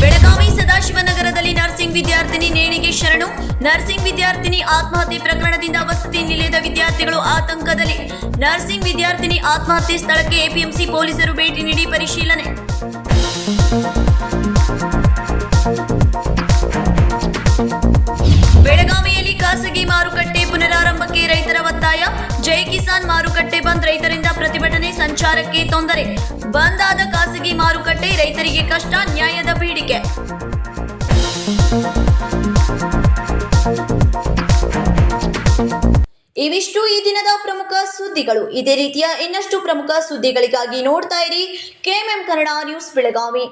ಬೆಳಗಾವಿ ಸದಾಶಿವನಗರದಲ್ಲಿ ನರ್ಸಿಂಗ್ ವಿದ್ಯಾರ್ಥಿನಿ ನೇಣಿಗೆ ಶರಣು. ನರ್ಸಿಂಗ್ ವಿದ್ಯಾರ್ಥಿನಿ ಆತ್ಮಹತ್ಯೆ ಪ್ರಕರಣದಿಂದ ವಸತಿ ನಿಲಯದ ವಿದ್ಯಾರ್ಥಿಗಳು ಆತಂಕದಲ್ಲಿ. ನರ್ಸಿಂಗ್ ವಿದ್ಯಾರ್ಥಿನಿ ಆತ್ಮಹತ್ಯೆ ಸ್ಥಳಕ್ಕೆ ಎಪಿಎಂಸಿ ಪೊಲೀಸರು ಭೇಟಿ ನೀಡಿ ಪರಿಶೀಲನೆ. ಬೆಳಗಾವಿಯಲ್ಲಿ ಖಾಸಗಿ ಮಾರುಕಟ್ಟೆ ಪುನರಾರಂಭಕ್ಕೆ ರೈತರ ಒತ್ತಾಯ. ಜೈ ಕಿಸಾನ್ ಮಾರುಕಟ್ಟೆ ಬಂದ್, ರೈತರಿಂದ ಪ್ರತಿಭಟನೆ, ಸಂಚಾರಕ್ಕೆ ತೊಂದರೆ. ಬಂದ್ ಆದ ಖಾಸಗಿ ಮಾರುಕಟ್ಟೆ, ರೈತರಿಗೆ ಕಷ್ಟ, ನ್ಯಾಯದ ಬೇಡಿಕೆ. ಇವಿಷ್ಟು ಈ ದಿನದ ಪ್ರಮುಖ ಸುದ್ದಿಗಳು. ಇದೇ ರೀತಿಯ ಇನ್ನಷ್ಟು ಪ್ರಮುಖ ಸುದ್ದಿಗಳಿಗಾಗಿ ನೋಡ್ತಾ ಇರಿ ಕೆಎಂಎಂ ಕನ್ನಡ ನ್ಯೂಸ್ ಬೆಳಗಾವಿ.